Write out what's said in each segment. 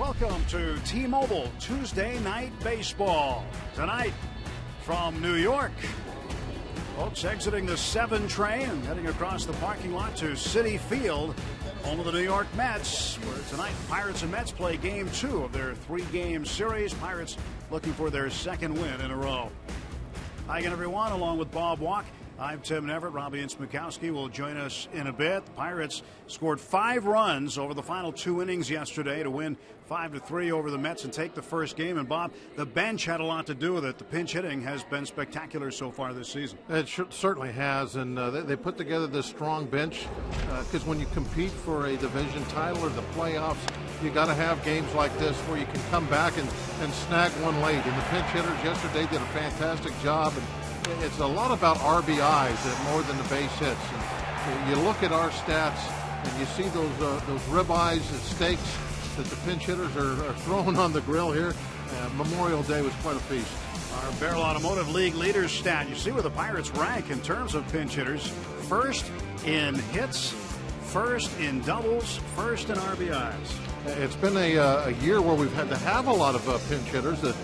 Welcome to T-Mobile Tuesday Night Baseball. Tonight from New York, folks exiting the 7 train and heading across the parking lot to Citi Field, home of the New York Mets, where tonight Pirates and Mets play Game 2 of their 3-game series. Pirates looking for their 2nd win in a row. Hi again, everyone, along with Bob Walk. I'm Tim Neverett. Robbie Smukowski will join us in a bit. The Pirates scored 5 runs over the final 2 innings yesterday to win 5-3 over the Mets and take the first game. And Bob, the bench had a lot to do with it. The pinch hitting has been spectacular so far this season. It certainly has, and they put together this strong bench because when you compete for a division title or the playoffs, you got to have games like this where you can come back and snag one late. And the pinch hitters yesterday did a fantastic job. And it's a lot about RBIs more than the base hits. And you look at our stats and you see those ribeyes and steaks that the pinch hitters are throwing on the grill here. Memorial Day was quite a feast. Our Barrel Automotive League leaders stat. You see where the Pirates rank in terms of pinch hitters. First in hits, first in doubles, first in RBIs. It's been a year where we've had to have a lot of pinch hitters. The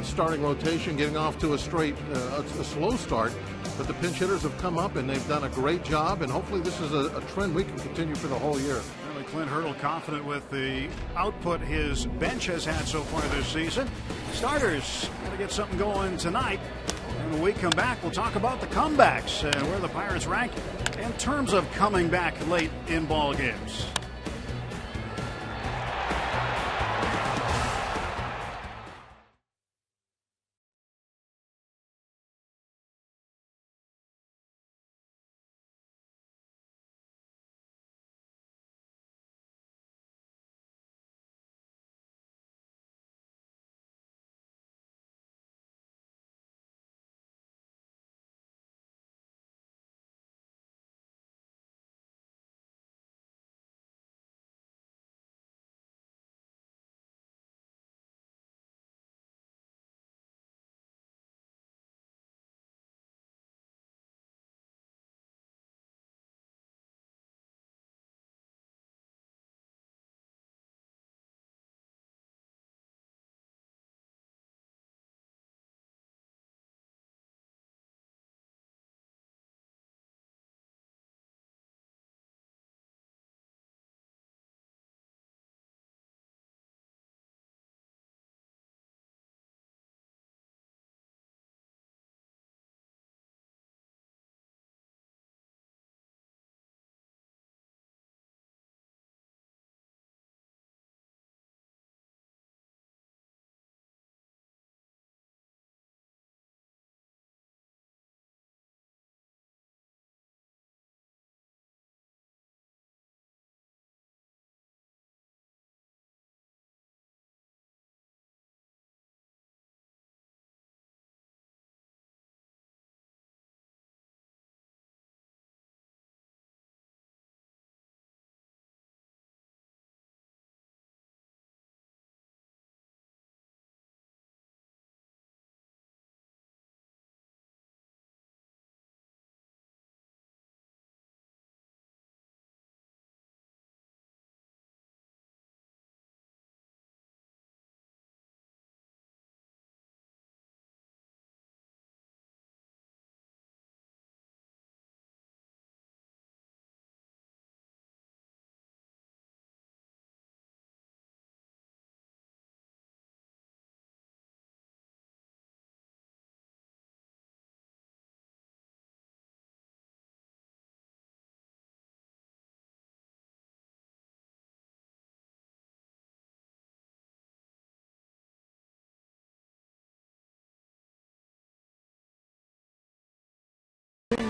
starting rotation getting off to a slow start, but the pinch hitters have come up and they've done a great job, and hopefully this is a trend we can continue for the whole year. Really, Clint Hurdle confident with the output his bench has had so far this season. Starters got to get something going tonight. And when we come back, we'll talk about the comebacks and where the Pirates rank in terms of coming back late in ball games.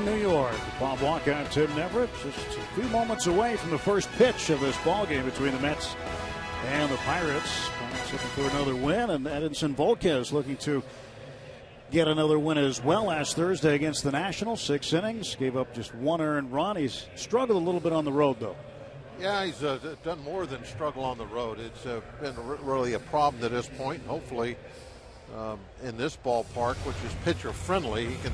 New York. Bob Walker and Tim Neverett just a few moments away from the first pitch of this ball game between the Mets and the Pirates. Pirates looking for another win, and Edinson Volquez looking to get another win as well. Last Thursday against the Nationals, 6 innings, gave up just 1 earned run. He's struggled a little bit on the road, though. Yeah, he's done more than struggle on the road. It's been really a problem to this point. Hopefully, in this ballpark, which is pitcher friendly, he can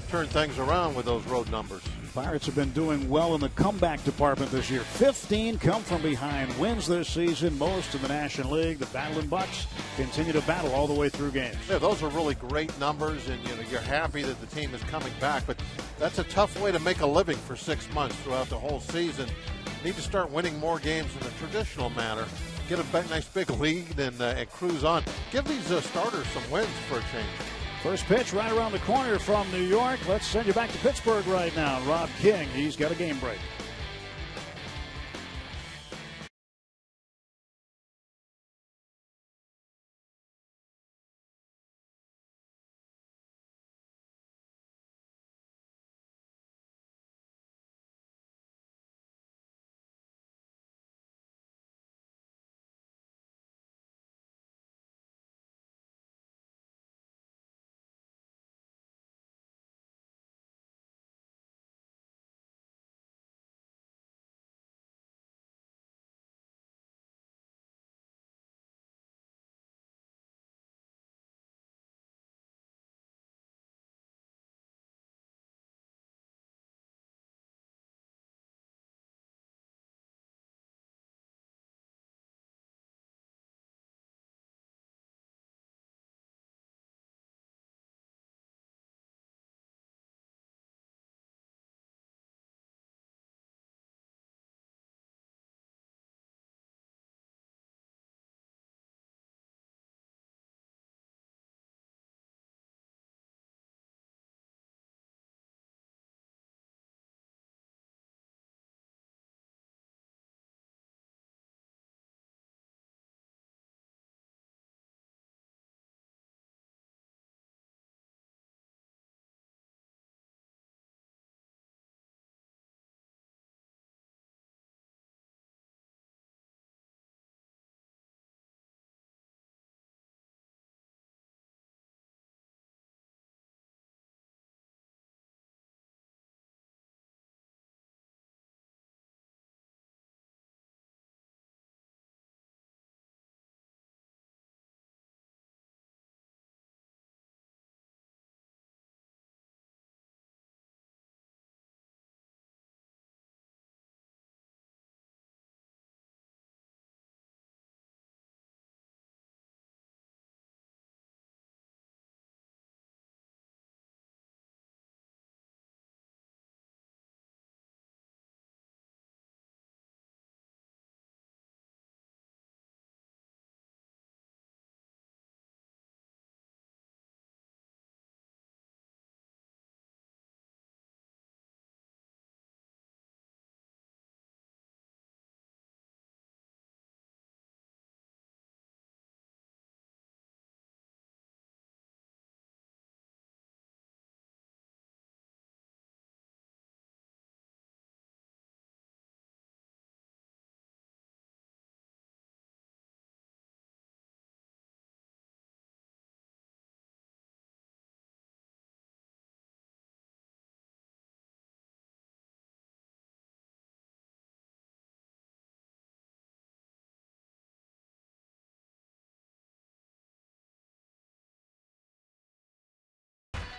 turn things around with those road numbers. Pirates have been doing well in the comeback department this year. 15 come from behind wins this season, most in the National League. The battling Bucks continue to battle all the way through games. Yeah, those are really great numbers, and you're happy that the team is coming back. But that's a tough way to make a living for 6 months throughout the whole season. Need to start winning more games in a traditional manner. Get a nice big lead and cruise on. Give these starters some wins for a change. First pitch right around the corner from New York. Let's send you back to Pittsburgh right now. Rob King, he's got a game break.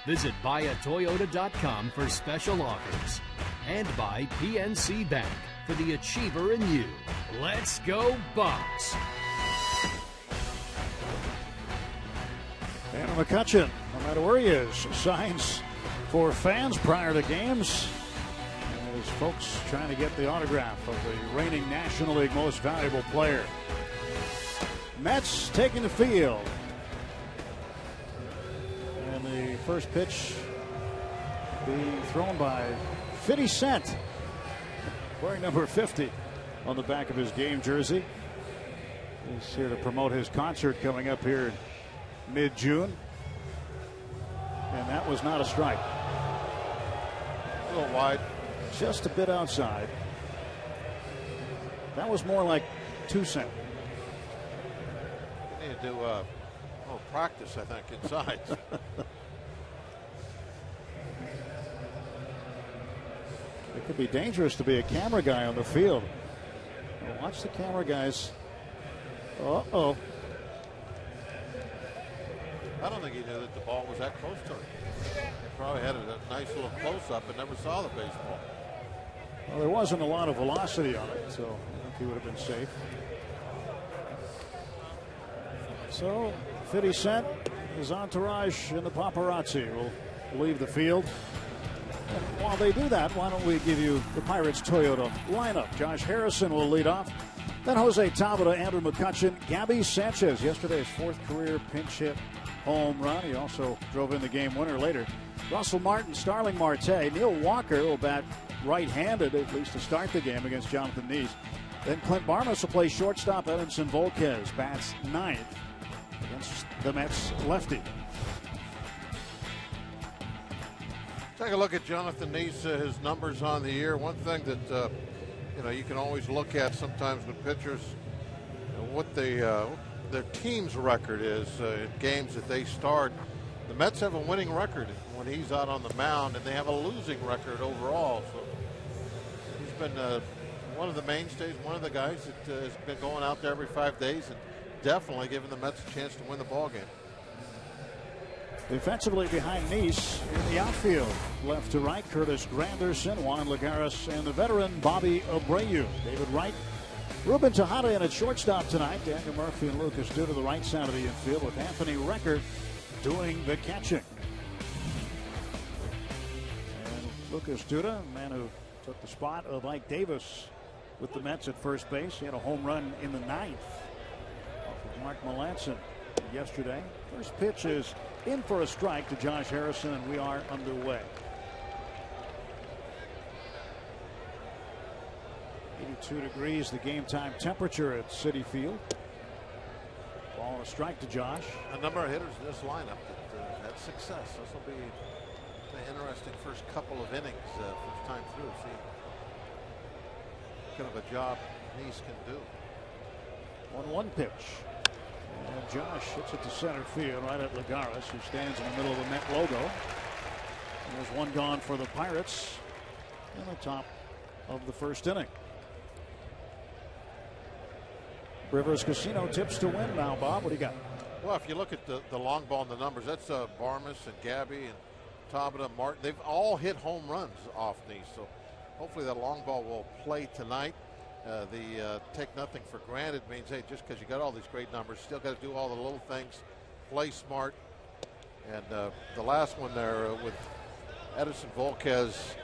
Visit buyatoyota.com for special offers. And by PNC Bank for the achiever in you. Let's go Bucks! And McCutcheon, no matter where he is, signs for fans prior to games. As folks trying to get the autograph of the reigning National League most valuable player. Mets taking the field. And the first pitch being thrown by 50 Cent, wearing number 50 on the back of his game jersey. He's here to promote his concert coming up here in mid-June. And that was not a strike. A little wide. Just a bit outside. That was more like 2 cent. You need to do a little practice, I think, inside. It could be dangerous to be a camera guy on the field. Now watch the camera guys. Uh-oh. I don't think he knew that the ball was that close to him. He probably had a nice little close-up and never saw the baseball. Well, there wasn't a lot of velocity on it, so I think he would have been safe. So 50 Cent, his entourage, and the paparazzi will leave the field. And while they do that, why don't we give you the Pirates Toyota lineup? Josh Harrison will lead off. Then Jose Tabata, Andrew McCutchen, Gabby Sanchez, yesterday's 4th career pinch hit home run. He also drove in the game winner later. Russell Martin, Starling Marte, Neil Walker will bat right-handed, at least to start the game against Jonathan Neese. Then Clint Barnes will play shortstop. Edinson Volquez bats 9th against the Mets lefty. Take a look at Jonathan Neese, his numbers on the year. One thing that you can always look at sometimes with pitchers, what their team's record is in games that they start. The Mets have a winning record when he's out on the mound, and they have a losing record overall. So he's been one of the mainstays, one of the guys that has been going out there every 5 days and definitely giving the Mets a chance to win the ball game. Defensively behind Neese in the outfield, left to right, Curtis Granderson, Juan Lagares, and the veteran Bobby Abreu. David Wright, Ruben Tejada in at shortstop tonight. Daniel Murphy and Lucas Duda to the right side of the infield, with Anthony Recker doing the catching. And Lucas Duda, a man who took the spot of Ike Davis with the Mets at first base. He had a home run in the 9th off of Mark Melancon yesterday. First pitch is in for a strike to Josh Harrison, and we are underway. 82 degrees the game time temperature at Citi Field. Ball and a strike to Josh. A number of hitters in this lineup that had success. This will be an interesting first couple of innings, first time through. See what kind of a job Neese can do. 1-1 pitch. And Josh hits it to center field right at Lagares, who stands in the middle of the Met logo. And there's one gone for the Pirates in the top of the first inning. Rivers Casino tips to win now, Bob. What do you got? Well, if you look at the long ball and the numbers, that's Barmes and Gabby and Tabata, Martin. They've all hit home runs off Neese. So hopefully that long ball will play tonight. The take nothing for granted means, hey, just because you got all these great numbers, still got to do all the little things, play smart. And the last one there with Edinson Volquez,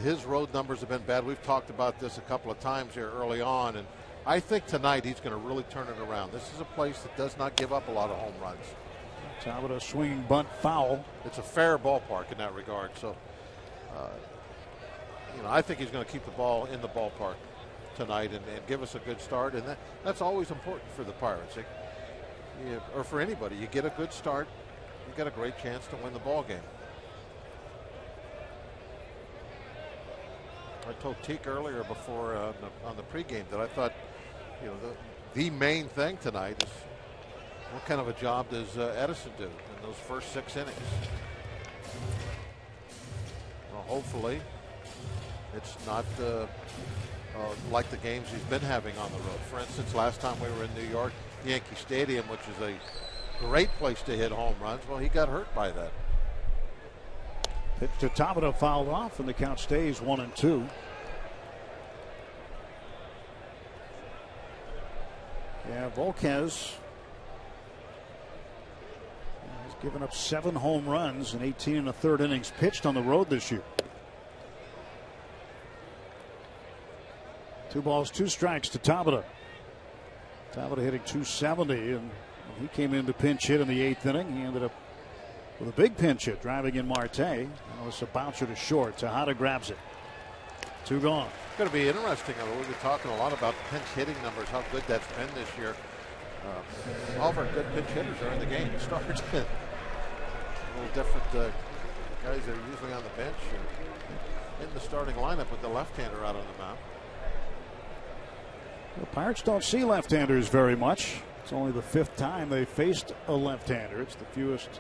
his road numbers have been bad. We've talked about this a couple of times here early on, and I think tonight he's going to really turn it around. This is a place that does not give up a lot of home runs. Tabata swinging bunt foul. It's a fair ballpark in that regard. So, I think he's going to keep the ball in the ballpark tonight and give us a good start. And that's always important for the Pirates. Or for anybody. You get a good start, you got a great chance to win the ball game. I told Teak earlier before on the pregame that I thought, the main thing tonight is what kind of a job does Edinson do in those first 6 innings? Well, hopefully it's not like the games he's been having on the road. For instance, last time we were in New York, Yankee Stadium, which is a great place to hit home runs, well, he got hurt by that. Pitch to Tabata fouled off, and the count stays 1-2. Yeah, Volquez has given up 7 home runs in 18 1/3 innings pitched on the road this year. 2 balls, 2 strikes to Tabata. Tabata hitting .270, and when he came in to pinch hit in the 8th inning, he ended up with a big pinch hit, driving in Marte. Now it's a bouncer to short. Tejada grabs it. 2 gone. It's going to be interesting. We've been talking a lot about pinch hitting numbers, how good that's been this year. All of our good pinch hitters are in the game to start. A little different guys that are usually on the bench or in the starting lineup with the left-hander out on the mound. The Pirates don't see left-handers very much. It's only the 5th time they faced a left-hander. It's the fewest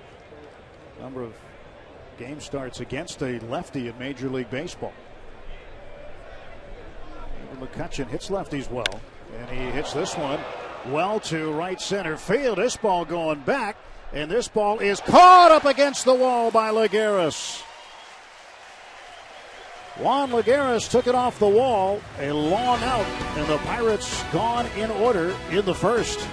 number of game starts against a lefty in Major League Baseball. McCutchen hits lefties well, and he hits this one well to right center field. This ball going back, And this ball is caught up against the wall by Lagares. Juan Lagares took it off the wall, a long out, and the Pirates gone in order in the first.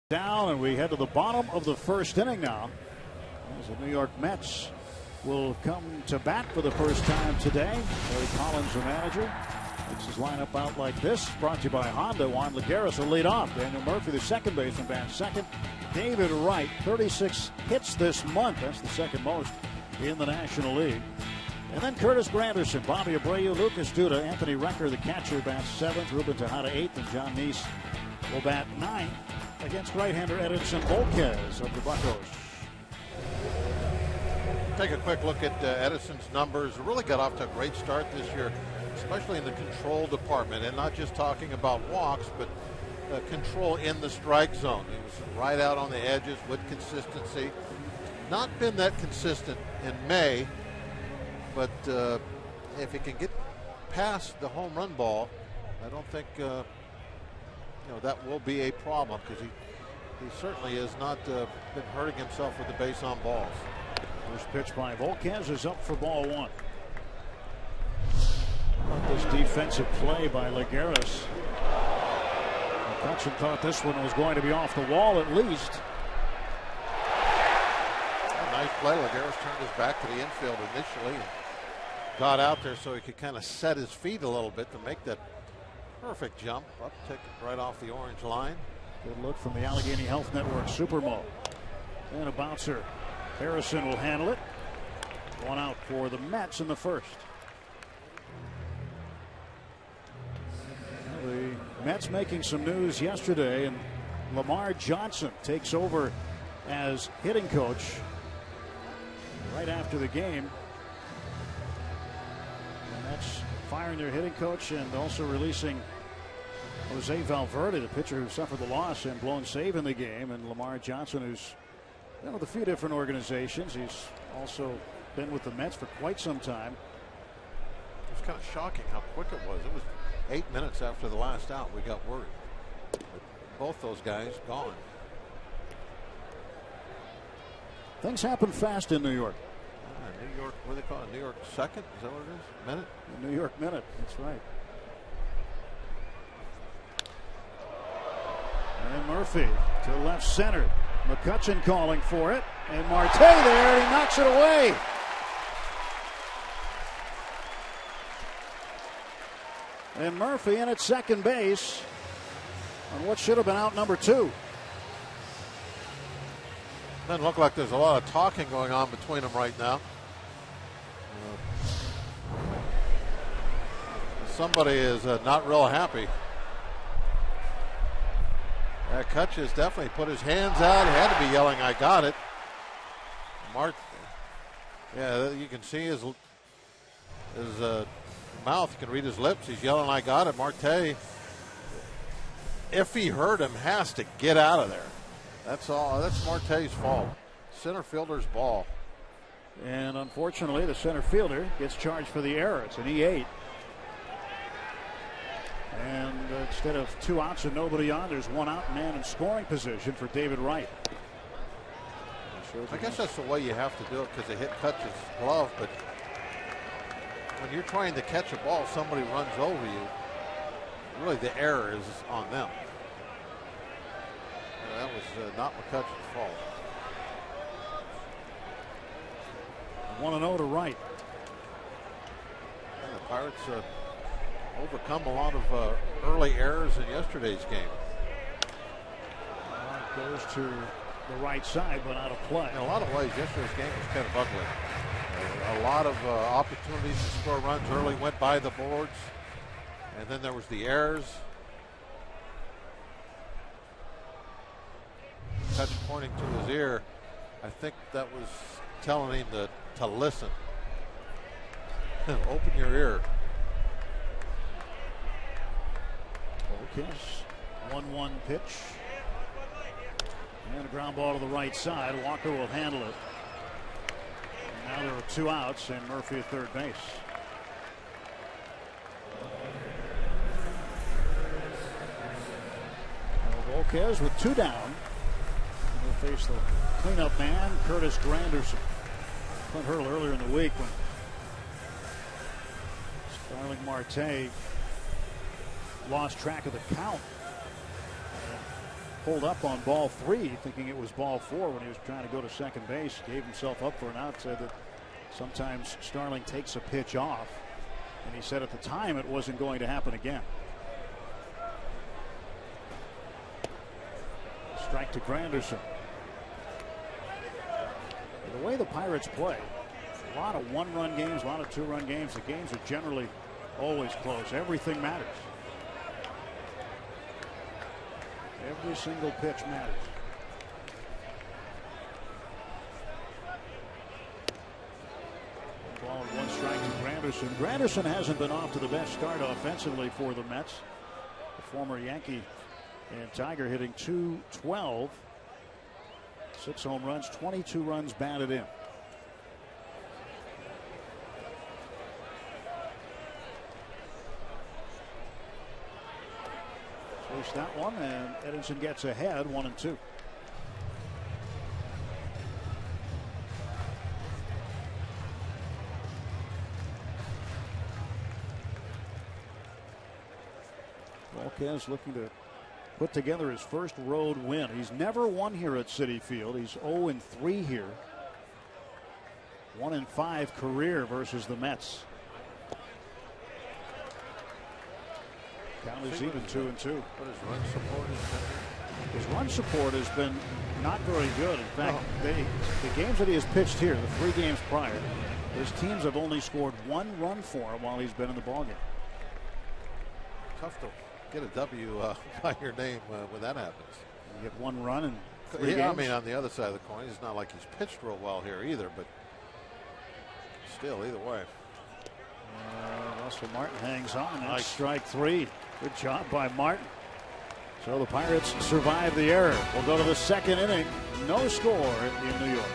Down, and we head to the bottom of the first inning now, as the New York Mets will come to bat for the first time today. Terry Collins, the manager, takes his lineup out like this. Brought to you by Honda. Juan Lagares will lead off. Daniel Murphy, the second baseman, bats second. David Wright, 36 hits this month. That's the second most in the National League. And then Curtis Granderson, Bobby Abreu, Lucas Duda, Anthony Recker, the catcher, bats seventh. Ruben Tejada, eighth, and John Neese will bat ninth against right-hander Edinson Volquez of the Buccos. Take a quick look at Edison's numbers. Really got off to a great start this year, especially in the control department, and not just talking about walks, but control in the strike zone. He was right out on the edges with consistency. Not been that consistent in May, but if he can get past the home run ball, I don't think that will be a problem, because he certainly has not been hurting himself with the base on balls. First pitch by Volquez is up for ball one. This defensive play by Lagares. McCutchen thought this one was going to be off the wall at least. A nice play. Lagares turned his back to the infield initially and got out there so he could kind of set his feet a little bit to make that perfect jump up, take it right off the orange line. Good look from the Allegheny Health Network Supermo. And a bouncer. Harrison will handle it. One out for the Mets in the first. The Mets making some news yesterday, and Lamar Johnson takes over as hitting coach right after the game. The Mets firing their hitting coach and also releasing Jose Valverde, the pitcher who suffered the loss and blown save in the game, and Lamar Johnson, who's been with a few different organizations. He's also been with the Mets for quite some time. It was kind of shocking how quick it was. It was 8 minutes after the last out we got word. But both those guys gone. Things happen fast in New York. New York, what do they call it? New York second? Is that what it is? Minute? The New York minute. That's right. And Murphy to left center. McCutchen calling for it. And Marte there, and he knocks it away. And Murphy in at second base on what should have been out number two. Doesn't look like there's a lot of talking going on between them right now. Somebody is not real happy. Kutch has definitely put his hands out. He had to be yelling, "I got it." Yeah, you can see his his mouth. You can read his lips. He's yelling, "I got it." Marte, if he hurt him, has to get out of there. That's all. That's Marte's fault. Center fielder's ball. And unfortunately, the center fielder gets charged for the error. It's an E8. And instead of 2 outs and nobody on, there's 1 out, man in scoring position for David Wright. I guess that's the way you have to do it because the hit cuts his glove. But when you're trying to catch a ball, somebody runs over you. Really, the error is on them. And that was not McCutcheon's fault. 1-0 to Wright. And the Pirates overcome a lot of early errors in yesterday's game. Goes to the right side, but out of play. In a lot of ways, yesterday's game was kind of ugly. A lot of opportunities to score runs early went by the boards, and then there was the errors. Touch pointing to his ear. I think that was telling him to listen. Open your ear. Focus. 1-1 pitch. And a ground ball to the right side. Walker will handle it. And now there are 2 outs and Murphy at third base. Volquez with 2 down. He'll face the cleanup man, Curtis Granderson. Clint Hurdle earlier in the week when Starling Marte lost track of the count. Pulled up on ball 3, thinking it was ball 4 when he was trying to go to second base. Gave himself up for an out. Said that sometimes Starling takes a pitch off. And he said at the time it wasn't going to happen again. Strike to Granderson. The way the Pirates play, a lot of 1-run games, a lot of 2-run games. The games are generally always close. Everything matters. Every single pitch matters. Ball and 1 strike to Granderson. Granderson hasn't been off to the best start offensively for the Mets. The former Yankee and Tiger hitting .212. 6 home runs, 22 runs batted in. Chase that one, and Edinson gets ahead 1-2. Volquez looking to put together his first road win. He's never won here at Citi Field. He's 0-3 here. 1-5 career versus the Mets. Count is even 2-2. But his run support has His run support has been not very good. In fact, the games that he has pitched here, the 3 games prior, his teams have only scored 1 run for him while he's been in the ballgame. tough to get a W by your name when that happens. You get 1 run in 3 games. I mean, on the other side of the coin, it's not like he's pitched real well here either, but still, either way. Russell Martin hangs on. That's nice. strike 3. Good job by Martin. So the Pirates survive the error. We'll go to the 2nd inning. No score in New York.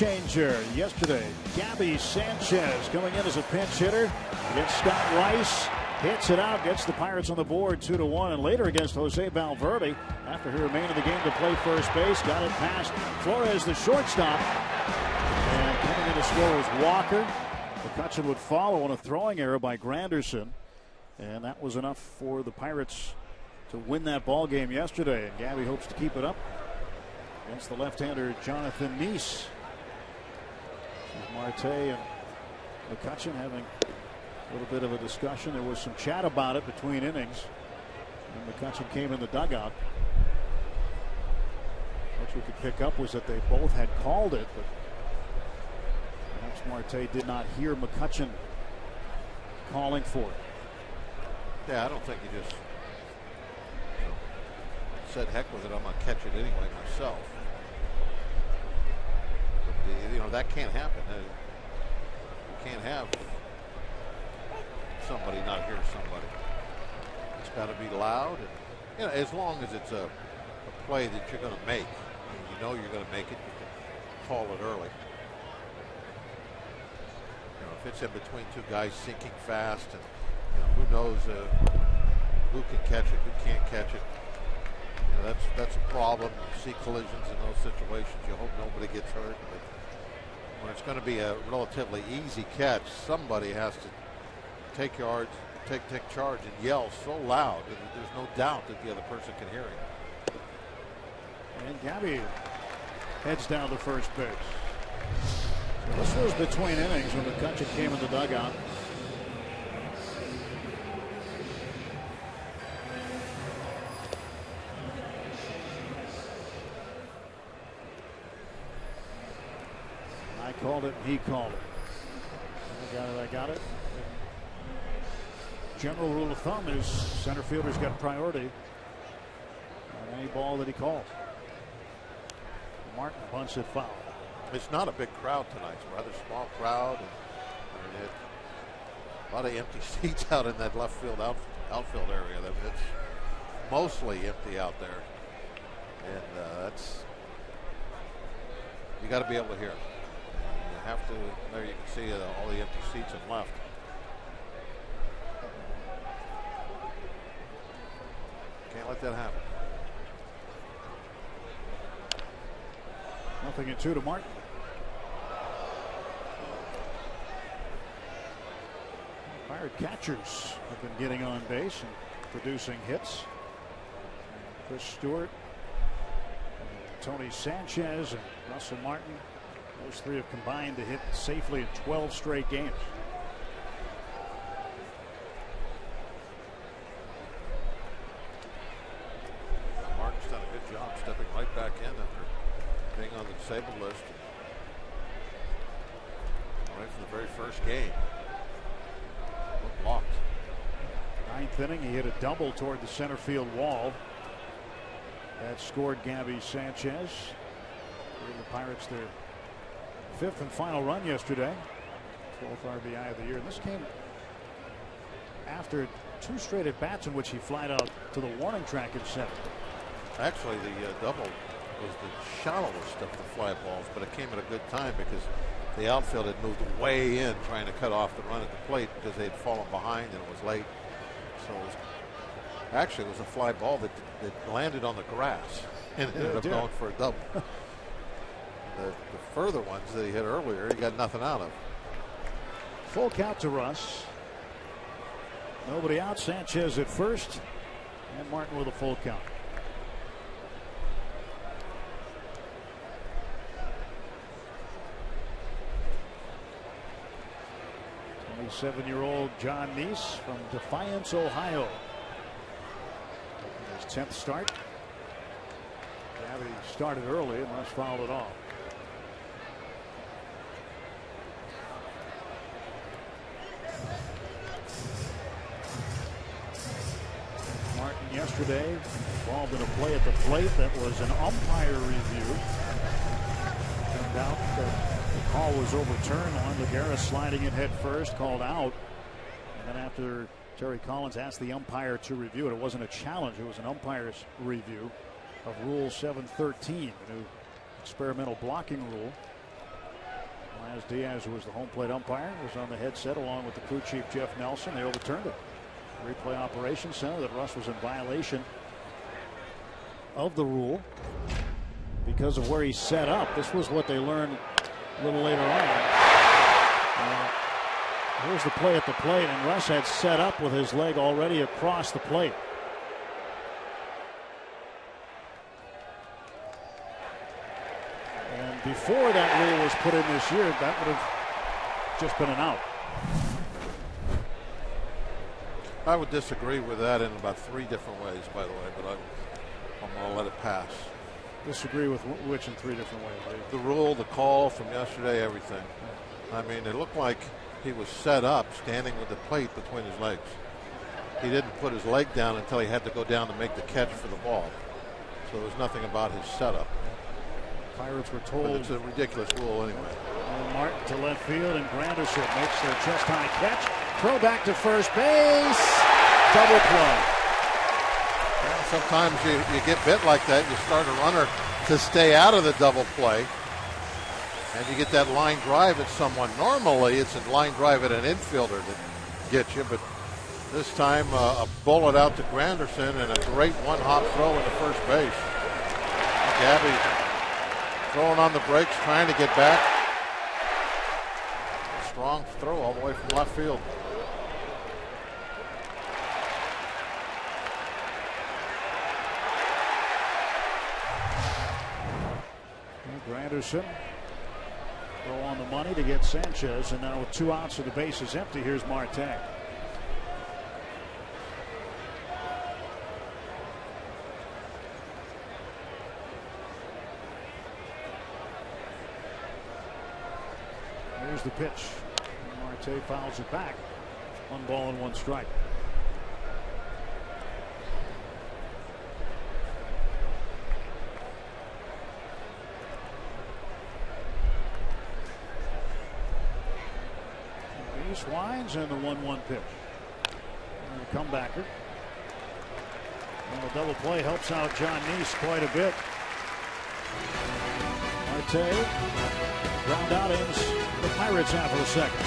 changer yesterday. Gabby Sanchez coming in as a pinch hitter against Scott Rice. Hits it out, gets the Pirates on the board 2-1. And later against Jose Valverde, after he remained in the game to play first base, got it past Flores, the shortstop. And coming in to score was Walker. McCutchen would follow on a throwing error by Granderson. And that was enough for the Pirates to win that ball game yesterday. And Gabby hopes to keep it up against the left-hander Jonathan Neese. Marte and McCutchen having a little bit of a discussion. There was some chat about it between innings. And McCutchen came in the dugout. What we could pick up was that they both had called it, but perhaps Marte did not hear McCutchen calling for it. Yeah, I don't think he just said heck with it, I'm going to catch it anyway myself. But that can't happen. You can't have somebody not hear somebody. It's got to be loud. And, as long as it's a play that you're going to make, and you're going to make it, you can call it early. If it's in between two guys sinking fast, and who knows who can catch it, who can't catch it. That's a problem. You see collisions in those situations. You hope nobody gets hurt. But when it's going to be a relatively easy catch, somebody has to take charge and yell so loud that there's no doubt that the other person can hear him. And Gabby heads down to first base. So this was between innings when McCutchen came in the dugout. I called it, he called it. I got it. General rule of thumb is center fielder's got priority on any ball that he calls. Martin bunts it foul. It's not a big crowd tonight. It's a rather small crowd. And a lot of empty seats out in that left field outfield area. It's mostly empty out there. And you got to be able to hear it. You have to. There you can see all the empty seats and left. Can't let that happen. 0-2 to Martin. Pirate catchers have been getting on base and producing hits. Chris Stewart, Tony Sanchez, and Russell Martin. Those three have combined to hit safely in 12 straight games. Martin's done a good job stepping right back in after being on the disabled list right from the very first game. Locked. Ninth inning, he hit a double toward the center field wall. That scored Gabby Sanchez. Gave the Pirates their fifth and final run yesterday. 12th RBI of the year. And this came after two straight at bats in which he flied out to the warning track in seventh. Actually, the double was the shallowest of the fly balls, but it came at a good time because the outfield had moved way in trying to cut off the run at the plate because they had fallen behind and it was late. So it was a fly ball that landed on the grass and ended up going for a double. The further ones that he hit earlier, he got nothing out of. Full count to Russ. Nobody out. Sanchez at first, and Martin with a full count. 27-year-old John Neese from Defiance, Ohio. His 10th start. Gabby started early and Russ fouled it off. Martin yesterday involved in a play at the plate that was an umpire review. Turned out that the call was overturned on Lagares sliding in head first, called out. And then after Terry Collins asked the umpire to review it, it wasn't a challenge, it was an umpire's review of Rule 713, the new experimental blocking rule. As Diaz, who was the home plate umpire, was on the headset along with the crew chief Jeff Nelson. They overturned it. Replay operations center that Russ was in violation of the rule because of where he set up. This was what they learned a little later on. Here's the play at the plate, and Russ had set up with his leg already across the plate. And before that rule was put in this year, that would have just been an out. I would disagree with that in about 3 different ways, by the way, but I'm going to let it pass. Disagree with which in 3 different ways? The rule, the call from yesterday, everything. I mean, it looked like he was set up standing with the plate between his legs. He didn't put his leg down until he had to go down to make the catch for the ball. So there was nothing about his setup. Pirates were told. But it's a ridiculous rule anyway. Martin to left field, and Granderson makes their chest high catch. Throw back to first base. Double play. Well, sometimes you get bit like that. You start a runner to stay out of the double play. And you get that line drive at someone. Normally, it's a line drive at an infielder that gets you, but this time a bullet out to Granderson and a great one-hop throw into first base. Gabby throwing on the brakes, trying to get back. Strong throw all the way from left field. Granderson throw on the money to get Sanchez, and now with 2 outs and the base is empty, here's Marte. Here's the pitch. Marte fouls it back. 1 ball and 1 strike. Base winds and the 1-1 pitch. And the comebacker. And the double play helps out John Neese quite a bit. Marte ground out, ends the Pirates half of the second.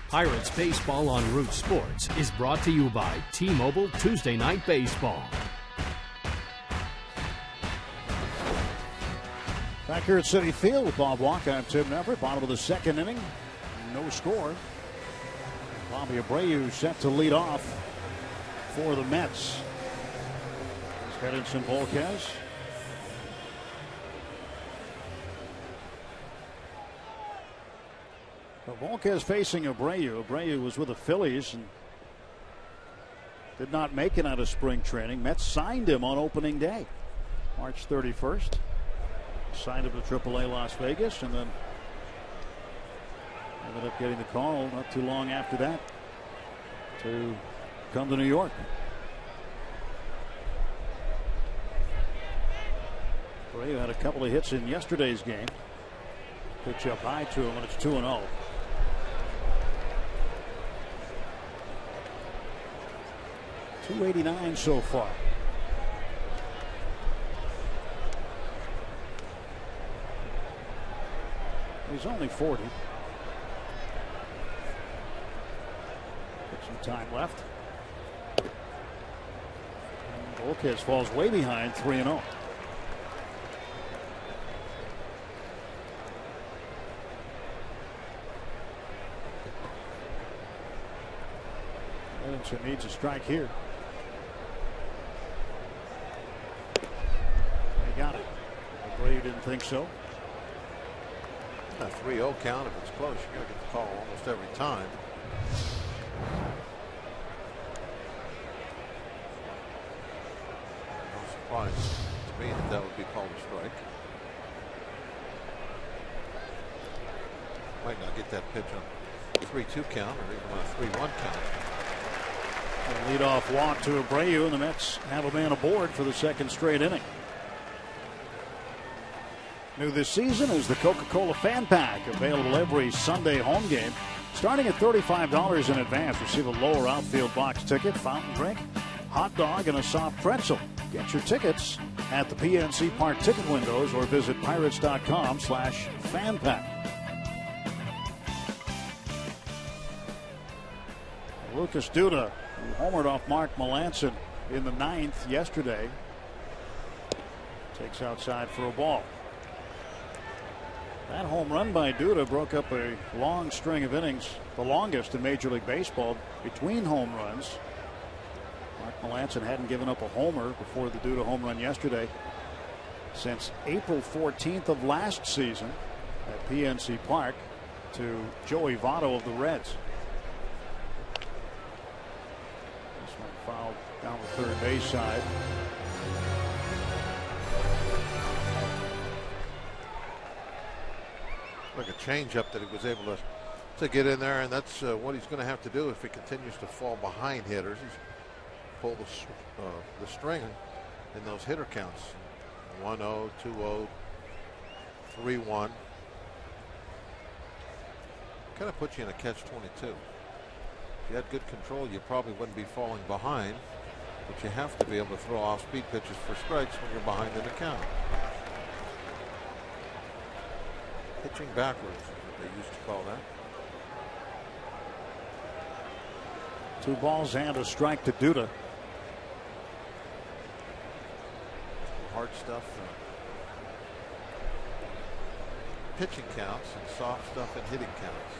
Pirates Baseball on Root Sports is brought to you by T-Mobile Tuesday Night Baseball. Back here at Citi Field with Bob Walker, I'm Tim Neverett. Bottom of the second inning. No score. Bobby Abreu set to lead off for the Mets. Here's Edinson Volquez. But Volquez facing Abreu. Abreu was with the Phillies and did not make it out of spring training. Mets signed him on opening day, March 31st. Signed him to AAA Las Vegas, and then ended up getting the call not too long after that to come to New York. Abreu had a couple of hits in yesterday's game. Pitch up high to him, and it's 2-0. .289 so far. He's only 40. Got some time left. And Volquez falls way behind, 3-0. Edinson needs a strike here. They got it. Abreu didn't think so. A 3-0 count. If it's close, you're going to get the call almost every time. No surprise to me that would be called a strike. Might not get that pitch on a 3-2 count or even on a 3-1 count. A leadoff walk to Abreu, and the Mets have a man aboard for the second straight inning. New this season is the Coca-Cola Fan Pack, available every Sunday home game. Starting at $35 in advance, receive a lower outfield box ticket, fountain drink, hot dog, and a soft pretzel. Get your tickets at the PNC Park ticket windows or visit pirates.com/fanpack. Lucas Duda, who homered off Mark Melancon in the 9th yesterday, takes outside for a ball. That home run by Duda broke up a long string of innings, the longest in Major League Baseball, between home runs. Mark Melancon hadn't given up a homer before the Duda home run yesterday since April 14th of last season at PNC Park to Joey Votto of the Reds. This one fouled down the third base side. Like a changeup that he was able to get in there, and that's what he's going to have to do if he continues to fall behind hitters. He's pull the string in those hitter counts. 1-0, 2-0, 3-1. Kind of puts you in a catch-22. If you had good control, you probably wouldn't be falling behind, but you have to be able to throw off-speed pitches for strikes when you're behind in the count. Pitching backwards is what they used to call that. 2 balls and a strike to Duda. Hard stuff. Pitching counts and soft stuff in hitting counts.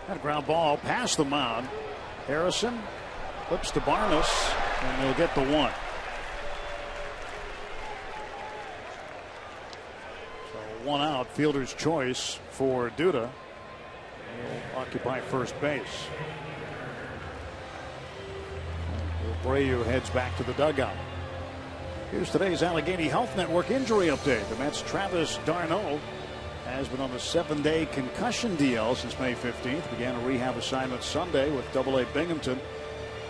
That ground ball past the mound. Harrison flips to Barnes, and he'll get the 1. One out, fielder's choice for Duda. He'll occupy first base. Abreu heads back to the dugout. Here's today's Allegheny Health Network injury update. The Mets' Travis d'Arnaud has been on the 7-day concussion DL since May 15th. Began a rehab assignment Sunday with AA Binghamton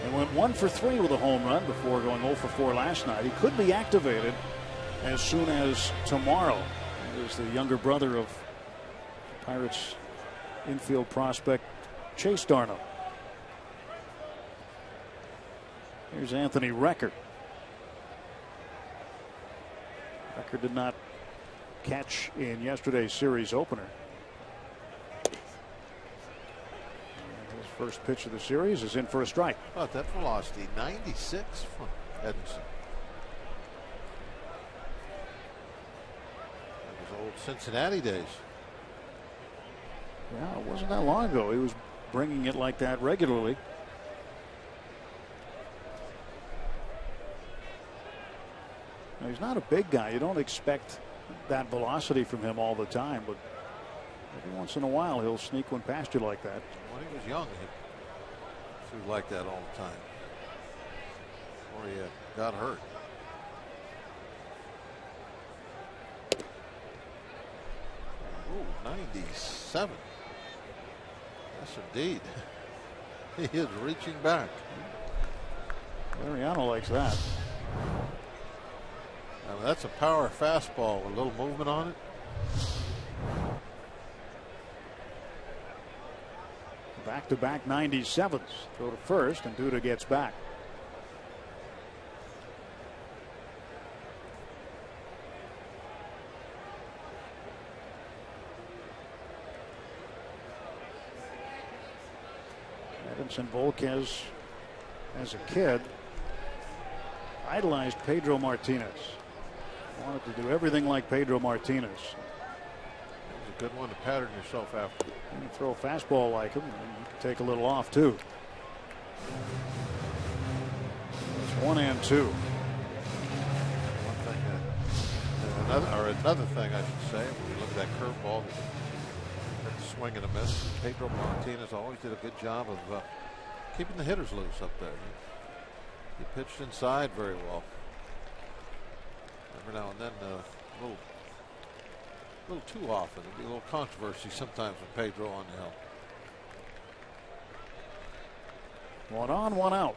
and went 1 for 3 with a home run before going 0 for 4 last night. He could be activated as soon as tomorrow. Is the younger brother of Pirates infield prospect Chase d'Arnaud. Here's Anthony Recker. Recker did not catch in yesterday's series opener. And his first pitch of the series is in for a strike. Oh, that velocity, 96 from Edinson. Old Cincinnati days. Yeah, it wasn't that long ago. He was bringing it like that regularly. Now, he's not a big guy. You don't expect that velocity from him all the time, but Every once in a while, he'll sneak one past you like that. When he was young, he threw like that all the time. Before he got hurt. Ooh, 97. Yes, indeed. He is reaching back. Mariano likes that. I mean, that's a power fastball with a little movement on it. Back-to-back 97s. Throw to first, and Duda gets back. Edinson Volquez, as a kid, idolized Pedro Martinez. Wanted to do everything like Pedro Martinez. It's a good one to pattern yourself after. And you throw a fastball like him, and you can take a little off too. It's 1-2. One thing, another thing I should say, when you look at that curveball, swing and a miss. Pedro Martinez always did a good job of keeping the hitters loose up there. He pitched inside very well. Every now and then, a little too often. There'd be a little controversy sometimes with Pedro on the hill. 1 on, 1 out.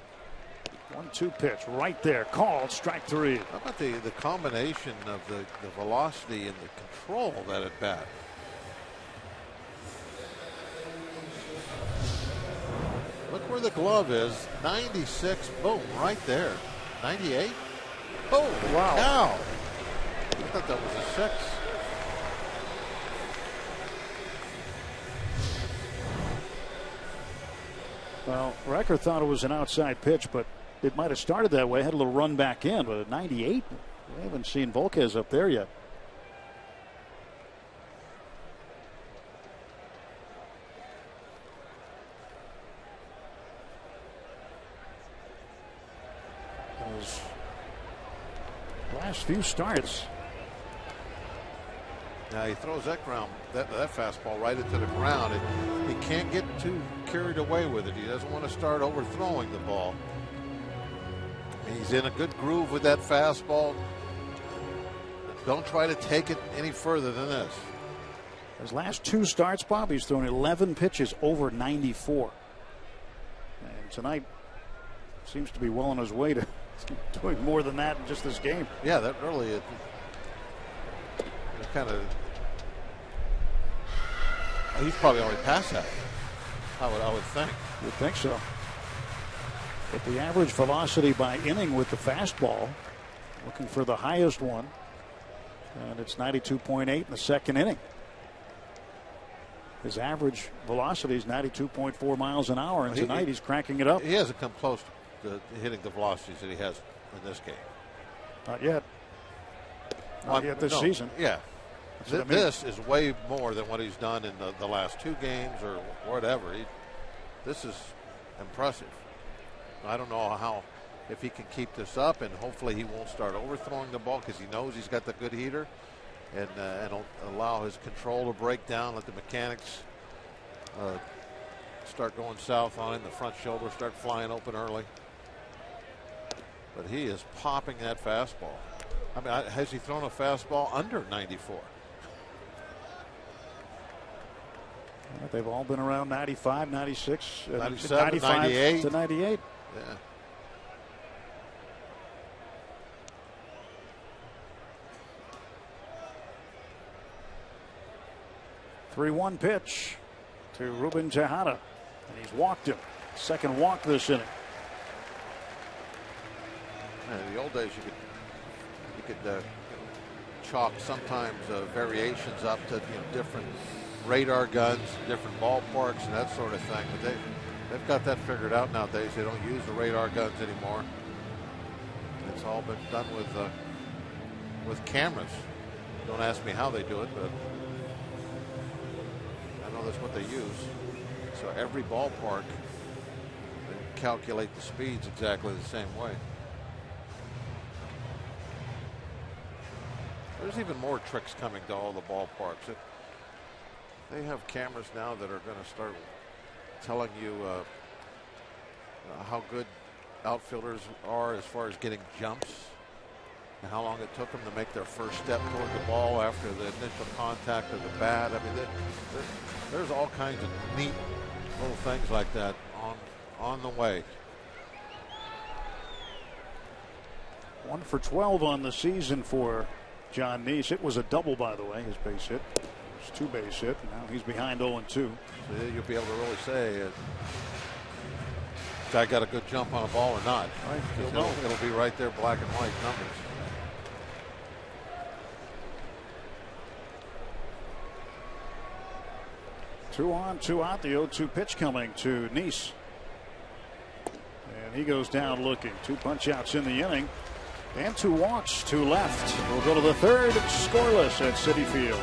1-2 pitch right there. Called, strike 3. How about the combination of the velocity and the control of that at bat? Look where the glove is. 96. Boom, right there. 98. Oh, wow. Cow. I thought that was a 6. Well, Riker thought it was an outside pitch, but it might have started that way. Had a little run back in, but at 98, we haven't seen Volquez up there yet. Those last few starts. Now he throws that fastball right into the ground. He can't get too carried away with it. He doesn't want to start overthrowing the ball. He's in a good groove with that fastball. Don't try to take it any further than this. His last 2 starts, Bob, he's thrown 11 pitches over 94. And tonight seems to be well on his way to doing more than that in just this game. Yeah, that really kind of. He's probably already past that. I would think. You'd think so. But the average velocity by inning with the fastball, looking for the highest one, and it's 92.8 in the second inning. His average velocity is 92.4 miles an hour, and tonight he's cranking it up. He hasn't come close to hitting the velocities that he has in this game. Not yet. Not yet this season. Yeah. This is way more than what he's done in the last 2 games or whatever. This is impressive. I don't know if he can keep this up, and hopefully he won't start overthrowing the ball because he knows he's got the good heater, and allow his control to break down, let the mechanics start going south on him, the front shoulder start flying open early. But he is popping that fastball. I mean, has he thrown a fastball under 94? They've all been around 95, 96, 97, 95 98. to 98. Yeah. Three-one pitch to Ruben Tejada, and he's walked him. Second walk this inning. In the old days, you could chalk sometimes variations up to different radar guns, different ballparks, and that sort of thing. But they've got that figured out nowadays. They don't use the radar guns anymore. It's all been done with cameras. Don't ask me how they do it, but I know that's what they use. So every ballpark, they calculate the speeds exactly the same way. There's even more tricks coming to all the ballparks. They have cameras now that are going to start telling you how good outfielders are as far as getting jumps and how long it took them to make their first step toward the ball after the initial contact of the bat. I mean, there's all kinds of neat little things like that on the way. 1 for 12 on the season for John Neese. It was a double, by the way, his base hit. It was 2 base hit. Now he's behind 0-2. So you'll be able to really say guy got a good jump on a ball or not. Right. It'll be right there, black and white numbers. Two on, 2 out. The 0-2 pitch coming to Neese. And he goes down looking. 2 punch outs in the inning. And 2 walks to left. We'll go to the 3rd, scoreless at Citi Field.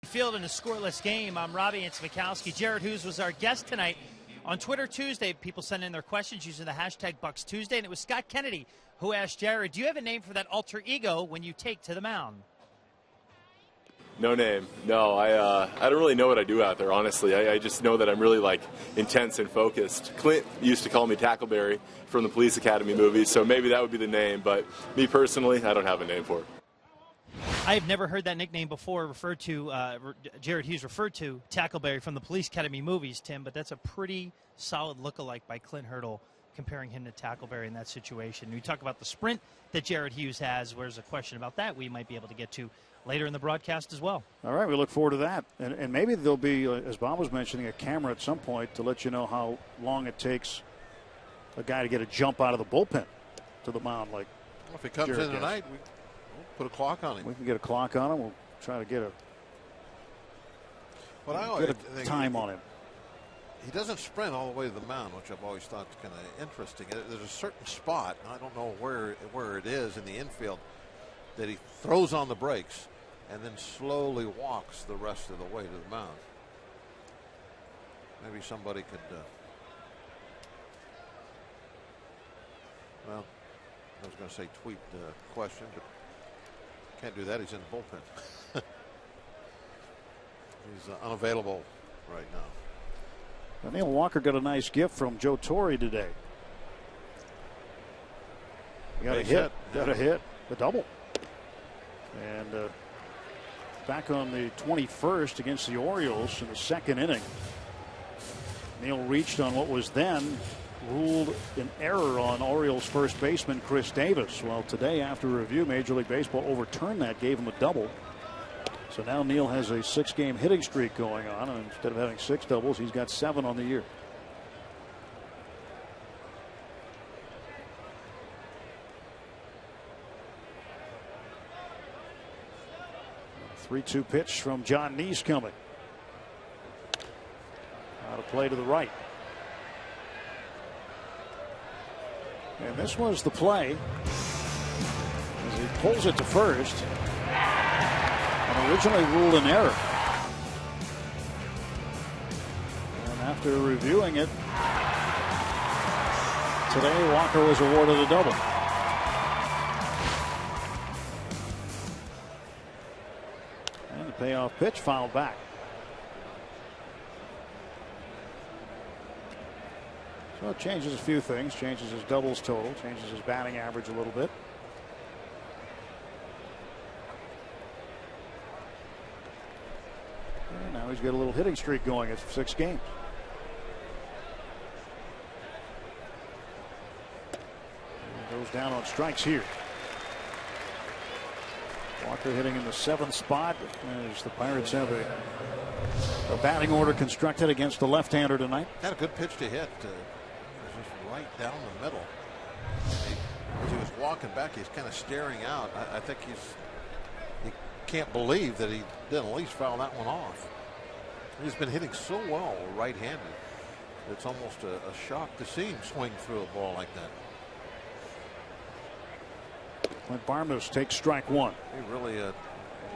Field in a scoreless game. I'm Robbie Antzvikowski. Jared Hughes was our guest tonight. On Twitter Tuesday, people sent in their questions using the hashtag Bucks Tuesday, and it was Scott Kennedy who asked Jared, do you have a name for that alter ego when you take to the mound? No name. No, I don't really know what I do out there, honestly. I just know that I'm really, like, intense and focused. Clint used to call me Tackleberry from the Police Academy movies, so maybe that would be the name. But me personally, I don't have a name for it. I have never heard that nickname before referred to, Jared Hughes referred to Tackleberry from the Police Academy movies, Tim, but that's a pretty solid lookalike by Clint Hurdle, comparing him to Tackleberry in that situation. We talk about the sprint that Jared Hughes has. Where's a question about that we might be able to get to later in the broadcast as well. All right, we look forward to that. And maybe there'll be, as Bob was mentioning, a camera at some point to let you know how long it takes a guy to get a jump out of the bullpen to the mound. Like, well, if he comes in tonight, we'll put a clock on him. We can get a clock on him. We'll try to get a time on him. He doesn't sprint all the way to the mound, which I've always thought kind of interesting. There's a certain spot, and I don't know where it is in the infield, that he throws on the brakes and then slowly walks the rest of the way to the mound. Maybe somebody could, well, I was going to say tweet the question, but can't do that. He's in the bullpen. He's unavailable right now. Neil Walker got a nice gift from Joe Torre today. Got a hit. Got a hit. A double. And back on the 21st against the Orioles in the second inning, Neil reached on what was then ruled an error on Orioles first baseman Chris Davis. Well, today after review, Major League Baseball overturned that, gave him a double. So now Neil has a 6-game hitting streak going on, and instead of having 6 doubles, he's got 7 on the year. The 3-2 pitch from John Neese coming. play to the right. And this was the play as he pulls it to first. And originally ruled an error. And after reviewing it, today Walker was awarded a double. And the payoff pitch fouled back. So it changes a few things, changes his doubles total, changes his batting average a little bit. And now he's got a little hitting streak going at 6 games. And goes down on strikes here. Walker hitting in the 7th spot as the Pirates have a batting order constructed against the left-hander tonight. Had a good pitch to hit. Just right down the middle. As he was walking back, he's kind of staring out. I think he can't believe that he didn't at least foul that one off. He's been hitting so well right-handed. It's almost a shock to see him swing through a ball like that. Clint Barnes takes strike 1. He really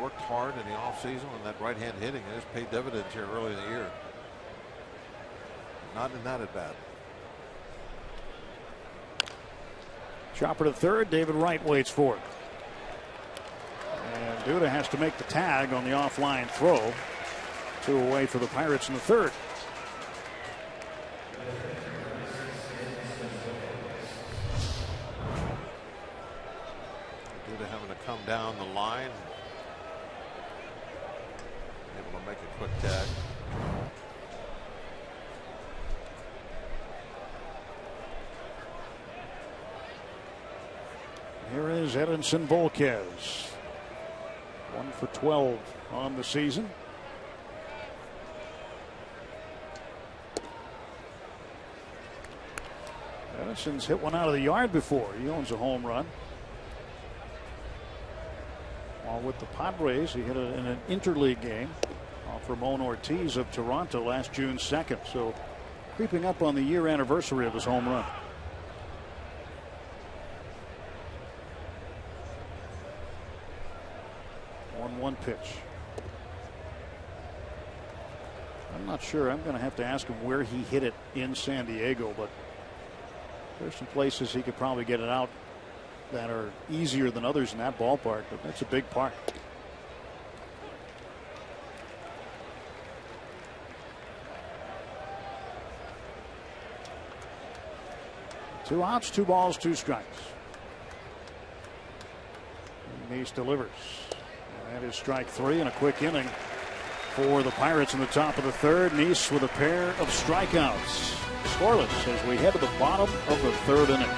worked hard in the offseason on that right-hand hitting. It just paid dividends here early in the year. Not in that at bat. Chopper to third. David Wright waits for it. And Duda has to make the tag on the offline throw. 2 away for the Pirates in the 3rd. Duda having to come down the line. Able to make a quick tag. Here is Edinson Volquez. 1 for 12 on the season. Edison's hit one out of the yard before. He owns a home run. While with the Padres, he hit it in an interleague game off Ramon Ortiz of Toronto last June 2nd. So creeping up on the year anniversary of his home run. 1-1 pitch. I'm not sure. I'm going to have to ask him where he hit it in San Diego, but there's some places he could probably get it out that are easier than others in that ballpark, but that's a big park. Two outs, 2 balls, 2 strikes. And Neese delivers. And that is strike 3 and a quick inning for the Pirates in the top of the 3rd. Neese with a pair of strikeouts. Scoreless as we head to the bottom of the 3rd inning.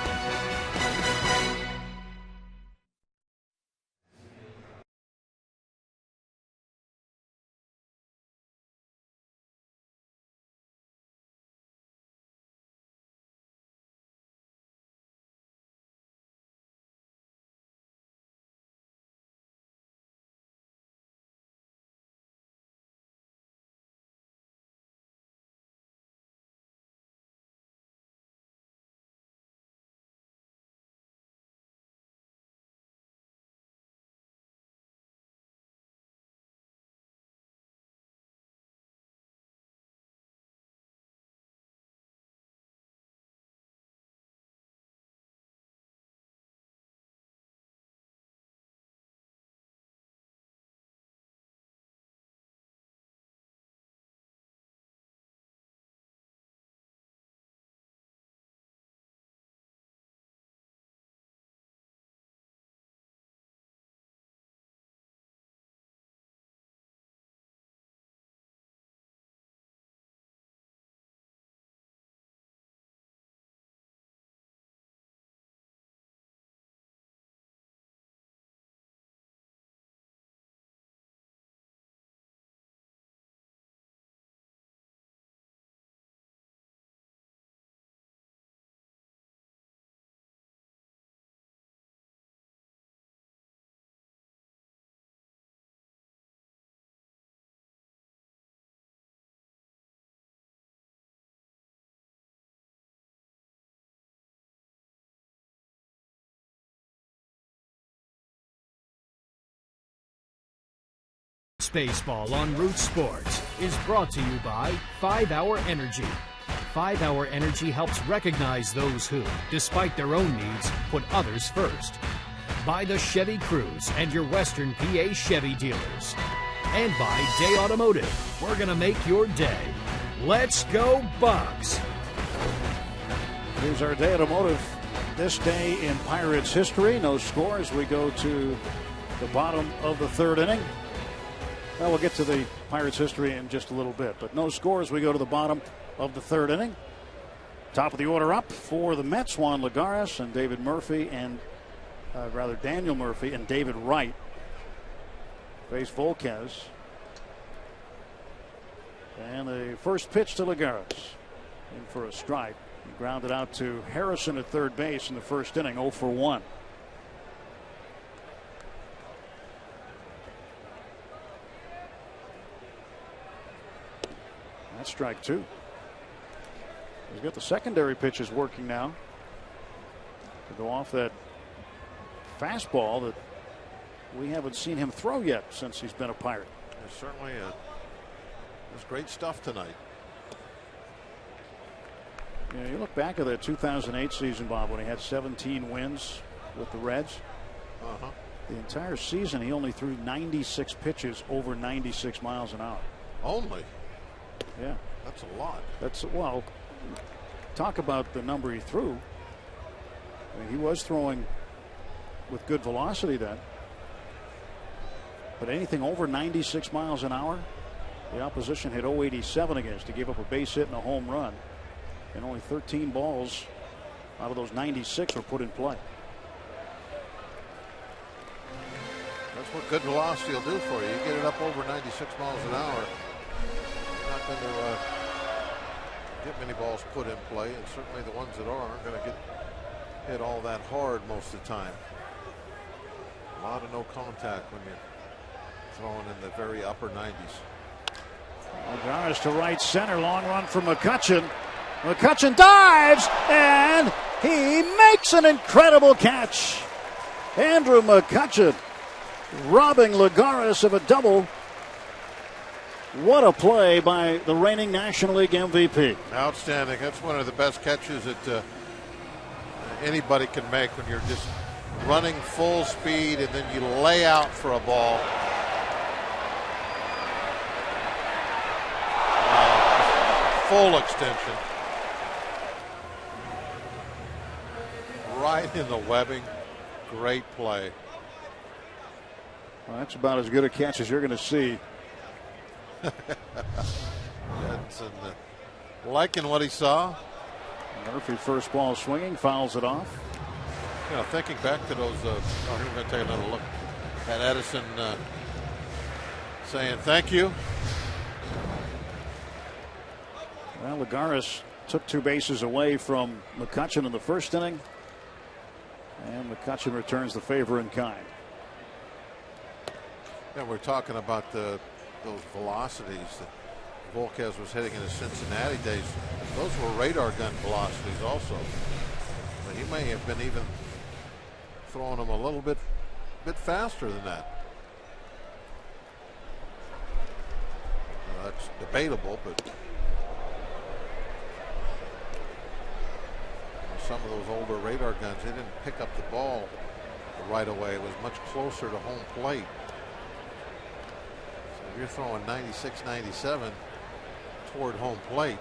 Baseball on Root Sports is brought to you by 5 Hour Energy. 5 Hour Energy helps recognize those who, despite their own needs, put others first. By the Chevy Cruise and your Western PA Chevy dealers. And by Day Automotive. We're going to make your day. Let's go Bucks! Here's our Day Automotive. This day in Pirates history. No scores. We go to the bottom of the third inning. Well, we'll get to the Pirates history in just a little bit. But no scores. We go to the bottom of the third inning. Top of the order up for the Mets. Juan Lagares and David Murphy and Daniel Murphy and David Wright face Volquez. And the first pitch to Lagares. In for a strike. He grounded out to Harrison at third base in the first inning, 0 for 1. That's strike 2. He's got the secondary pitches working now to go off that fastball that we haven't seen him throw yet since he's been a Pirate. It's certainly there's great stuff tonight. You know, you look back at that 2008 season, Bob, when he had 17 wins with the Reds. The entire season, he only threw 96 pitches over 96 miles an hour. Only? Yeah. That's a lot. That's, well, talk about the number he threw. I mean, he was throwing with good velocity then. But anything over 96 miles an hour, the opposition hit 087 against. He gave up a base hit and a home run. And only 13 balls out of those 96 were put in play. That's what good velocity will do for you. You get it up over 96 miles an hour, you're not going to get many balls put in play, and certainly the ones that aren't going to get hit all that hard most of the time. A lot of no contact when you're throwing in the very upper 90s. Lagares to right center. Long run from McCutchen. McCutchen dives, and he makes an incredible catch. Andrew McCutchen robbing Lagares of a double. What a play by the reigning National League MVP. Outstanding. That's one of the best catches that anybody can make when you're just running full speed and then you lay out for a ball. Full extension. Right in the webbing. Great play. Well, that's about as good a catch as you're going to see. Jensen liking what he saw. Murphy first ball swinging, fouls it off. You know, thinking back to those, here we're going to take another look at Edison saying thank you. Well, Lagares took 2 bases away from McCutchen in the first inning. And McCutchen returns the favor in kind. Yeah, we're talking about those velocities that Volquez was hitting in his Cincinnati days. Those were radar gun velocities also. But he may have been even throwing them a little bit faster than that. That's debatable, but some of those older radar guns, they didn't pick up the ball right away. It was much closer to home plate. So if you're throwing 96, 97 toward home plate,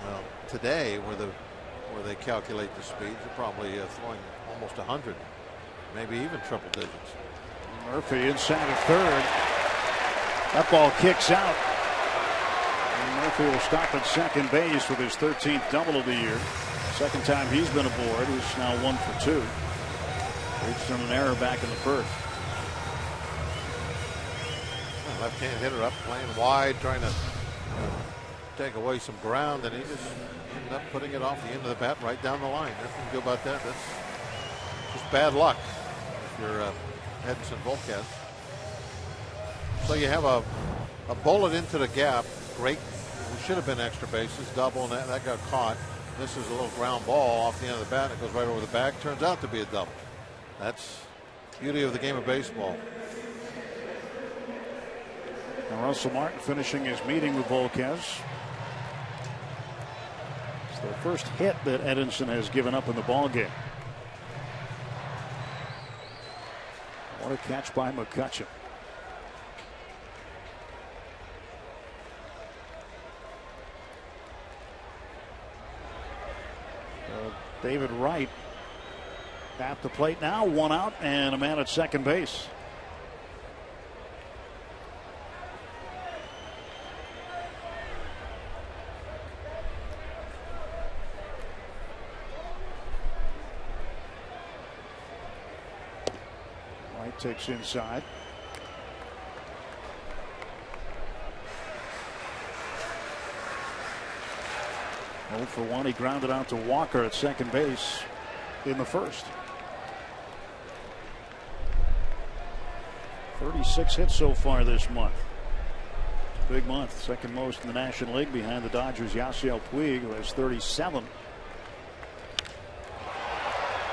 well, today where they calculate the speeds, you're probably throwing almost 100, maybe even triple digits. Murphy inside at third. That ball kicks out. And Murphy will stop at second base with his 13th double of the year. Second time he's been aboard. He's now 1 for 2. Reached on an error back in the first. Left-hand hitter up, playing wide, trying to take away some ground, and he just ended up putting it off the end of the bat right down the line. Nothing to do about that. That's just bad luck if you're Edinson Volquez. So you have a bullet into the gap. Great. It should have been extra bases, double, and that got caught. This is a little ground ball off the end of the bat. It goes right over the back. Turns out to be a double. That's the beauty of the game of baseball. Now Russell Martin finishing his meeting with Volquez. It's the first hit that Edinson has given up in the ballgame. What a catch by McCutchen. David Wright at the plate now, 1 out and a man at second base. White takes inside. Oh for 1, he grounded out to Walker at second base in the first. 36 hits so far this month. Big month, second most in the National League behind the Dodgers' Yasiel Puig, who has 37.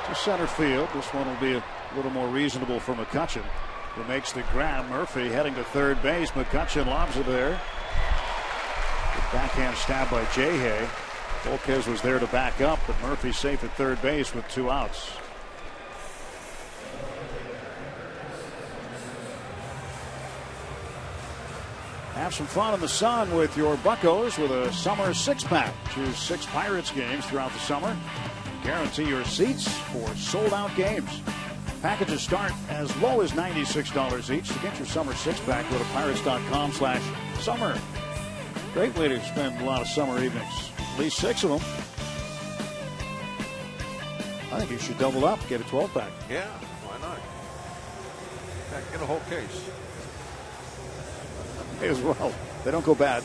To center field. This one will be a little more reasonable for McCutchen, who makes the grab. Murphy heading to third base. McCutchen lobs it there. The backhand stab by Jay. Volquez was there to back up, but Murphy's safe at third base with 2 outs. Have some fun in the sun with your Buccos with a summer 6-pack. Choose 6 Pirates games throughout the summer. Guarantee your seats for sold-out games. Packages start as low as $96 each. To get your summer 6-pack, go to pirates.com/summer. Great way to spend a lot of summer evenings. At least 6 of them. I think you should double up, get a 12-pack. Yeah, why not? Get a whole case. May as well. They don't go bad.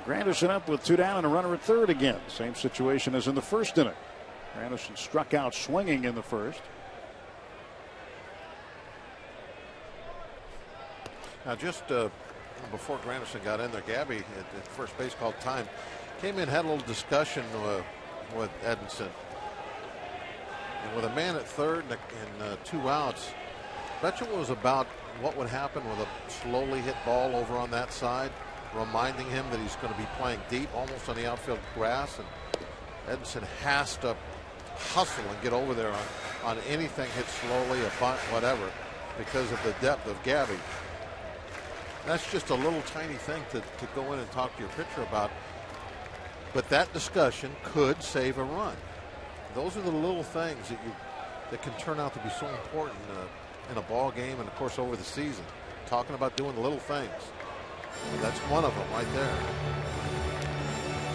Granderson up with 2 down and a runner at third again. Same situation as in the first inning. Granderson struck out swinging in the first. Now, just before Granderson got in there, Gabby at first base called time. Came in, had a little discussion with Edinson. And with a man at third and 2 outs, Betcha was about what would happen with a slowly hit ball over on that side, reminding him that he's going to be playing deep almost on the outfield grass, and Edinson has to hustle and get over there on anything hit slowly, a bunt, whatever, because of the depth of Gabby. That's just a little tiny thing to go in and talk to your pitcher about, but that discussion could save a run. Those are the little things that can turn out to be so important in a ball game and of course over the season. Talking about doing the little things. And that's one of them right there.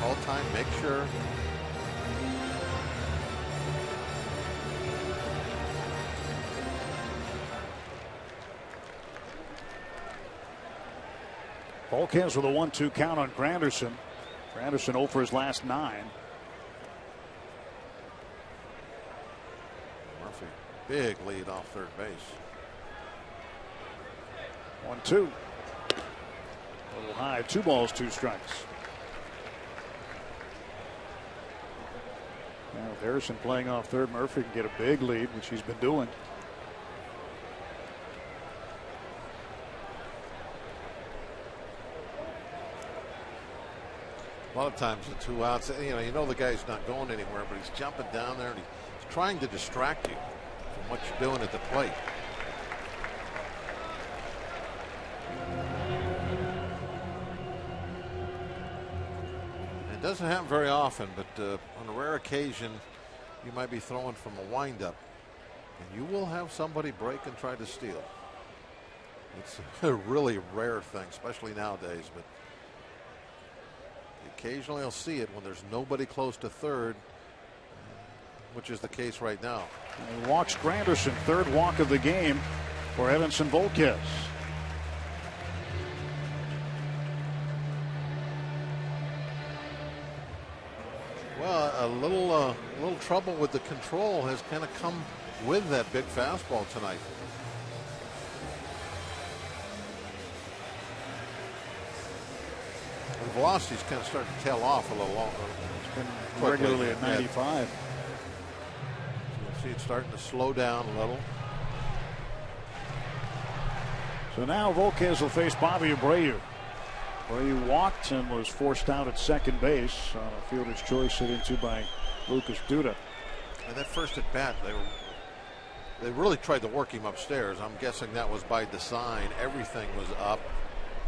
All time, make sure. Volquez with a 1-2 count on Granderson. Granderson 0 for his last 9. Murphy, big lead off third base. 1-2. A little high. 2 balls, 2 strikes. Now with Harrison playing off third, Murphy can get a big lead, which he's been doing. A lot of times the 2 outs, you know the guy's not going anywhere, but he's jumping down there and he's trying to distract you from what you're doing at the plate. It doesn't happen very often, but on a rare occasion you might be throwing from a windup and you will have somebody break and try to steal. It's a really rare thing, especially nowadays, but occasionally I'll see it when there's nobody close to third, which is the case right now. And he walks Granderson, third walk of the game for Edinson Volquez. Well, a little trouble with the control has kind of come with that big fastball tonight. The velocity's kind of starting to tail off a little longer. It's been regularly at 95. See, it's starting to slow down a little. So now Volquez will face Bobby Abreu. Abreu walked and was forced out at second base on a fielder's choice hit into by Lucas Duda. And that first at bat, they really tried to work him upstairs. I'm guessing that was by design. Everything was up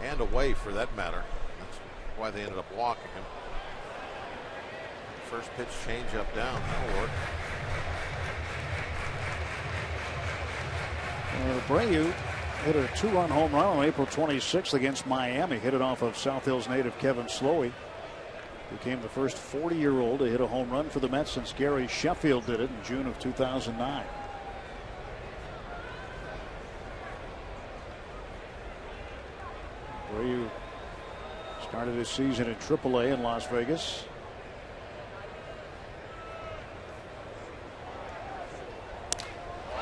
and away for that matter. That's why they ended up walking him. First pitch change up down. That'll work. Abreu hit a 2-run home run on April 26th against Miami. Hit it off of South Hills native Kevin Slowey. Became the first 40-year-old to hit a home run for the Mets since Gary Sheffield did it in June of 2009. Abreu started his season in AAA in Las Vegas.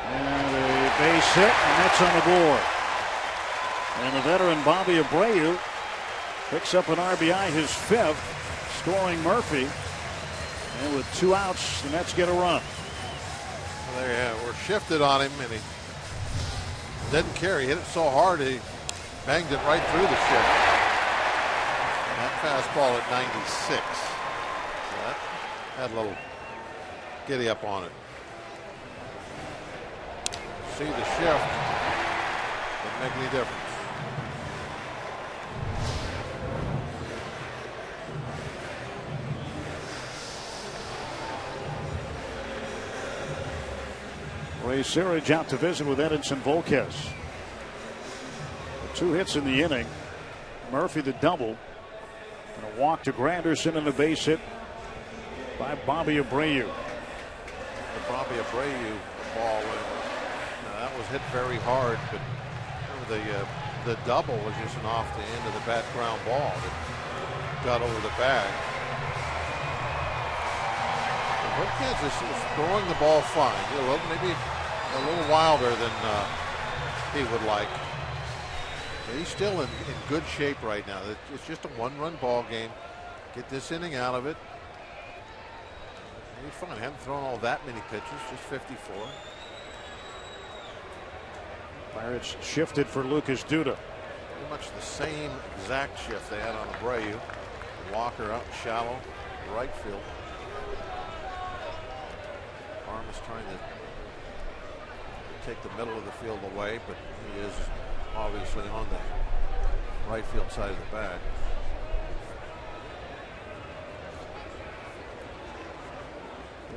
And a base hit, and that's on the board. And the veteran Bobby Abreu picks up an RBI, his 5th, scoring Murphy. And with 2 outs, the Mets get a run. Well, there you have it. We're shifted on him, and he didn't care. He hit it so hard, he banged it right through the shift. And that fastball at 96. So that had a little giddy up on it. See the shift. Didn't make any difference. Ray Searage out to visit with Edinson Volquez. 2 hits in the inning. Murphy the double. And a walk to Granderson and a base hit by Bobby Abreu. The Bobby Abreu ball, that was hit very hard, but the double was just an off the end of the bat ground ball that got over the bag. Volquez is throwing the ball fine. Maybe a little wilder than he would like. But he's still in good shape right now. It's just a 1-run ball game. Get this inning out of it. He's fine. I haven't thrown all that many pitches, just 54. Pirates shifted for Lucas Duda. Pretty much the same exact shift they had on Abreu. Walker out shallow, right field. Arm is trying to take the middle of the field away, but he is obviously on the right field side of the bag.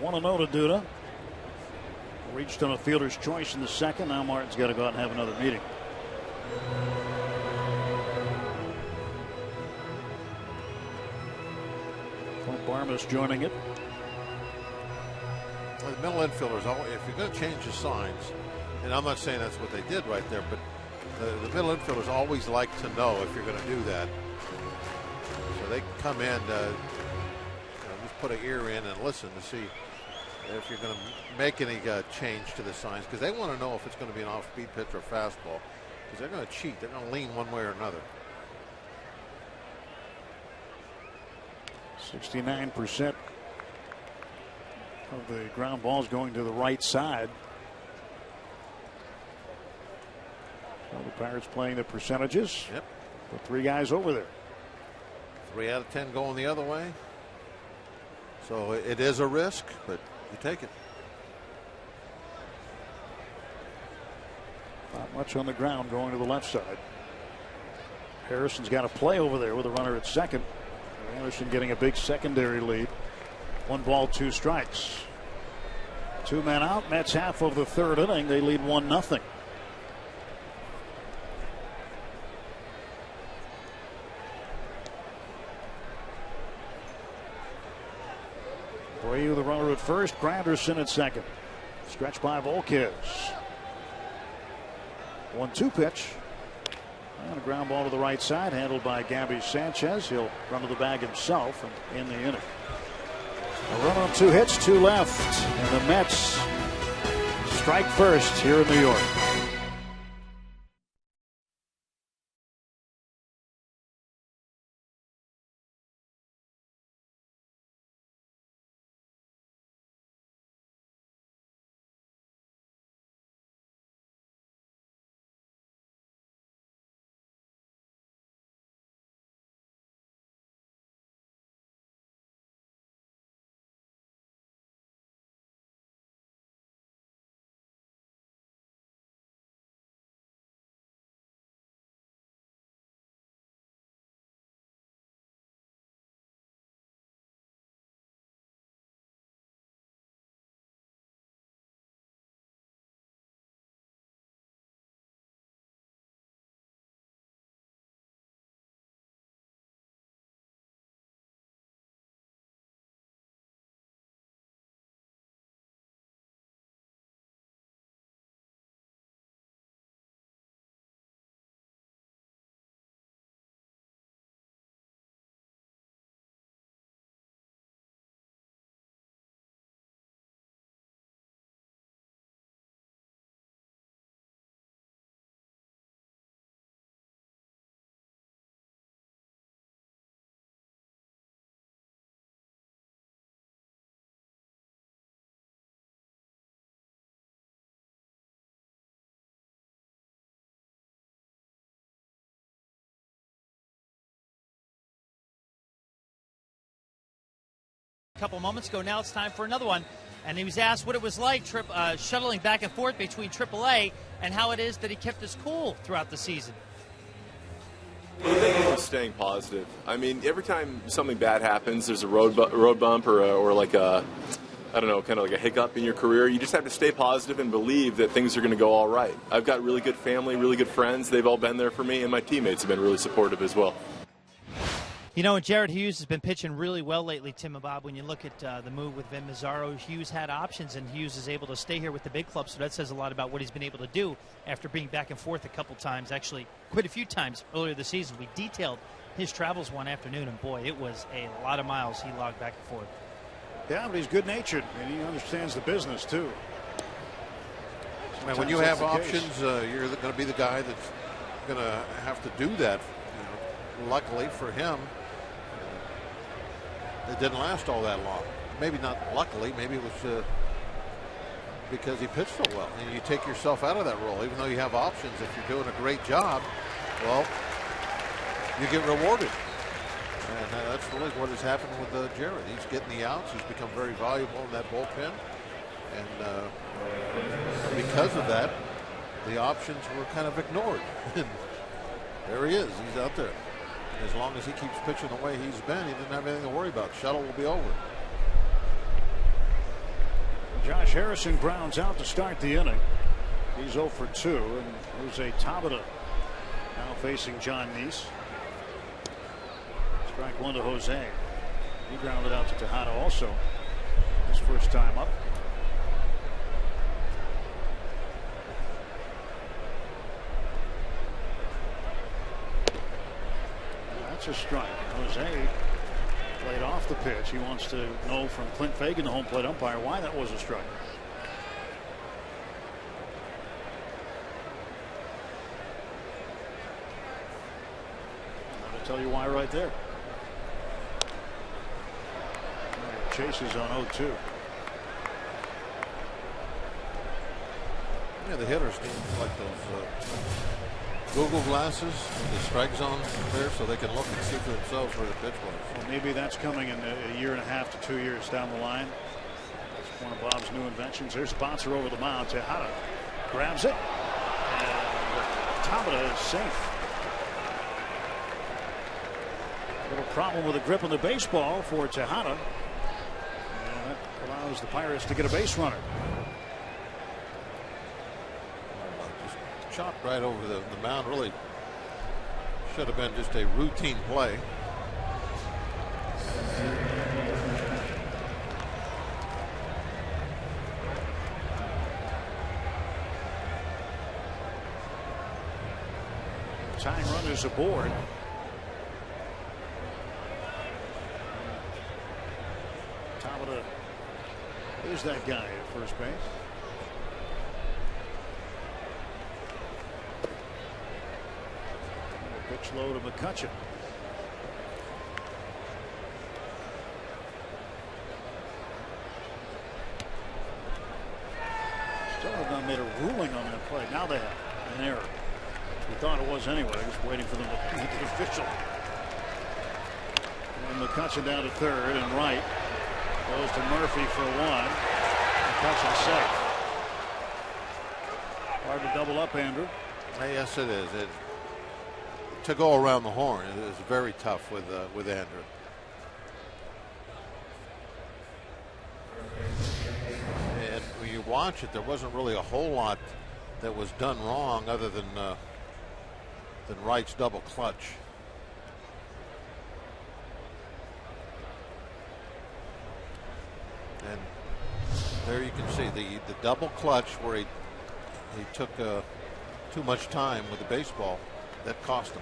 Want to know to Duda. Reached on a fielder's choice in the second. Now Martin's got to go out and have another meeting. Clint Barmas joining it. The middle infielders, if you're going to change the signs, and I'm not saying that's what they did right there, but the middle infielders always like to know if you're going to do that. So they come in, just put an ear in and listen to see if you're going to make any change to the signs, because they want to know if it's going to be an off-speed pitch or fastball, because they're going to cheat. They're going to lean one way or another. 69% of the ground balls going to the right side. So the Pirates playing the percentages. Yep. Put 3 guys over there. 3 out of 10 going the other way. So it is a risk, but you take it. Not much on the ground going to the left side. Harrison's got a play over there with a runner at second. Anderson getting a big secondary lead. 1 ball, 2 strikes. 2 men out. Mets half of the 3rd inning. They lead 1-0. Abreu the runner at first. Granderson at second. Stretch by Volquez. 1-2 pitch. And a ground ball to the right side, handled by Gabby Sanchez. He'll run to the bag himself and end the inning. A run on 2 hits, 2 left, and the Mets strike first here in New York. couple moments ago. Now it's time for another one. And he was asked what it was like shuttling back and forth between AAA and how it is that he kept his cool throughout the season. I think it was staying positive. I mean, every time something bad happens, there's a road bump or like a, I don't know, kind of like a hiccup in your career. You just have to stay positive and believe that things are going to go all right. I've got really good family, really good friends. They've all been there for me, and my teammates have been really supportive as well. You know, Jared Hughes has been pitching really well lately, Tim and Bob. When you look at the move with Vin Mazzaro, Hughes had options, and Hughes is able to stay here with the big club, so that says a lot about what he's been able to do after being back and forth a couple times, actually quite a few times earlier this season. We detailed his travels one afternoon, and boy, it was a lot of miles he logged back and forth. Yeah, but he's good-natured, and he understands the business, too. And when you have options, you're going to be the guy that's going to have to do that. You know, luckily for him, it didn't last all that long. Maybe not luckily. Maybe it was because he pitched so well. And you take yourself out of that role. Even though you have options, if you're doing a great job, well, you get rewarded. And that's really what has happened with Jared. He's getting the outs. He's become very valuable in that bullpen. And because of that, the options were kind of ignored. And there he is. He's out there. As long as he keeps pitching the way he's been, he didn't have anything to worry about. Shuttle will be over. Josh Harrison grounds out to start the inning. He's 0 for 2, and Jose Tabata now facing John Neese. Strike one to Jose. He grounded out to Tejada also his first time up. That's a strike. Jose played off the pitch. He wants to know from Clint Fagan, the home plate umpire, why that was a strike. I'll tell you why right there. Chases on 0-2. Yeah, the hitters need like those Google glasses, the strike zone there, so they can look and see for themselves where the pitch was. Well, maybe that's coming in a year and a half to 2 years down the line. It's one of Bob's new inventions. There's Sponsor over the mound. Tejada grabs it. And Tabata is safe. A little problem with the grip on the baseball for Tejada. And that allows the Pirates to get a base runner. Chopped right over the mound. Really should have been just a routine play. Tying runners aboard. Tabata is that guy at first base. Pitch low to McCutchen. Still have not made a ruling on that play. Now they have an error. We thought it was anyway. Just waiting for them to make it official. And McCutchen down to third, and right goes to Murphy for one. McCutchen safe. Hard to double up, Andrew. Yes, it is. To go around the horn is very tough with Andrew. And when you watch it, there wasn't really a whole lot that was done wrong other than Wright's double clutch. And there you can see the double clutch where he took too much time with the baseball. That cost him.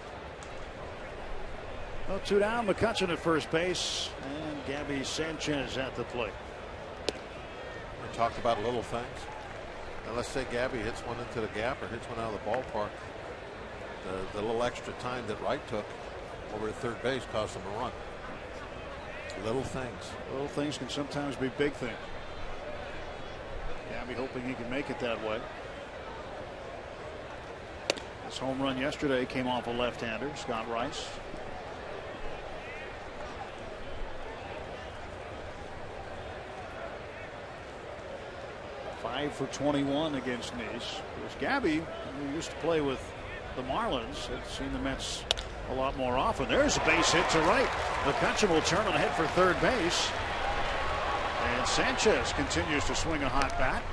Well, 2 down. McCutchen at first base, and Gabby Sanchez at the plate. We talked about little things. Now let's say Gabby hits one into the gap or hits one out of the ballpark. The little extra time that Wright took over at third base cost him a run. Little things. Little things can sometimes be big things. Gabby hoping he can make it that way. His home run yesterday came off a left-hander, Scott Rice. 5 for 21 against Nice. There's Gabby, who used to play with the Marlins, had seen the Mets a lot more often. There's a base hit to right. McCutcheon will turn on ahead for third base. And Sanchez continues to swing a hot bat.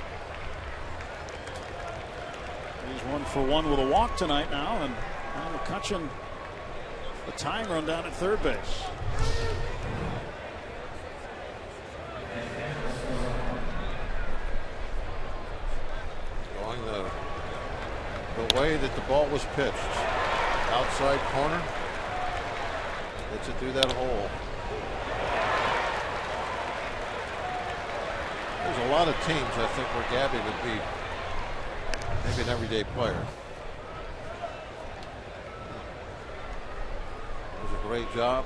He's 1 for 1 with a walk tonight now, and McCutcheon a tying run down at third base. Going the way that the ball was pitched, outside corner, gets it through that hole. There's a lot of teams, I think, where Gabby would be maybe an everyday player. It was a great job.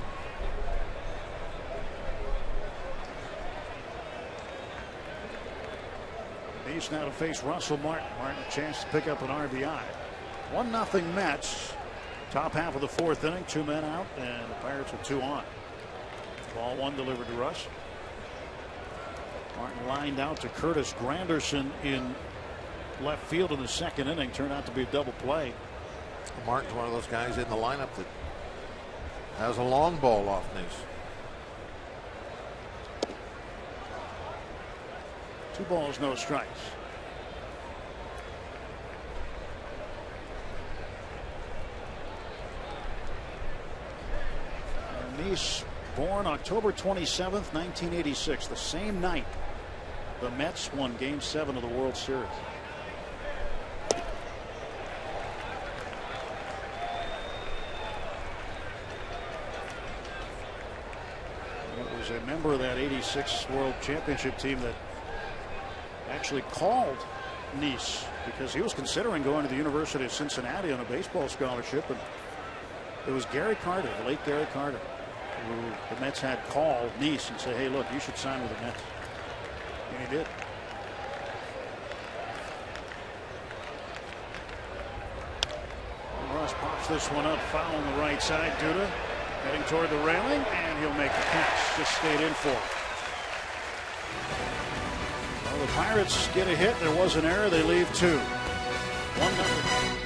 He's now to face Russell Martin. Martin a chance to pick up an RBI. 1-0 Mets. Top half of the fourth inning. 2 men out, and the Pirates with 2 on. Ball 1 delivered to Russ. Martin lined out to Curtis Granderson in left field in the second inning. Turned out to be a double play. Martin's one of those guys in the lineup that has a long ball off Nice. 2 balls, no strikes. Nice, born October 27th, 1986, the same night the Mets won Game 7 of the World Series. It was a member of that '86 World Championship team that actually called Nice because he was considering going to the University of Cincinnati on a baseball scholarship, and it was Gary Carter, the late Gary Carter, who the Mets had called Nice and say, hey, look, you should sign with the Mets. And he did. And Russ pops this one up, foul on the right side. Duda heading toward the railing, and he'll make the catch. Just stayed in for it. Well, the Pirates get a hit. There was an error. They leave 2. 1-0.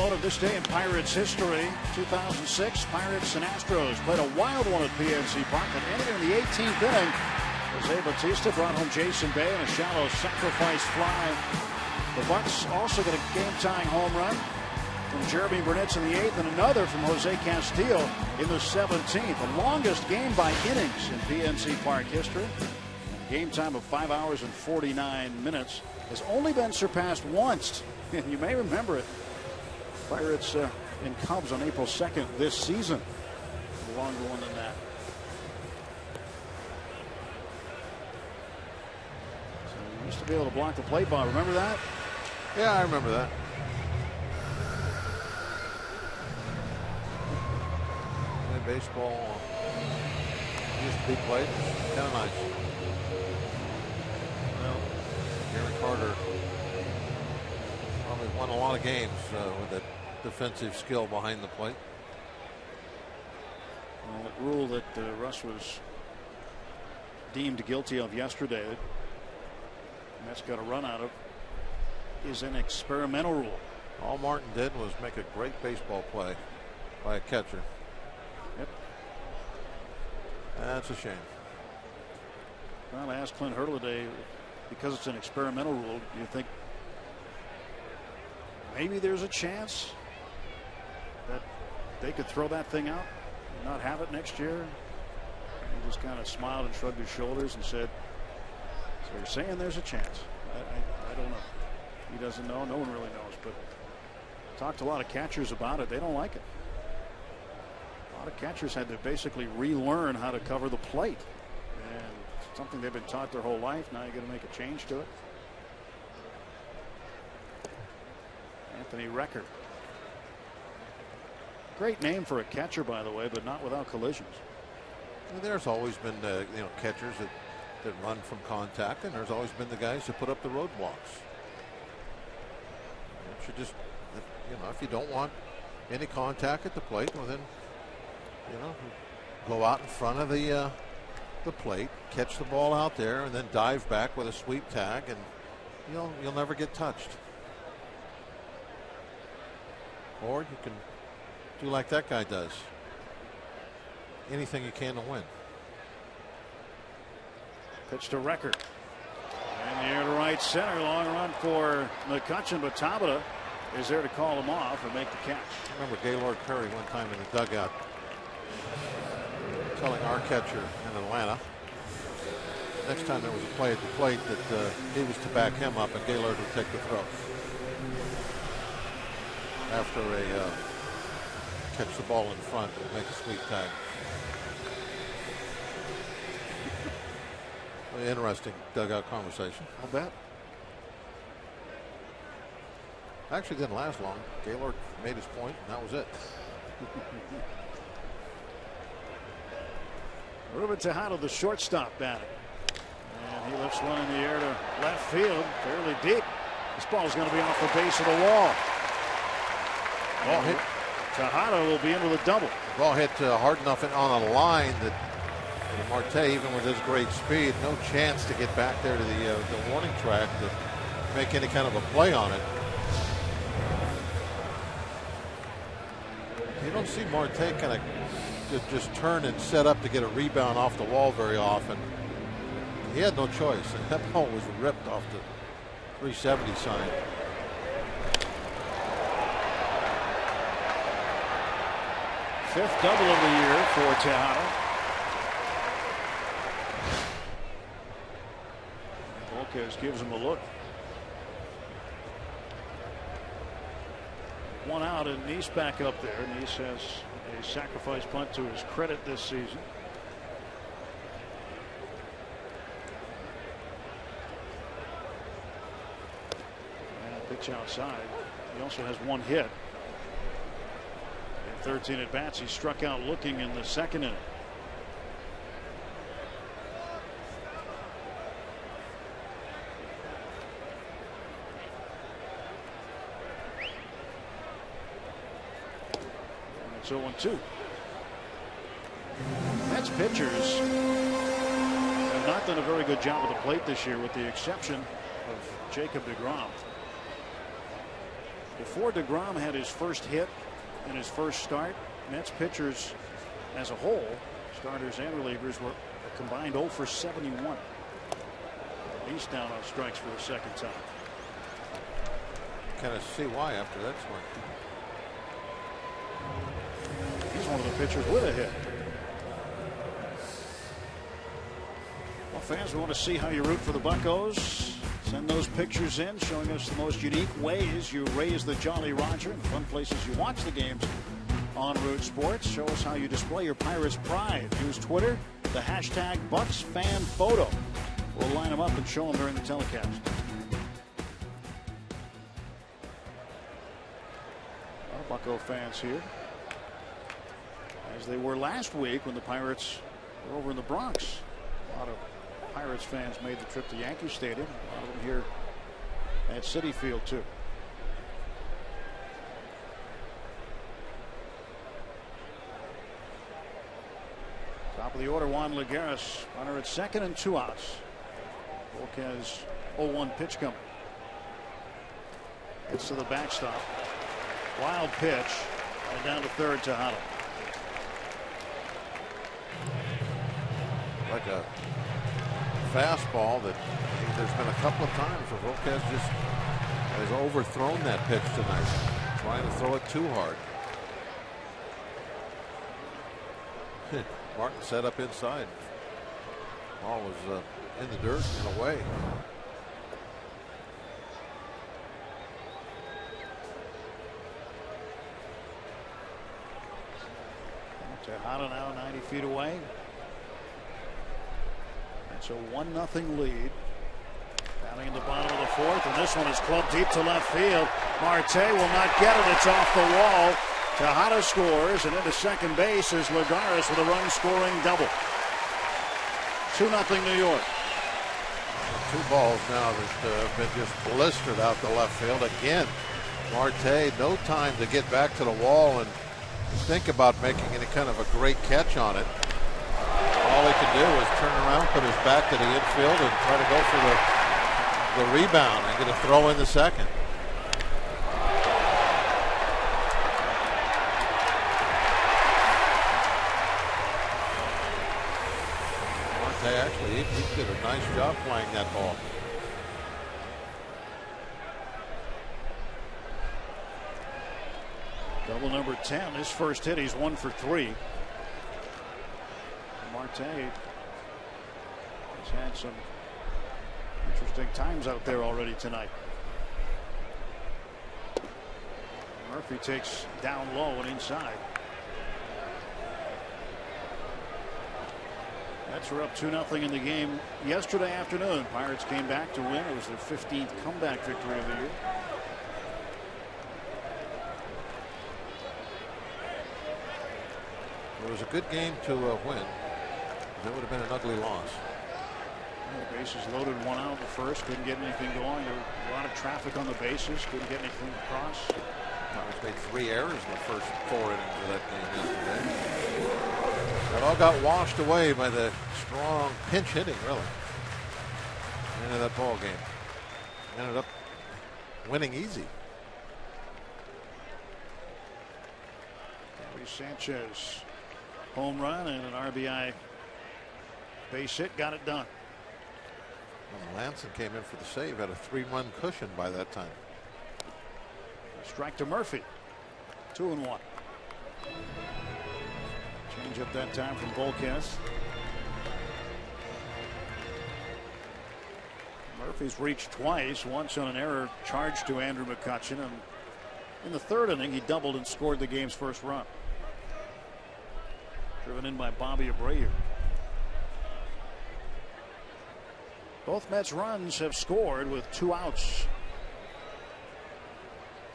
Of this day in Pirates history, 2006, Pirates and Astros played a wild one at PNC Park and ended in the 18th inning. Jose Bautista brought home Jason Bay in a shallow sacrifice fly. The Bucks also got a game-tying home run from Jeremy Burnitz in the 8th and another from Jose Castillo in the 17th. The longest game by innings in PNC Park history. A game time of 5 hours and 49 minutes has only been surpassed once. And you may remember it. Pirates and Cubs on April 2nd this season. A longer one than that. to be able to block the play ball. Remember that? Yeah, I remember that. And baseball used to be played. Kind of nice. Well, Gary Carter probably won a lot of games with that defensive skill behind the plate. Well, that rule that Russ was deemed guilty of yesterday, that Mets got a run out of, is an experimental rule. All Martin did was make a great baseball play by a catcher. Yep. That's a shame. Well, I asked Clint Hurdle today, because it's an experimental rule, do you think maybe there's a chance that they could throw that thing out and not have it next year? He just kind of smiled and shrugged his shoulders and said, so you're saying there's a chance? I don't know. He doesn't know. No one really knows. But talked to a lot of catchers about it. They don't like it. A lot of catchers had to basically relearn how to cover the plate. And something they've been taught their whole life. Now you're going to make a change to it. Anthony Recker. Great name for a catcher, by the way, but not without collisions. There's always been catchers that run from contact, and there's always been the guys that put up the roadblocks. You should just, if you don't want any contact at the plate, well then, go out in front of the plate, catch the ball out there, and then dive back with a sweep tag, and you'll never get touched. Or you can do like that guy does. Anything you can to win. Pitch to Recker. And the air to right center. Long run for McCutchen, but Tabata is there to call him off and make the catch. I remember Gaylord Perry one time in the dugout telling our catcher in Atlanta next time there was a play at the plate that he was to back him up and Gaylord would take the throw. After a catch the ball in front and make a sweep tag. Interesting dugout conversation. I'll bet. Actually didn't last long. Gaylord made his point and that was it. Ruben Tejada, the shortstop, batting. And he lifts one in the air to left field, fairly deep. This ball is going to be off the base of the wall. Ball hit. Tejada will be in with a double. The ball hit hard enough on a line that Marte, even with his great speed, no chance to get back there to the warning track to make any kind of a play on it. You don't see Marte kind of just turn and set up to get a rebound off the wall very often. He had no choice, and that ball was ripped off the 370 sign. Fifth double of the year for Tejada. Volquez gives him a look. One out and Neese back up there. Neese has a sacrifice punt to his credit this season. And pitch outside. He also has one hit. In 13 at bats, he struck out looking in the second inning. It's 0-2. Mets pitchers have not done a very good job at the plate this year, with the exception of Jacob deGrom. Before deGrom had his first hit in his first start, Mets pitchers as a whole, starters and relievers, were a combined 0 for 71. He's down on strikes for the second time. Kind of see why after that swing. He's one of the pitchers with a hit. Well, fans, we want to see how you root for the Buccos. Send those pictures in showing us the most unique ways you raise the Jolly Roger and fun places you watch the games on Root Sports. Show us how you display your Pirates pride. Use Twitter, the hashtag BucksFanPhoto. We'll line them up and show them during the telecast. Bucco fans here, as they were last week when the Pirates were over in the Bronx. A lot of Pirates fans made the trip to Yankee Stadium. A lot of them here at Citi Field too. Top of the order, Juan Lagares, runner at second and 2 outs. Volquez 0-1 pitch coming. Gets to the backstop. Wild pitch, and down to third, Tejada. Like a fastball that there's been a couple of times where Volquez just has overthrown that pitch tonight, trying to throw it too hard. Martin set up inside. Ball was in the dirt and away. Tejada now 90 feet away. It's a 1-0 lead. Batting in the bottom of the fourth, and this one is clubbed deep to left field. Marte will not get it. It's off the wall. Tejada scores, and into second base is Lagares with a run-scoring double. 2-0 New York. 2 balls now that have been just blistered out the left field. Again, Marte, no time to get back to the wall and think about making any kind of a great catch on it. All he can do is turn around, put his back to the infield, and try to go for the rebound and get a throw in the second. Marte actually, he did a nice job playing that ball. Double number 10. His first hit, he's 1 for 3. Marte has had some interesting times out there already tonight. Murphy takes down low and inside. Mets were up 2-0 in the game yesterday afternoon. Pirates came back to win. It was their 15th comeback victory of the year. It was a good game to win. That would have been an ugly loss. The bases loaded, 1 out in the first. Couldn't get anything going. There was a lot of traffic on the bases. Couldn't get anything across. Pirates made 3 errors in the first 4 innings of that game yesterday. That all got washed away by the strong pinch hitting, really. Into that ball game. Ended up winning easy. Gary Sanchez, home run and an RBI base hit, got it done. And Lanson came in for the save, had a 3-run cushion by that time. Strike to Murphy. 2-1. Change up that time from Volquez. Murphy's reached twice, once on an error charged to Andrew McCutchen, and in the third inning he doubled and scored the game's first run. Driven in by Bobby Abreu. Both Mets runs have scored with 2 outs.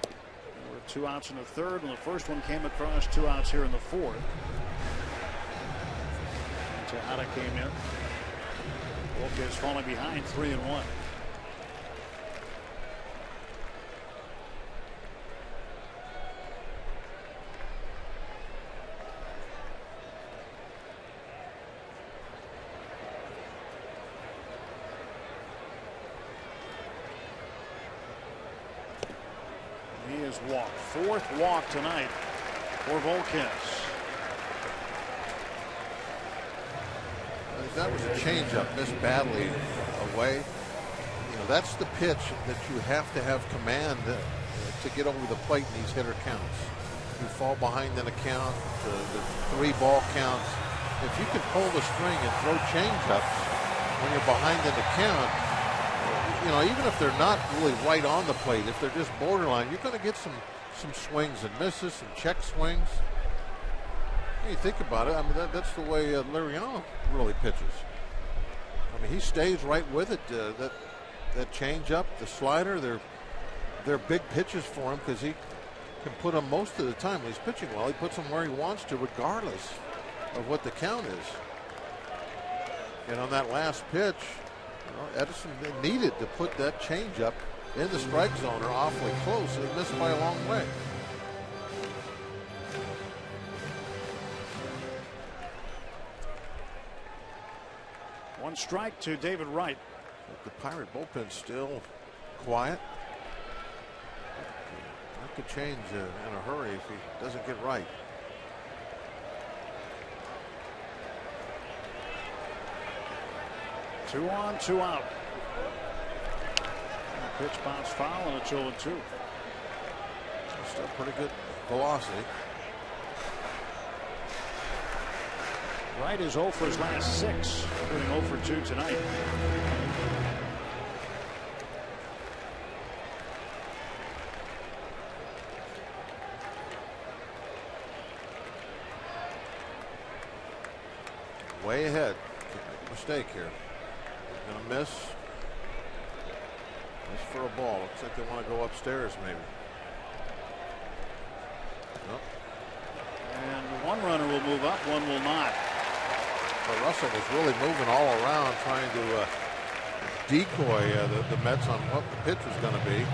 There were 2 outs in the third, and the first one came across, 2 outs here in the fourth. Tejada came in. Volquez falling behind, 3-1. He has walked. 4th walk tonight for Volquez. That was a changeup, missed badly away. You know, that's the pitch that you have to have command to get over the plate in these hitter counts. You fall behind in a count, the 3 ball counts. If you can pull the string and throw changeups when you're behind in the count, you know, even if they're not really right on the plate, if they're just borderline, you're going to get some swings and misses, some check swings. When you think about it, I mean, that's the way Liriano really pitches. I mean, he stays right with it. That changeup, the slider, they're big pitches for him because he can put them most of the time. When he's pitching well, he puts them where he wants to, regardless of what the count is. And on that last pitch, Edison needed to put that changeup in the strike zone or awfully close. He missed by a long way. One strike to David Wright. But the Pirate bullpen still quiet. That could change in a hurry if he doesn't get right. Two on, two out. Pitch bounce foul, and it's 0-2. Still pretty good velocity. Wright is 0 for his last 6, including 0 for 2 tonight. Way ahead. Can't make a mistake here. Gonna miss. Miss for a ball. Looks like they want to go upstairs, maybe. Nope. And one runner will move up, one will not. But Russell was really moving all around, trying to decoy the Mets on what the pitch was going to be.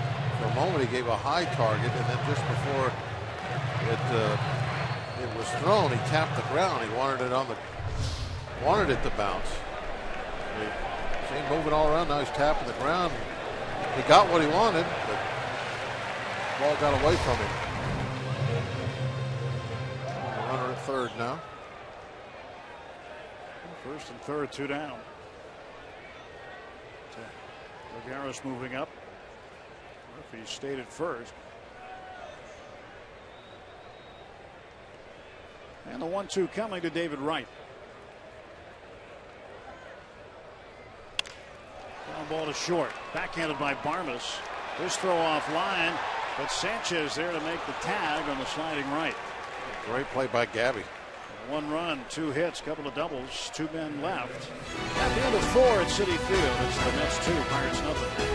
For a moment, he gave a high target, and then just before it was thrown, he tapped the ground. He wanted it to bounce. He's moving all around. Now he's tapping the ground. He got what he wanted, but the ball got away from him. Runner at third now. First and third, 2 down. Lagares moving up. Murphy stayed at first. And the 1-2 coming to David Wright. Ground ball to short. Backhanded by Barmes. This throw off line, but Sanchez there to make the tag on the sliding right. Great play by Gabby. 1 run, 2 hits, couple of doubles, 2 men left. At the end of 4 at Citi Field, it's the Mets 2, Pirates nothing.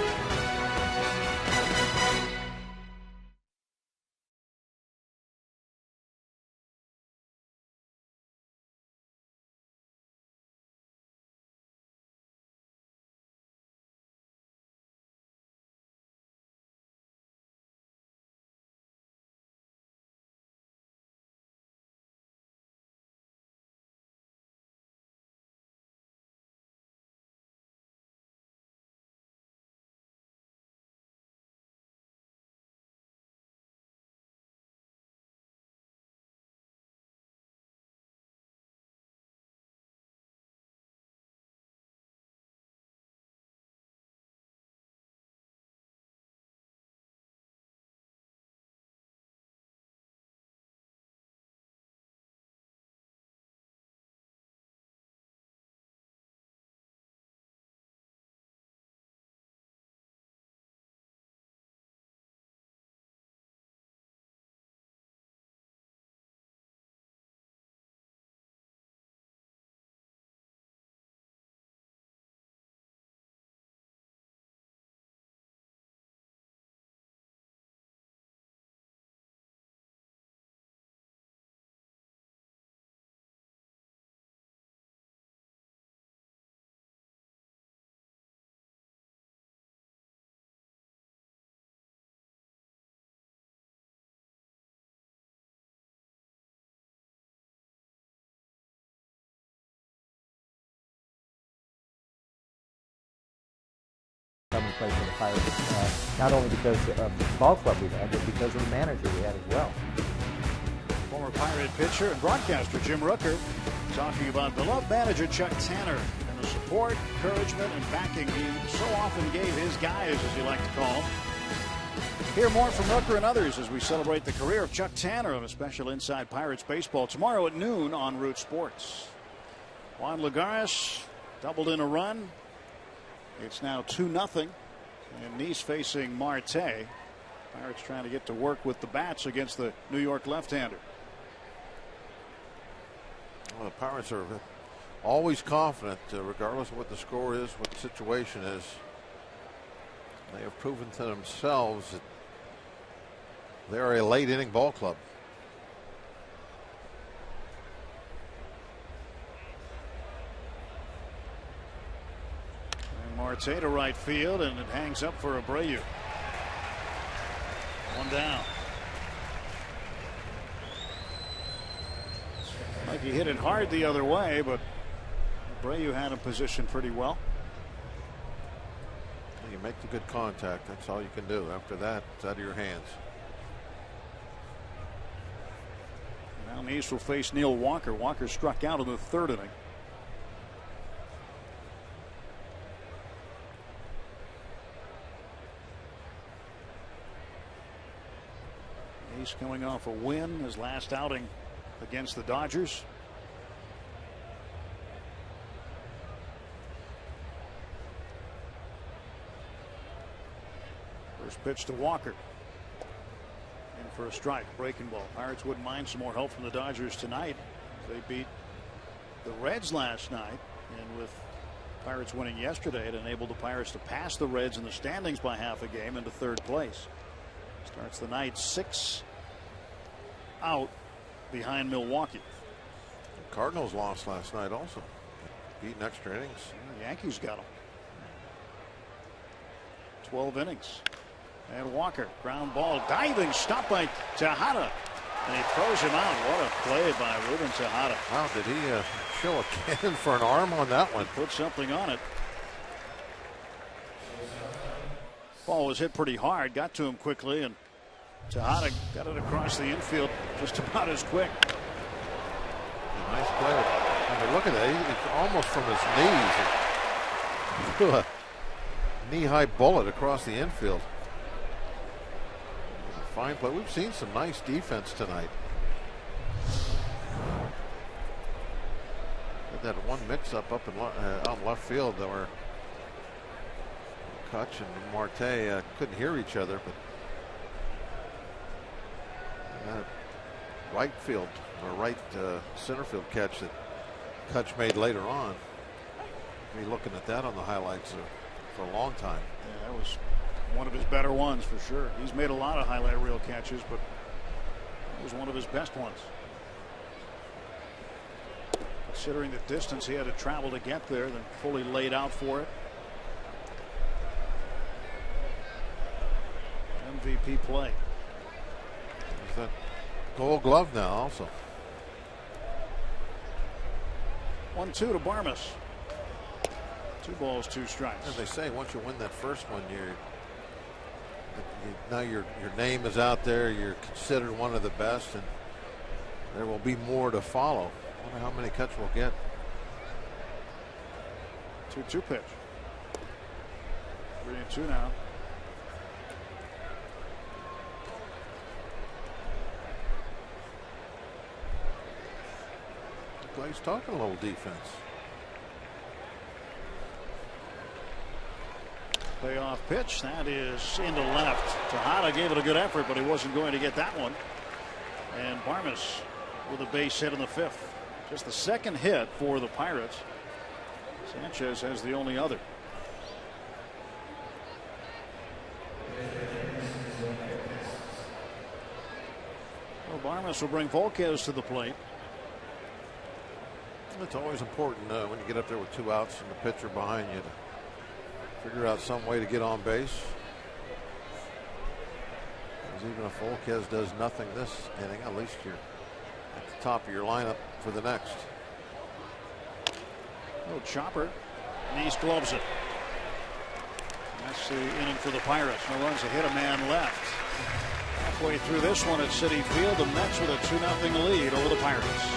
Come and play for the Pirates, not only because of the ball club we had, but because of the manager we had as well. Former Pirate pitcher and broadcaster Jim Rooker talking about beloved manager Chuck Tanner and the support, encouragement, and backing he so often gave his guys, as you like to call them. Hear more from Rooker and others as we celebrate the career of Chuck Tanner on a special Inside Pirates Baseball tomorrow at noon on Root Sports. Juan Lagares doubled in a run. It's now 2-0, and Nice facing Marte. Pirates trying to get to work with the bats against the New York left-hander. Well, the Pirates are always confident, regardless of what the score is, what the situation is. They have proven to themselves that they are a late inning ball club. And Marte to right field, and it hangs up for Abreu. One down. Like he hit it hard the other way, but Abreu had him positioned pretty well. You make the good contact. That's all you can do. After that, it's out of your hands. Now Neese will face Neil Walker. Walker struck out in the third inning. Neese coming off a win, his last outing against the Dodgers. First pitch to Walker. In for a strike. Breaking ball. Pirates wouldn't mind some more help from the Dodgers tonight. They beat the Reds last night, and with Pirates winning yesterday, it enabled the Pirates to pass the Reds in the standings by half a game into third place. Starts the night 6 out behind Milwaukee. The Cardinals lost last night also. Beaten extra innings. The Yankees got them. 12 innings. And Walker, ground ball, diving, stopped by Tejada. And he throws him out. What a play by Ruben Tejada. Wow, did he show a cannon for an arm on that one? Put something on it. Ball was hit pretty hard, got to him quickly, and Tejada got it across the infield just about as quick. Nice play. I mean, look at that. It's almost from his knees. Threw a knee-high bullet across the infield. Fine play. We've seen some nice defense tonight. That one mix-up up in out in left field where Kutch and Marte couldn't hear each other, but that right field or right center field catch that Kutch made later on. Be looking at that on the highlights for a long time. Yeah, that was one of his better ones for sure. He's made a lot of highlight reel catches, but it was one of his best ones. Considering the distance he had to travel to get there, then fully laid out for it. MVP play. Is that Gold Glove now also? 1-2 to Barmes. 2 balls, 2 strikes. As they say, once you win that first one, now your name is out there. You're considered one of the best, and there will be more to follow. I wonder how many cuts we'll get. 2-2 pitch. 3-2 now. He's talking a little defense. Payoff pitch. That is into left. Tejada gave it a good effort, but he wasn't going to get that one. And Barmes with a base hit in the 5th. Just the second hit for the Pirates. Sanchez has the only other. Well, Barmes will bring Volquez to the plate. It's always important when you get up there with 2 outs and the pitcher behind you to figure out some way to get on base. Because even if Volquez does nothing this inning, at least you're at the top of your lineup for the next. Oh, chopper. Neese gloves it. That's the inning for the Pirates. No runs, a hit, a man left. Halfway through this one at Citi Field, the Mets with a 2-0 lead over the Pirates.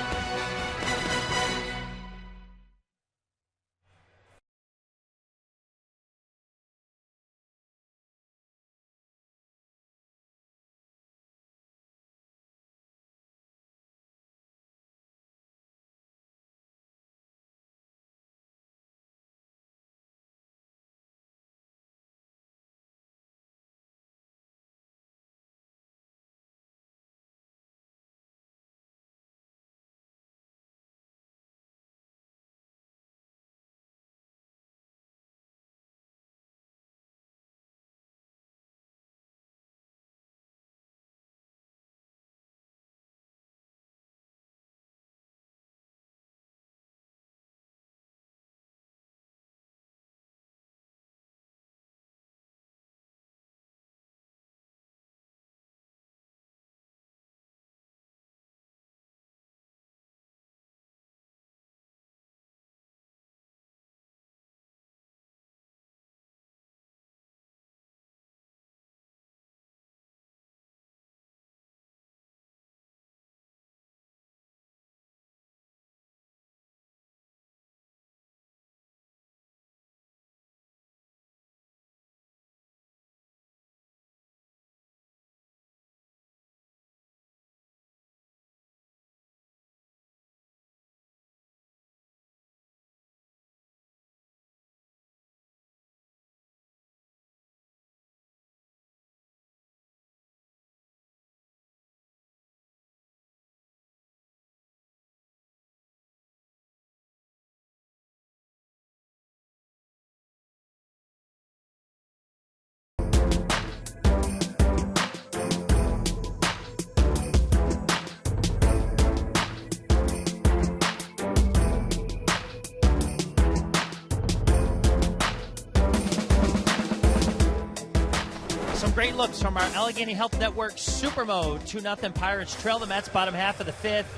great looks from our Allegheny Health Network Super Mode. 2-0 Pirates trail the Mets, bottom half of the fifth.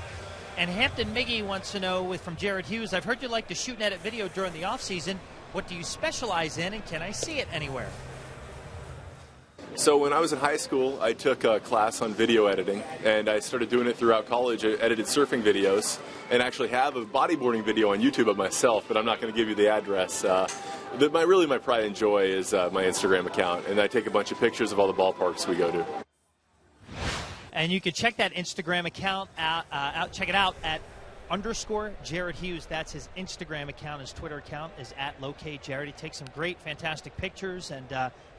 And Hampton Miggy wants to know from Jared Hughes, I've heard you like to shoot and edit video during the offseason. What do you specialize in, and can I see it anywhere? So when I was in high school, I took a class on video editing, and I started doing it throughout college. I edited surfing videos, and actually have a bodyboarding video on YouTube of myself, but I'm not going to give you the address. My pride and joy is my Instagram account, and I take a bunch of pictures of all the ballparks we go to. And you can check that Instagram account out. Check it out at _Jared Hughes. That's his Instagram account. His Twitter account is at @LocateJared. He takes some great, fantastic pictures, and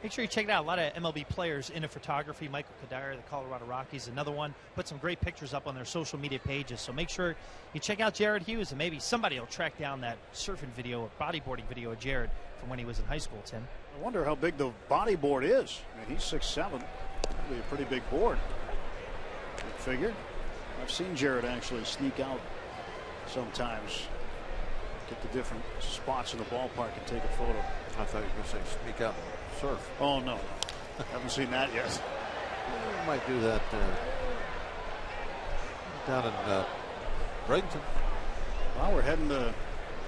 make sure you check it out. A lot of MLB players into photography. Michael Kadire, the Colorado Rockies, another one. Put some great pictures up on their social media pages. So make sure you check out Jared Hughes, and maybe somebody will track down that surfing video or bodyboarding video of Jared from when he was in high school, Tim. I wonder how big the bodyboard is. I mean, he's 6'7". That'd be a pretty big board. Figure. I've seen Jared actually sneak out sometimes, get to different spots in the ballpark and take a photo. I thought you were going to say sneak out and surf. Oh, no. Haven't seen that yet. We might do that down in Bradenton. Well, we're heading to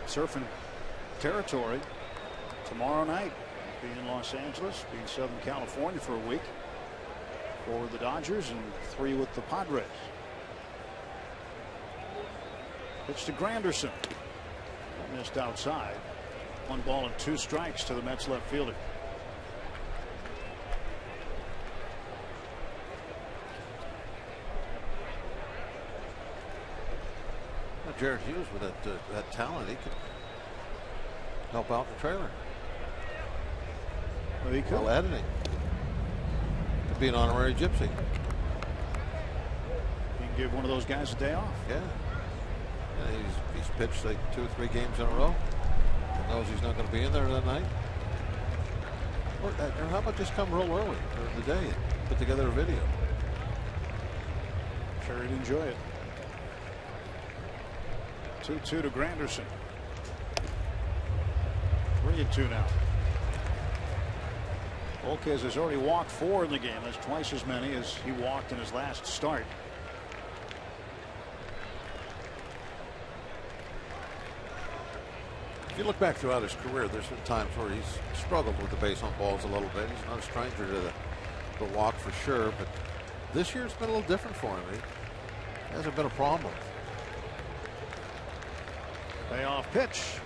surfing territory tomorrow night. Be in Los Angeles, be in Southern California for a week. 4 with the Dodgers and 3 with the Padres. Pitch to Granderson. Missed outside. 1 ball and 2 strikes to the Mets left fielder. Well, Jared Hughes with that talent, he could help out the trailer. Well, he could. Well, editing. Could be an honorary gypsy. You can give one of those guys a day off. Yeah. He's pitched like 2 or 3 games in a row. He knows he's not going to be in there that night. Or how about just come real early during the day and put together a video? Sure, he'd enjoy it. 2-2 to Granderson. 3-2 now. Volquez has already walked 4 in the game. That's twice as many as he walked in his last start. If you look back throughout his career, there's been times where he's struggled with the base on balls a little bit. He's not a stranger to the walk for sure, but this year it's been a little different for him. It hasn't been a problem. Payoff pitch.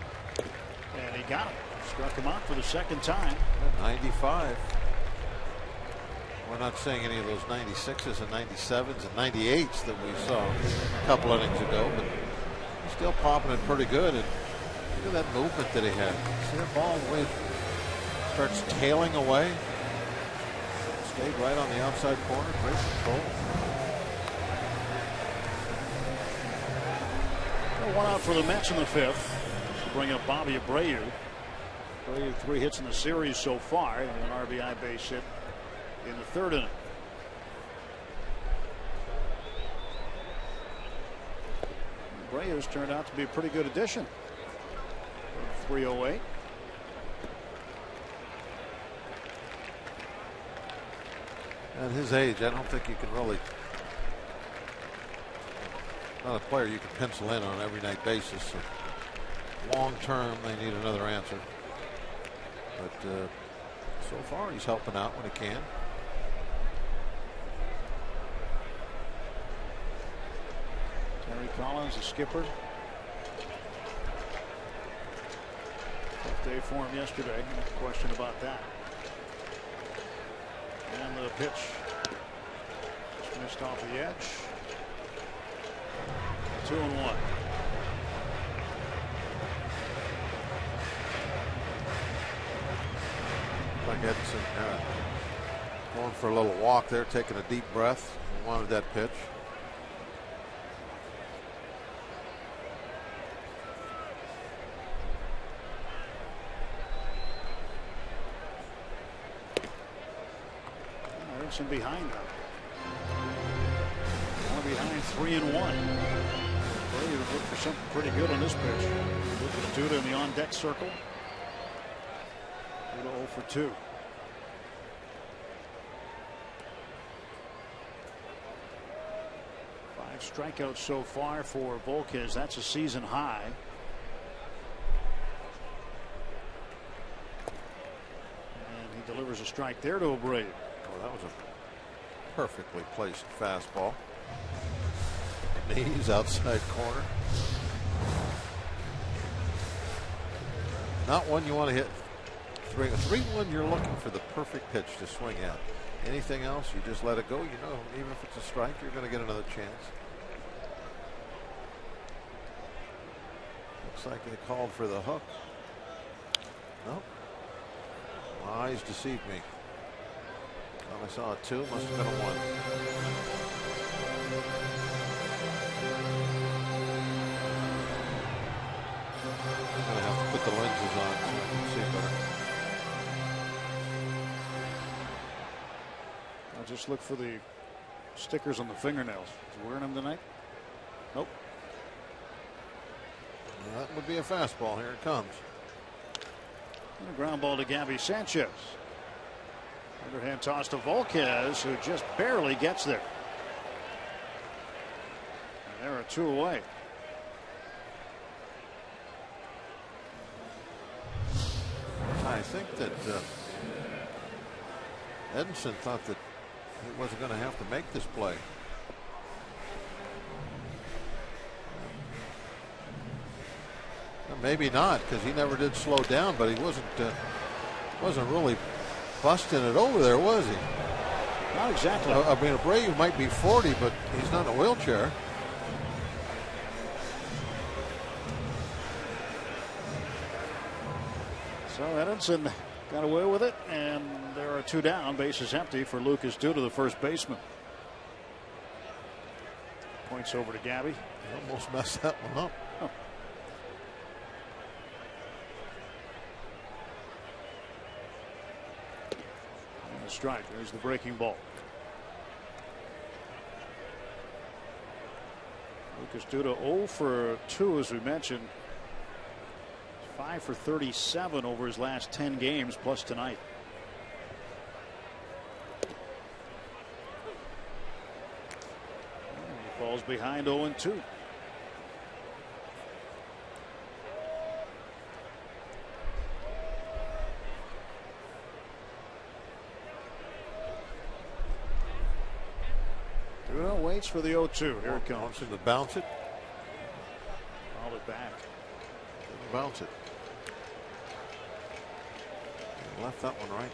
And he got him. Struck him out for the 2nd time. 95. We're not seeing any of those 96s and 97s and 98s that we saw a couple innings ago, but he's still popping it pretty good. And look at that movement that he had. See that ball the way it starts tailing away. Stayed right on the outside corner. Great control. One out for the Mets in the 5th. To bring up Bobby Abreu. Abreu 3 hits in the series so far, and an RBI base hit in the 3rd inning. Abreu's turned out to be a pretty good addition. 308. At his age, I don't think you can really, not a player you can pencil in on an every night basis. So long term, they need another answer. But so far, he's helping out when he can. Terry Collins, the skipper. Tough day for him yesterday. No question about that. And the pitch. Just missed off the edge. 2-1. Like Edson going for a little walk there, taking a deep breath. He wanted that pitch. Edson behind now. One behind, 3-1. Brady would look for something pretty good on this pitch. Look at Duda in the on-deck circle. 2-0 for 2. strikeouts so far for Volquez. That's a season high. And he delivers a strike there to Abreu. Well, that was a perfectly placed fastball. Knees outside corner. Not one you want to hit. 3-1, you're looking for the perfect pitch to swing at. Anything else, you just let it go. You know, even if it's a strike, you're going to get another chance. Looks like they called for the hook. Nope. My eyes deceived me. Well, I saw a 2, must have been a 1. I'm going to have to put the lenses on so I can see better. I'll just look for the stickers on the fingernails. Is he wearing them tonight? Nope. Well, that would be a fastball. Here it comes. And a ground ball to Gabby Sanchez. Underhand toss to Volquez, who just barely gets there. And there are 2 away. I think that Edinson thought that he wasn't going to have to make this play. Well, maybe not, because he never did slow down, but he wasn't really busting it over there, was he? Not exactly. I mean, Abreu might be 40, but he's not in a wheelchair. So Edinson got away with it, and there are 2 down. Bases empty for Lucas Duda, the first baseman. Points over to Gabby. He almost messed that one up. Oh. And a strike. There's the breaking ball. Lucas Duda 0 for 2, as we mentioned. 5 for 37 over his last 10 games, plus tonight. He falls behind 0-2. Duda waits for the 0-2. Here it comes. Wants him to bounce it. Fouled it back. Didn't bounce it. Left that one right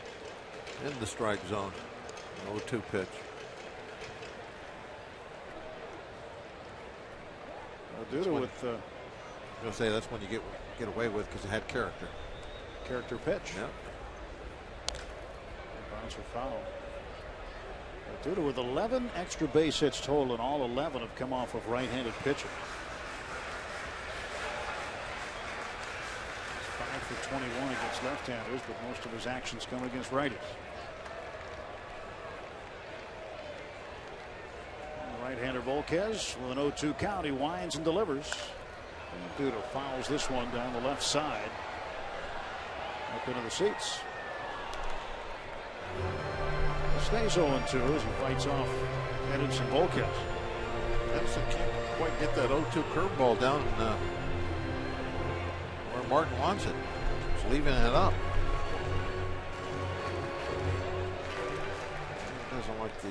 in the strike zone. 0-2 pitch. Duda with I'm gonna say that's when you get away with, because it had character. Character pitch. Yeah. Bouncer foul. Duda with 11 extra base hits total, and all 11 have come off of right-handed pitching. 5 for 21 against left-handers, but most of his actions come against righties. Right-hander Volquez with an 0-2 count. He winds and delivers. And Duda fouls this one down the left side, up into the seats. He stays 0-2 as he fights off Edinson Volquez. Edinson can't quite get that 0-2 curveball down where Martin wants it. He's leaving it up. Doesn't like the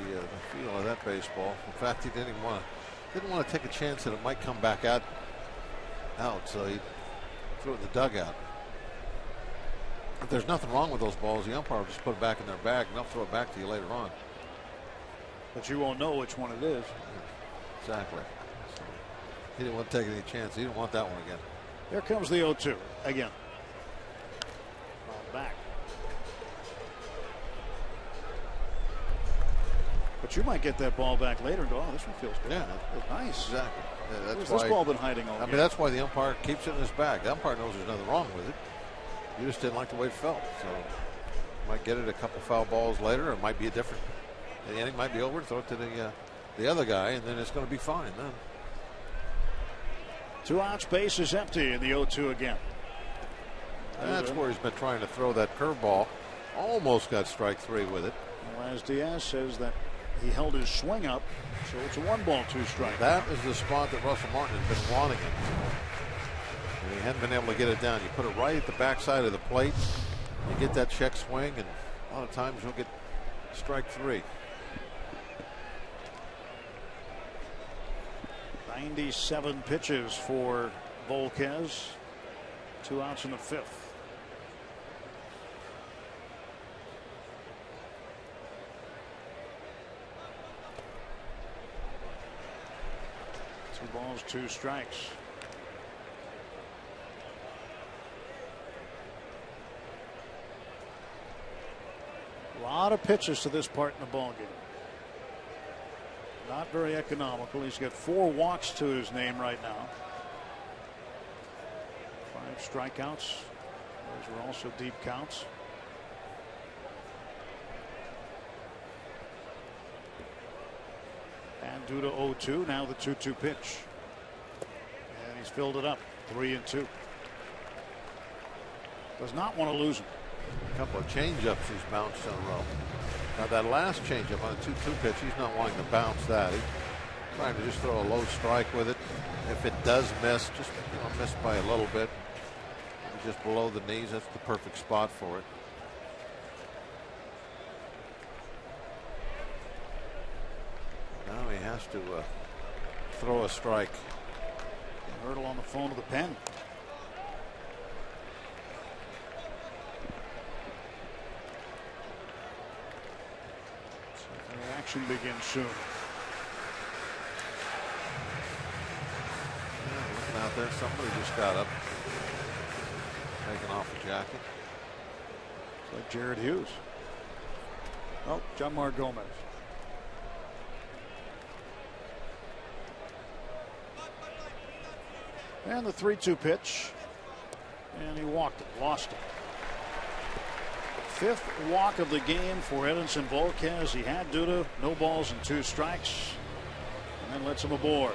feel of that baseball. In fact, he didn't want to take a chance that it might come back out, so he threw it in the dugout. If there's nothing wrong with those balls, the umpire will just put it back in their bag and they'll throw it back to you later on. But you won't know which one it is. Exactly. So he didn't want to take any chance. He didn't want that one again. There comes the 0-2 again. Back. But you might get that ball back later and go, oh, this one feels good. Yeah, nice. Exactly. Yeah, that's Where's why this ball been hiding all I mean, game? that's why the umpire keeps it in his bag. The umpire knows there's nothing wrong with it. You just didn't like the way it felt. So you might get it a couple foul balls later. It might be a different. The inning might be over. Throw it to the other guy, and then it's going to be fine then. 2 outs, base is empty, in the 0-2 again. That's where he's been trying to throw that curveball. Almost got strike 3 with it. Well, as Diaz says, that He held his swing up, so it's a 1-2 That is the spot that Russell Martin has been wanting it. And he hadn't been able to get it down. You put it right at the backside of the plate. You get that check swing, and a lot of times you'll get strike 3. 97 pitches for Volquez. 2 outs in the 5th. Two balls, 2 strikes. A lot of pitches to this part in the ball game. Not very economical. He's got 4 walks to his name right now. 5 strikeouts. Those were also deep counts. And due to 0-2, now the 2-2 pitch. And he's filled it up. 3-2. Does not want to lose him. A couple of changeups he's bounced in a row. Now that last changeup on a 2-2 pitch, he's not wanting to bounce that. He's trying to just throw a low strike with it. If it does miss, just miss by a little bit, just below the knees, that's the perfect spot for it. Now he has to throw a strike. Hurdle on the phone to the pen. Action begins soon. Yeah, looking out there, somebody just got up, taking off a jacket. It's like Jared Hughes. Oh, Janmar Gomez. And the 3-2 pitch. And he walked it, lost it. 5th walk of the game for Edinson Volquez. He had Duda, no balls and 2 strikes, and then lets him aboard.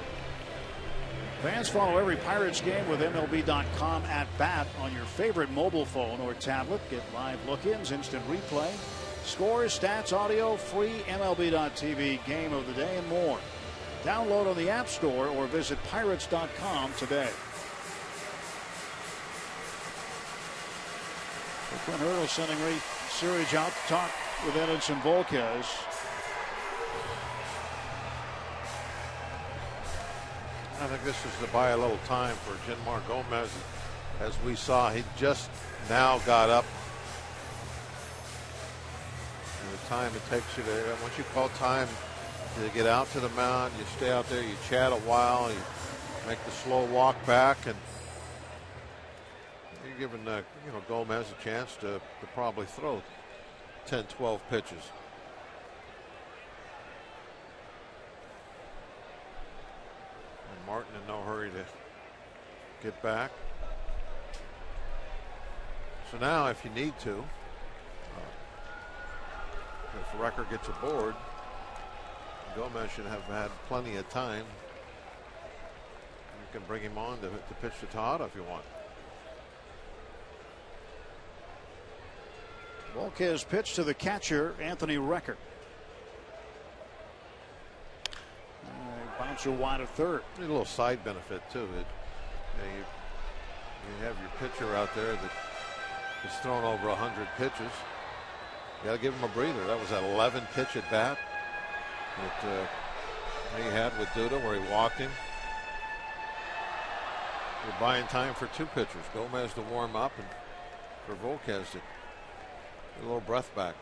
Fans follow every Pirates game with MLB.com at bat on your favorite mobile phone or tablet. Get live look-ins, instant replay, scores, stats, audio, free MLB.tv game of the day, and more. Download on the App Store or visit Pirates.com today. Clint Hurdle sending Ray Searage out to talk with Edinson Volquez. I think this is to buy a little time for Janmar Gomez. As we saw, he just now got up. And the time it takes you to, once you call time to get out to the mound, you stay out there, you chat a while, you make the slow walk back, and you're giving Gomez a chance to probably throw 10, 12 pitches. And Martin in no hurry to get back. So now, if you need to, if Recker gets aboard, Gomez should have had plenty of time. You can bring him on to pitch to Tejada if you want. Volquez pitch to the catcher, Anthony Recker. Bouncer wide of 3rd. A little side benefit too. You have your pitcher out there that has thrown over 100 pitches. You got to give him a breather. That was that 11 pitch at bat that he had with Duda, where he walked him. You're buying time for 2 pitchers, Gomez to warm up and for Volquez to get a little breath back.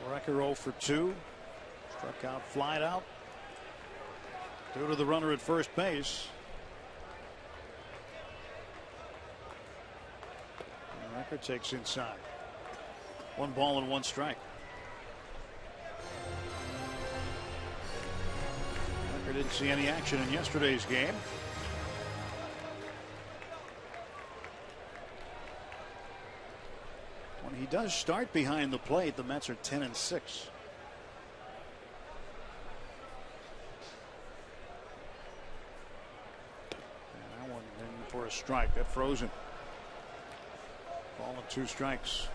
Recker 0 for 2. Struck out, flied out. Due to the runner at first base. And Recker takes inside. 1 ball and 1 strike. Recker didn't see any action in yesterday's game. When he does start behind the plate, the Mets are 10-6. And that one in for a strike. That frozen. Ball and 2 strikes.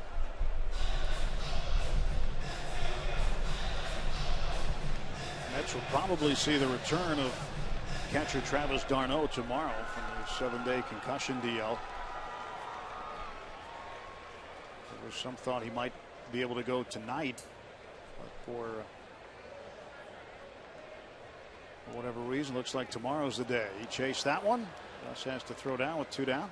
Pirates will probably see the return of catcher Travis d'Arnaud tomorrow from the 7-day concussion DL. There was some thought he might be able to go tonight, but for whatever reason, looks like tomorrow's the day. He chased that one. Thus has to throw down with 2 down.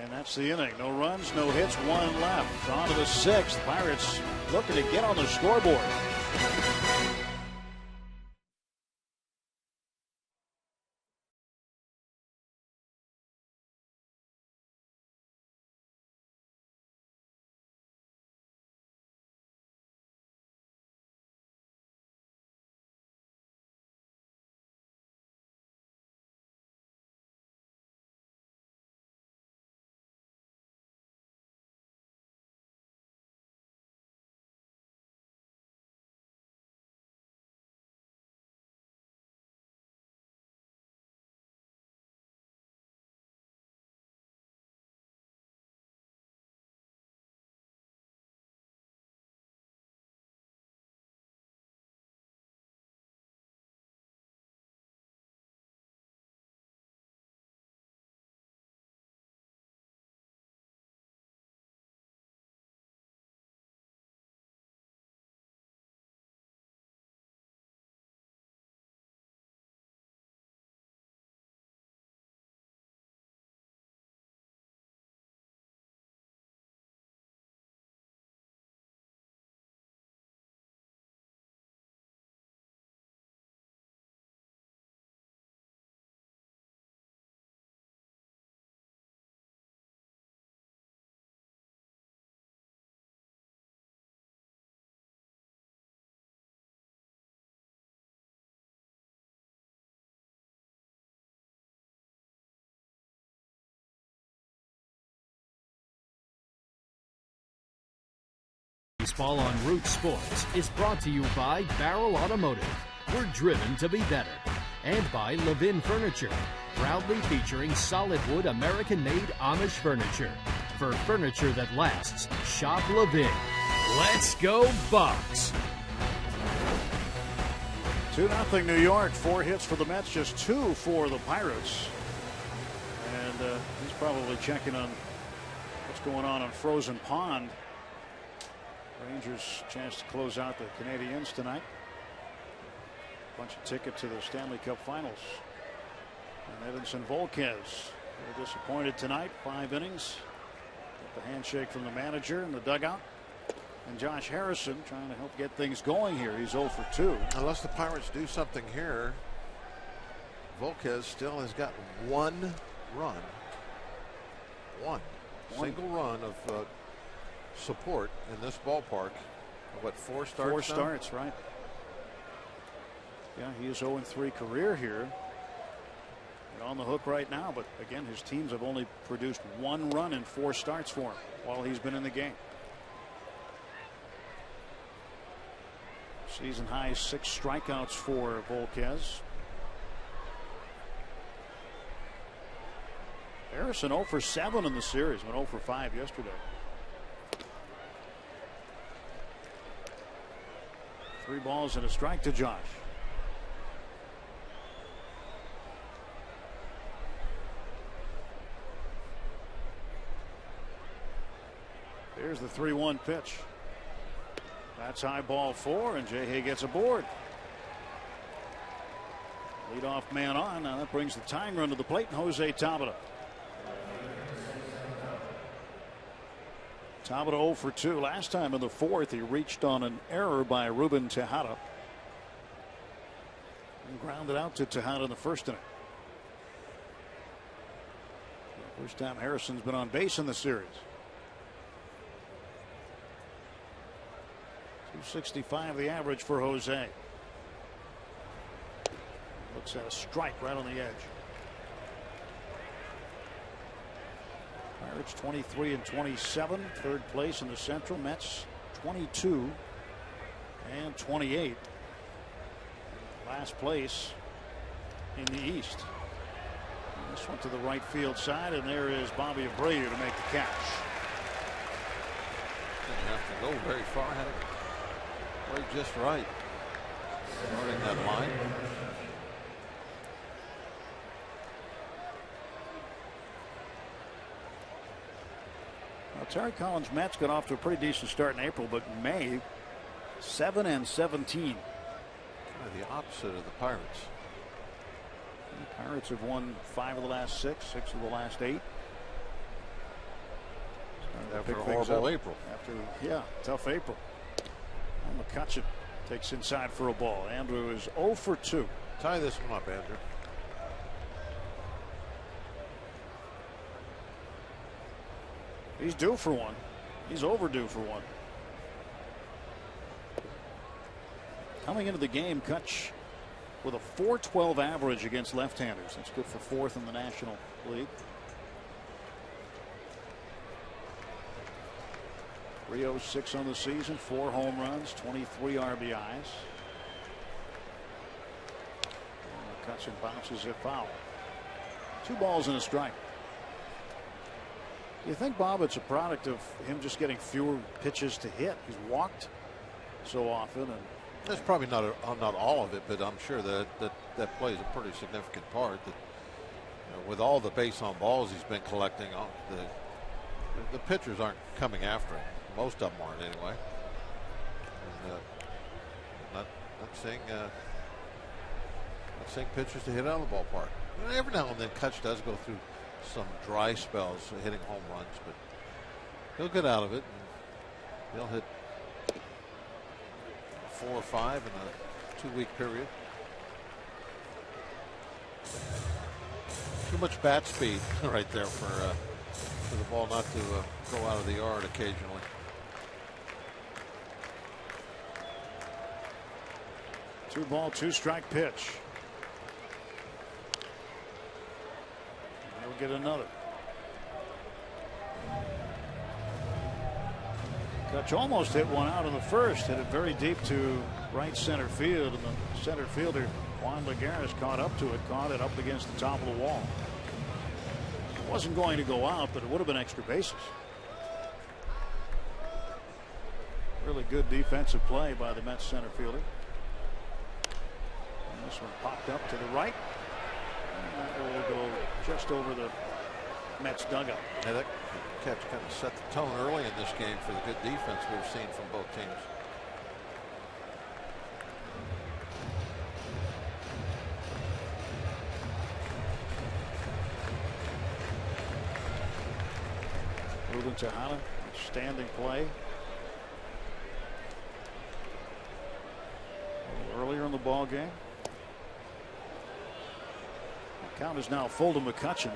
And that's the inning. No runs, no hits, 1 left. On to the 6th. Pirates looking to get on the scoreboard. Baseball on Root Sports is brought to you by Barrel Automotive. We're driven to be better. And by Levin Furniture, proudly featuring solid wood American-made Amish furniture. For furniture that lasts, shop Levin. Let's go Bucks! 2-0 New York. 4 hits for the Mets, just 2 for the Pirates. And he's probably checking on what's going on Frozen Pond. Rangers chance to close out the Canadiens tonight. Bunch of tickets to the Stanley Cup Finals. And Edinson Volquez, a little disappointed tonight. 5 innings. Got the handshake from the manager in the dugout. And Josh Harrison trying to help get things going here. He's 0 for 2. Unless the Pirates do something here, Volquez still has got 1 run. One single run of support in this ballpark. What, 4 starts? 4 starts, right? Yeah, he is 0-3 career here. And on the hook right now, but again, his teams have only produced 1 run in 4 starts for him while he's been in the game. Season high 6 strikeouts for Volquez. Harrison 0 for 7 in the series, went 0 for 5 yesterday. 3 balls and a strike to Josh. Here's the 3-1 pitch. That's high, ball 4, and J-Hay gets aboard. Leadoff man on. Now that brings the tying run to the plate, and Jose Tabata. Tabata 0 for 2. Last time in the 4th, he reached on an error by Ruben Tejada and grounded out to Tejada in the 1st inning. First time Harrison's been on base in the series. 265 the average for Jose. Looks at a strike right on the edge. Pirates 23-27, 3rd place in the Central. Mets 22 and 28. Last place in the East. And this one to the right field side, and there is Bobby Abreu to make the catch. Didn't have to go very far. Had it played just right. Starting that line. Well, Terry Collins' Mets got off to a pretty decent start in April, but May 7-17. Kind of the opposite of the Pirates. The Pirates have won 5 of the last 6, 6 of the last 8. After a horrible April. After, tough April. And McCutchen takes inside for a ball. Andrew is 0 for 2. Tie this one up, Andrew. He's due for one. He's overdue for one. Coming into the game, Kutch with a .412 average against left-handers. That's good for 4th in the National League. Rio 6 on the season, 4 home runs, 23 RBIs. McCutchen bounces it foul. 2 balls and a strike. You think, Bob, it's a product of him just getting fewer pitches to hit? He's walked so often, and that's probably not all of it, but I'm sure that plays a pretty significant part. That with all the base on balls he's been collecting, the pitchers aren't coming after him. Most of them aren't, anyway. And, not seeing pitchers to hit out of the ballpark. Every now and then, Kutch does go through some dry spells hitting home runs, but he'll get out of it. And he'll hit 4 or 5 in a 2-week period. Too much bat speed right there for the ball not to go out of the yard occasionally. Two ball, 2 strike pitch. He'll get another. Kutch almost hit one out in the first. Hit it very deep to right center field, and the center fielder Juan Lagares caught up to it, caught it up against the top of the wall. It wasn't going to go out, but it would have been extra bases. Really good defensive play by the Mets center fielder. And this one popped up to the right. And that will go just over the Mets dugout. Yeah, that catch kind of set the tone early in this game for the good defense we've seen from both teams. Moving to Hana, standing play. Earlier in the ball game. The count is now full to McCutchen.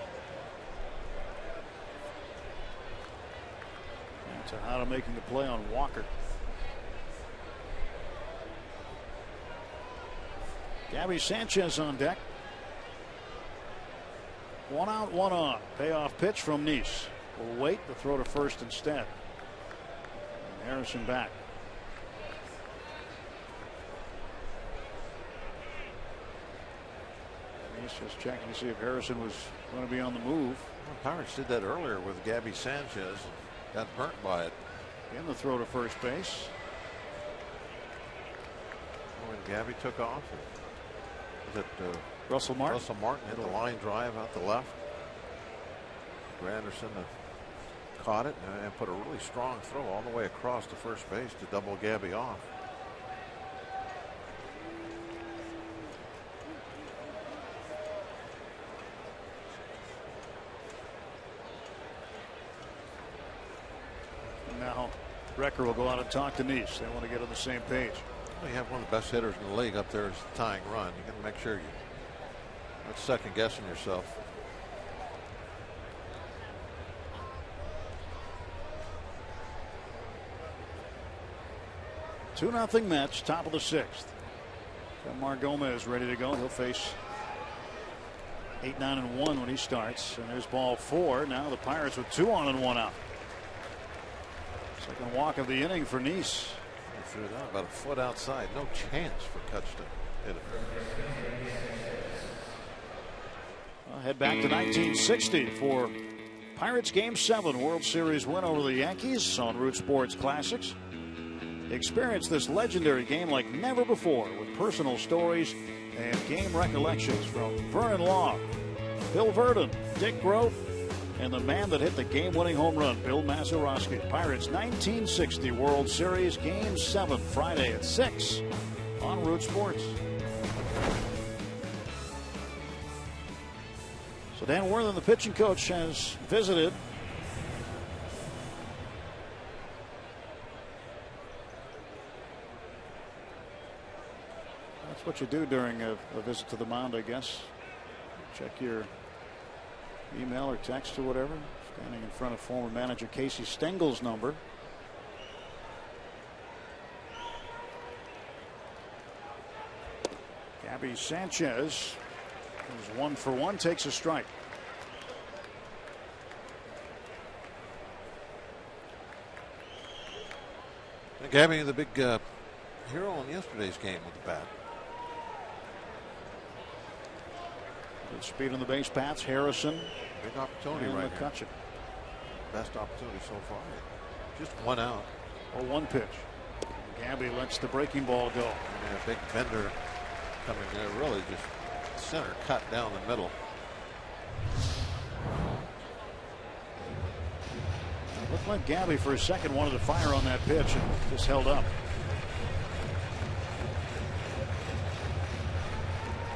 And Tejada making the play on Walker. Gabby Sanchez on deck. 1 out, 1 on. Payoff pitch from Nice. Will wait to throw to first instead. And Harrison back. Nice just checking to see if Harrison was going to be on the move. Well, Pirates did that earlier with Gabby Sanchez and got burnt by it. In the throw to first base. When Gabby took off, was it Russell Martin? Russell Martin hit the line drive out the left. Granderson caught it and put a really strong throw all the way across to first base to double Gabby off. And now Recker will go out and talk to Nice. They want to get on the same page. Well, you have one of the best hitters in the league up there as the tying run. You got to make sure you're not second guessing yourself. 2-0 Mets, top of the 6th. Mar Gomez ready to go. He'll face 8, 9, and 1 when he starts. And there's ball 4. Now the Pirates with 2 on and 1 out. Second walk of the inning for Nice. He threw that about a foot outside. No chance for Kutch to hit it. Well, head back to 1960 for Pirates Game 7 World Series win over the Yankees on Root Sports Classics. Experience this legendary game like never before with personal stories and game recollections from Vernon Long, Bill Verdon, Dick Groat, and the man that hit the game-winning home run, Bill Mazeroski. Pirates 1960 World Series Game 7, Friday at 6 on Root Sports. So Dan Worthen, the pitching coach, has visited. That's what you do during a visit to the mound, I guess. Check your email or text or whatever. Standing in front of former manager Casey Stengel's number. Gabby Sanchez is 1 for 1, takes a strike. Gabby, the big hero in yesterday's game with the bat. Good speed on the base paths. Harrison. Big opportunity and right McCutcheon. here. Best opportunity so far. Just 1 out. 0-1 pitch. Gabby lets the breaking ball go. Yeah, big bender coming there. Really just center cut down the middle. It looked like Gabby for a second wanted to fire on that pitch and just held up.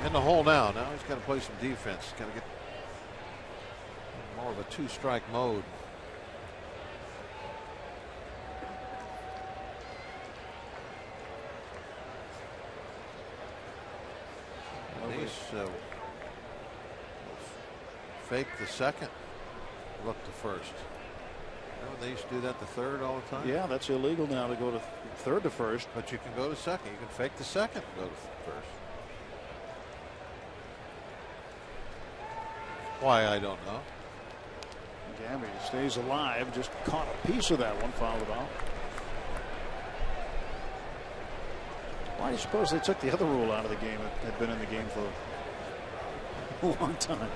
In the hole now. Now he's got to play some defense. He's got to get more of a 2-strike mode. Nice. Fake the second. Look to first. Remember they used to do that to third all the time? Yeah, that's illegal now to go to third to first. But you can go to second. You can fake the second and go to first. Why, I don't know. Gabby stays alive. Just caught a piece of that one. Fouled it off. Why do you suppose they took the other rule out of the game that had been in the game for a long time?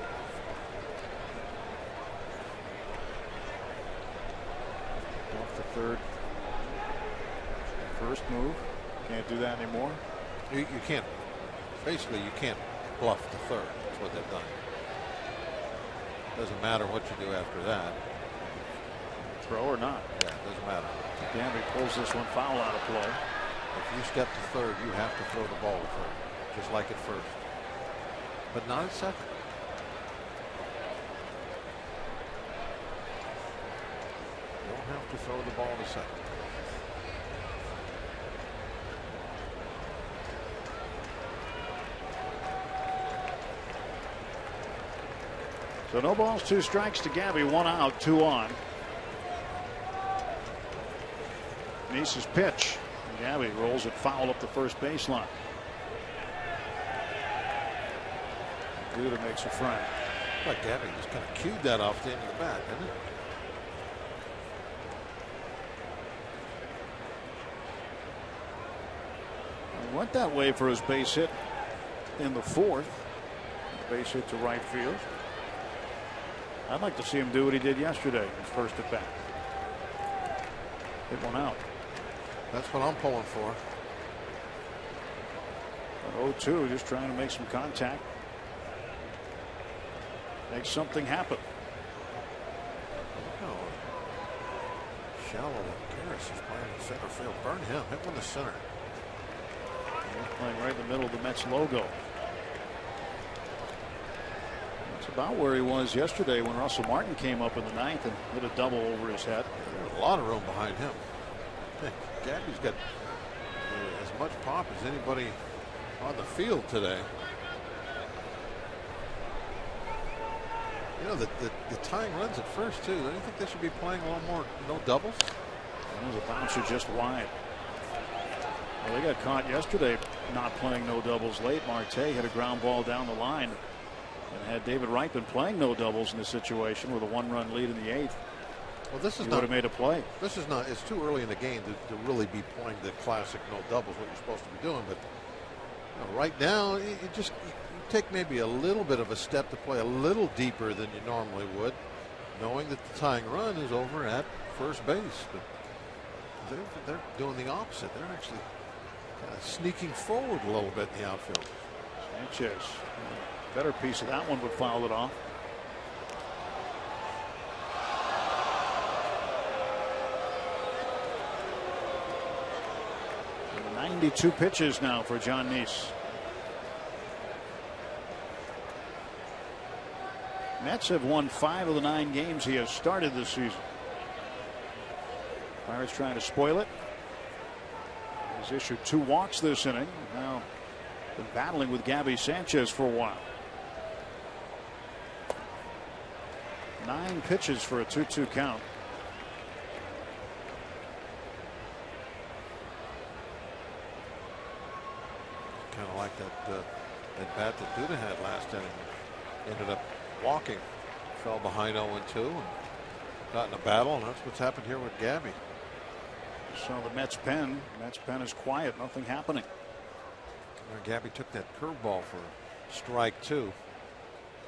Off the third. First move. Can't do that anymore. You can't. Basically, you can't bluff the third. That's what they've done. Doesn't matter what you do after that. Throw or not. Yeah, it doesn't matter. Gabby pulls this one foul out of play. If you step to third, you have to throw the ball to third, just like at first. But not at second. You don't have to throw the ball to second. So no balls, 2 strikes to Gabby, 1 out, 2 on. Nice's pitch. Gabby rolls it foul up the first baseline. Duda makes a front. Like Gabby just kind of cued that off the end of the bat, didn't it? He went that way for his base hit in the 4th. Base hit to right field. I'd like to see him do what he did yesterday, his first at bat. Hit one out. That's what I'm pulling for. 0-2, just trying to make some contact. Make something happen. Oh. Shallow Garris is playing in center field. Burn him. Hit one to center. He's playing right in the middle of the Mets logo. That's about where he was yesterday when Russell Martin came up in the 9th and hit a double over his head. There's a lot of room behind him. Gabby's got as much pop as anybody on the field today. You know, the tying runs at first, too. Don't you think they should be playing a little more no doubles? That was a bouncer just wide. Well, they got caught yesterday not playing no doubles late. Marte hit a ground ball down the line. And had David Wright been playing no doubles in this situation with a 1-run lead in the 8th, well, this is he would have made a play. This is not. It's too early in the game to really be playing the classic no doubles, what you're supposed to be doing. But you know, right now, you take maybe a little bit of a step to play a little deeper than you normally would, knowing that the tying run is over at first base. But they're doing the opposite. They're actually kind of sneaking forward a little bit in the outfield. Sanchez, better piece of that one, but fouled it off. 92 pitches now for John Neese. Mets have won 5 of the 9 games he has started this season. Pirates trying to spoil it. He's issued 2 walks this inning. Now been battling with Gabby Sanchez for a while. 9 pitches for a 2-2 count. Kind of like that bat that Duda had last inning. Ended up walking, fell behind 0-2 and got in a battle, and that's what's happened here with Gabby. So the Mets pen is quiet, nothing happening. Gabby took that curveball for strike 2.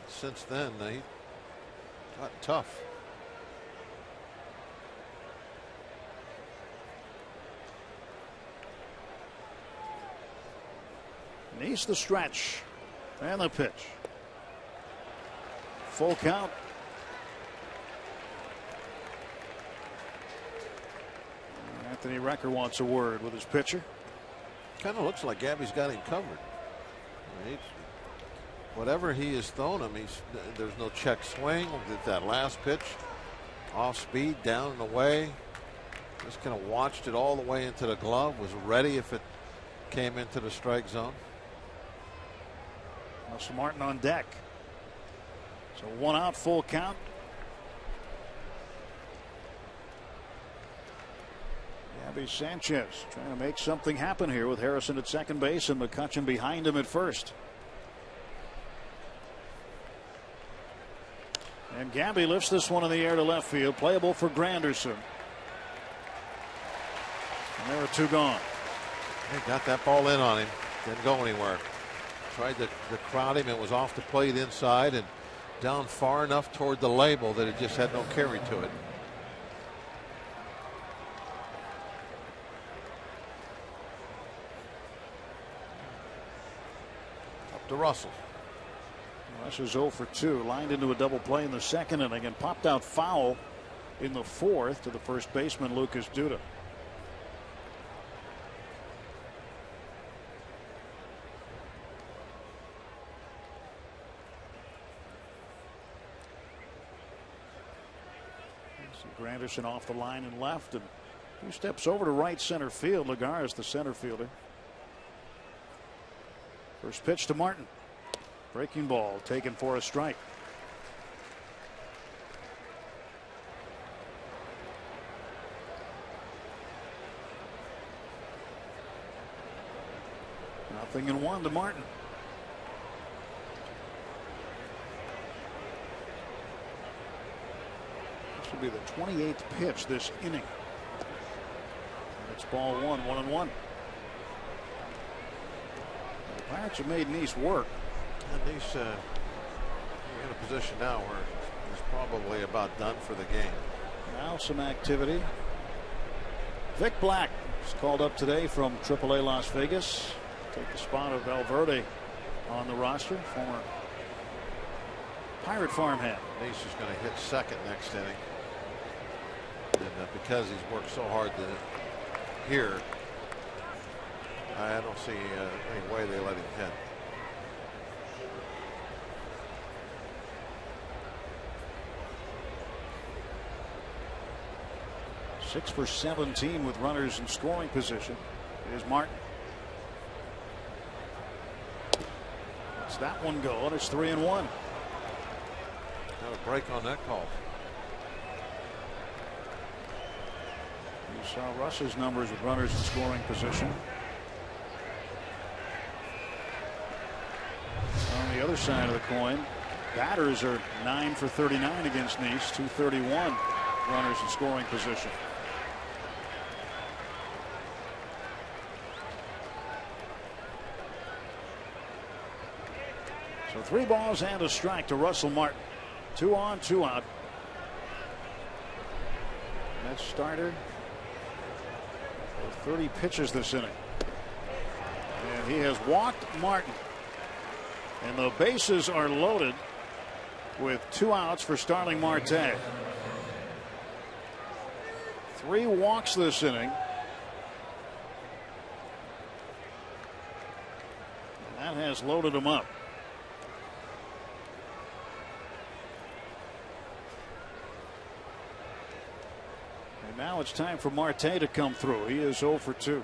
Since then he got tough. Neese the stretch and the pitch. Full count. Anthony Recker wants a word with his pitcher. Kind of looks like Gabby's got him covered. Whatever he has thrown him, there's no check swing. That last pitch, off speed, down and away. Just kind of watched it all the way into the glove. Was ready if it came into the strike zone. Russell Martin on deck. So 1 out, full count. Gabby Sanchez trying to make something happen here with Harrison at second base and McCutchen behind him at first. And Gabby lifts this one in the air to left field, playable for Granderson. And there are 2 gone. He got that ball in on him, didn't go anywhere. Tried to crowd him. It was off the plate inside and down far enough toward the label that it just had no carry to it. Up to Russell. Russ is 0 for 2. Lined into a double play in the second inning and popped out foul in the 4th to the first baseman Lucas Duda. Granderson off the line and left, and 2 steps over to right center field. Lagares, the center fielder. First pitch to Martin. Breaking ball taken for a strike. Nothing in 1 to Martin. This will be the 28th pitch this inning. It's ball 1, 1-1. The Pirates have made Neese work. And Neese in a position now where he's probably about done for the game. Now some activity. Vic Black is called up today from AAA Las Vegas. Take the spot of Valverde on the roster, former Pirate farmhand. Neese is going to hit second next inning. And because he's worked so hard here, I don't see any way they let him hit. Six for 17 with runners in scoring position. Here's Martin. Lets that one go, and it's 3-1. Got a break on that call. You saw Russ's numbers with runners in scoring position. On the other side of the coin, batters are 9 for 39 against Neese, 231 runners in scoring position. So 3 balls and a strike to Russell Martin. 2 on, 2 out. That starter 30 pitches this inning. And he has walked Martin. And the bases are loaded with 2 outs for Starling Marte. 3 walks this inning. And that has loaded him up. And now it's time for Marte to come through. He is 0 for 2.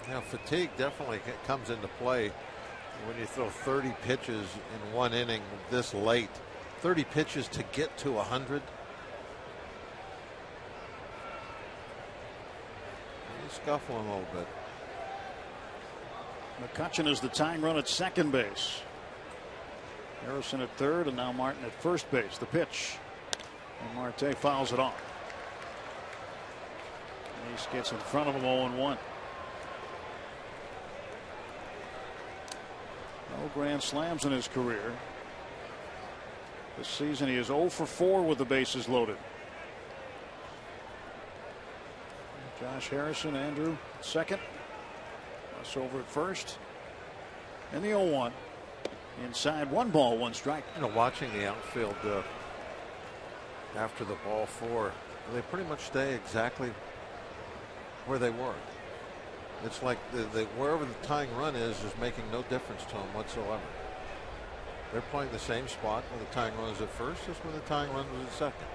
Now, fatigue definitely comes into play when you throw 30 pitches in 1 inning this late. 30 pitches to get to 100. He's scuffling a little bit. McCutchen is the tying run at second base. Harrison at third, and now Martin at first base. The pitch. And Marte fouls it off. Nice gets in front of him 0-1. No grand slams in his career. This season he is 0 for 4 with the bases loaded. Josh Harrison, Andrew second. Russ over at first. And the 0-1. Inside, 1 ball, 1 strike. You know, watching the outfield after the ball 4, they pretty much stay exactly where they were. It's like wherever the tying run is making no difference to them whatsoever. They're playing the same spot where the tying run is at first as where the tying run was at second.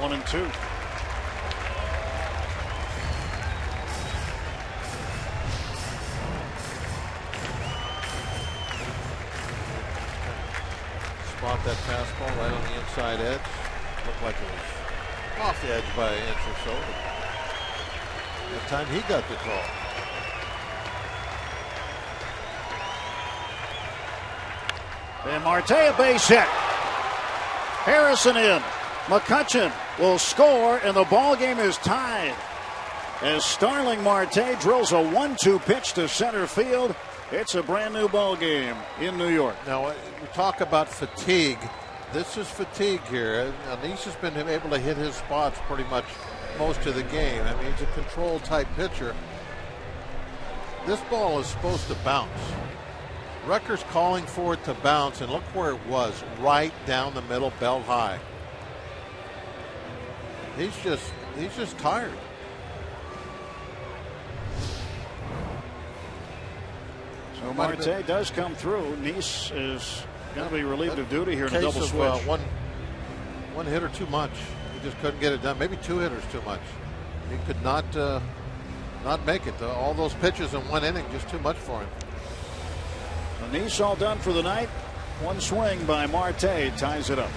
1-2. Spot that fastball right on the inside edge. Looked like it was off the edge by an inch or so. That time he got the call. And Marte a base hit. Harrison in. McCutchen will score, and the ball game is tied as Starling Marte drills a 1-2 pitch to center field. It's a brand new ball game in New York. Now we talk about fatigue. This is fatigue here. Anise has been able to hit his spots pretty much most of the game. I mean, he's a control type pitcher. This ball is supposed to bounce. Recker's calling for it to bounce, and look where it was, right down the middle, belt high. He's just tired. So Marte does come through. Nice is going to be relieved of duty here in a double switch. One hitter too much. He just couldn't get it done. Maybe 2 hitters too much. He could not make it. All those pitches in 1 inning, just too much for him. Nice all done for the night. 1 swing by Marte ties it up.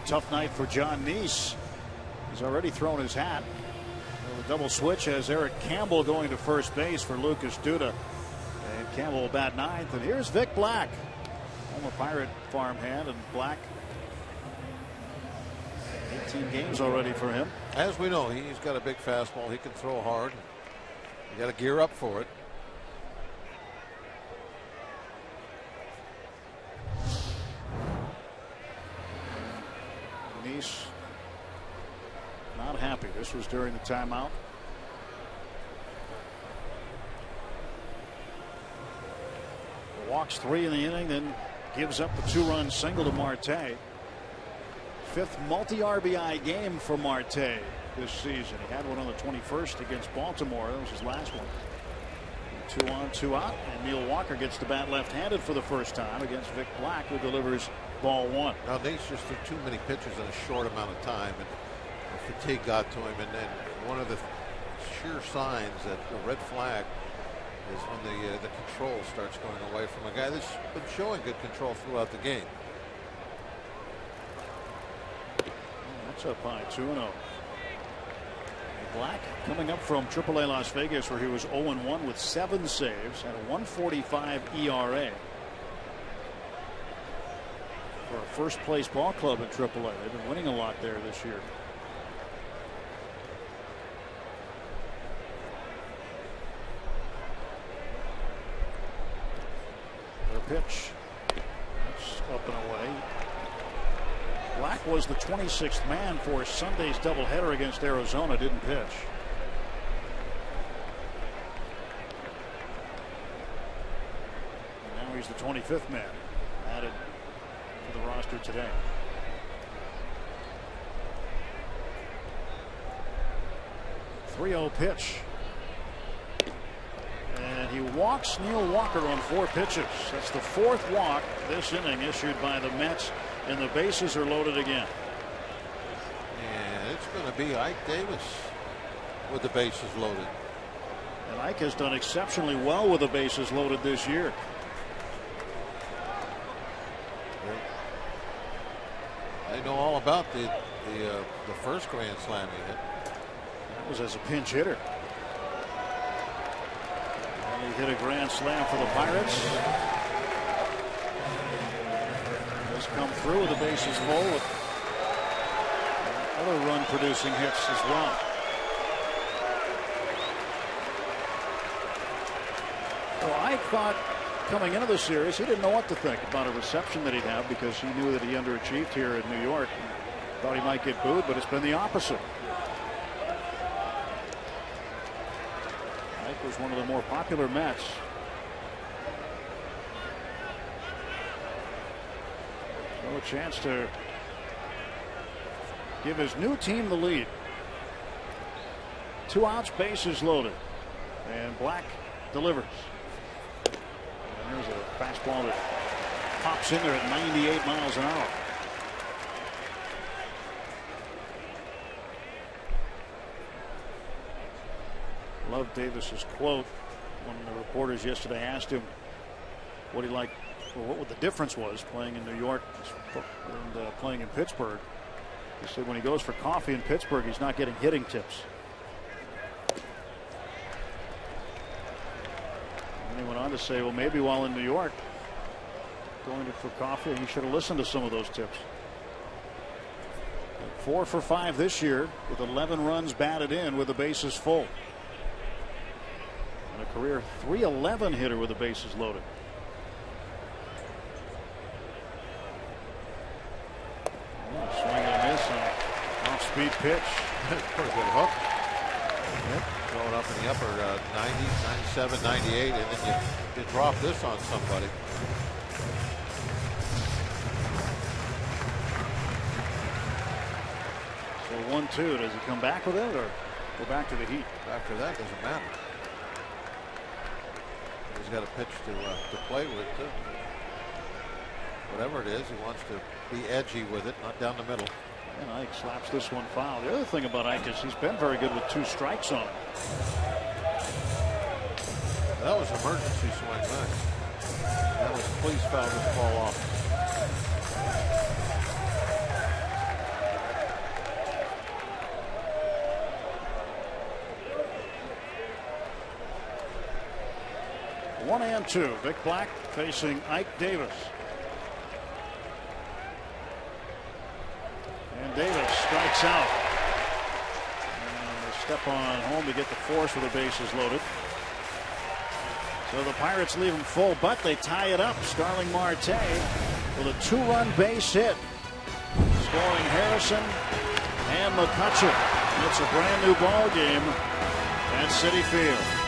tough night for John Neese. He's already thrown his hat. The double switch has Eric Campbell going to first base for Lucas Duda. And Campbell will bat ninth. And here's Vic Black, former Pirate farmhand, and Black, 18 games already for him. As we know, he's got a big fastball. He can throw hard. You got to gear up for it. Neese not happy. This was during the timeout. Walks 3 in the inning, then gives up the 2-run single to Marte. 5th multi-RBI game for Marte this season. He had one on the 21st against Baltimore. That was his last one. 2 on, 2 out, and Neil Walker gets to bat left-handed for the first time against Vic Black, who delivers ball 1. Now, Nate's just threw too many pitches in a short amount of time, and the fatigue got to him. And then one of the sure signs that the red flag is when the control starts going away from a guy that's been showing good control throughout the game. That's up high, 2-0. Black coming up from AAA Las Vegas, where he was 0-1 with 7 saves, had a 1.45 ERA. For a first place ball club in AAA. They've been winning a lot there this year. Their pitch. That's up and away. Black was the 26th man for Sunday's doubleheader against Arizona. Didn't pitch. And now he's the 25th man added to the roster today. .30 pitch. And he walks Neil Walker on 4 pitches. That's the 4th walk this inning issued by the Mets, and the bases are loaded again. And it's going to be Ike Davis with the bases loaded. And Ike has done exceptionally well with the bases loaded this year. I know all about the first grand slam he hit. That was as a pinch hitter. And he hit a grand slam for the Pirates. Has come through with the bases full with other run producing hits as well. Well, Ike thought coming into the series he didn't know what to think about a reception that he'd have, because he knew that he underachieved here in New York. Thought he might get booed, but it's been the opposite. Ike was one of the more popular Mets. So a chance to give his new team the lead. 2 outs, bases loaded, and Black delivers. And there's a fastball that pops in there at 98 miles an hour. Loved Davis's quote when the reporters yesterday asked him what he liked, or what the difference was playing in New York and playing in Pittsburgh. He said when he goes for coffee in Pittsburgh, he's not getting hitting tips. And he went on to say, well, maybe while in New York going for coffee, he should have listened to some of those tips. 4 for 5 this year with 11 runs batted in with the bases full. And a career .311 hitter with the bases loaded. Oh, swing and a miss on off-speed pitch. Pretty good hook. Yep. Going up in the upper 90s, 97, 98, and then you drop this on somebody. So 1-2. Does he come back with it or go back to the heat? After that, doesn't matter. He's got a pitch to play with too. Whatever it is, he wants to be edgy with it, not down the middle. And Ike slaps this one foul. The other thing about Ike is he's been very good with 2 strikes on him. That was emergency swing back. That was please foul this ball off. 1-2. Vic Black facing Ike Davis. And Davis strikes out. And they step on home to get the force with the bases loaded. So the Pirates leave him full, but they tie it up. Starling Marte with a 2-run base hit. Scoring Harrison and McCutcheon. It's a brand new ball game at Citi Field.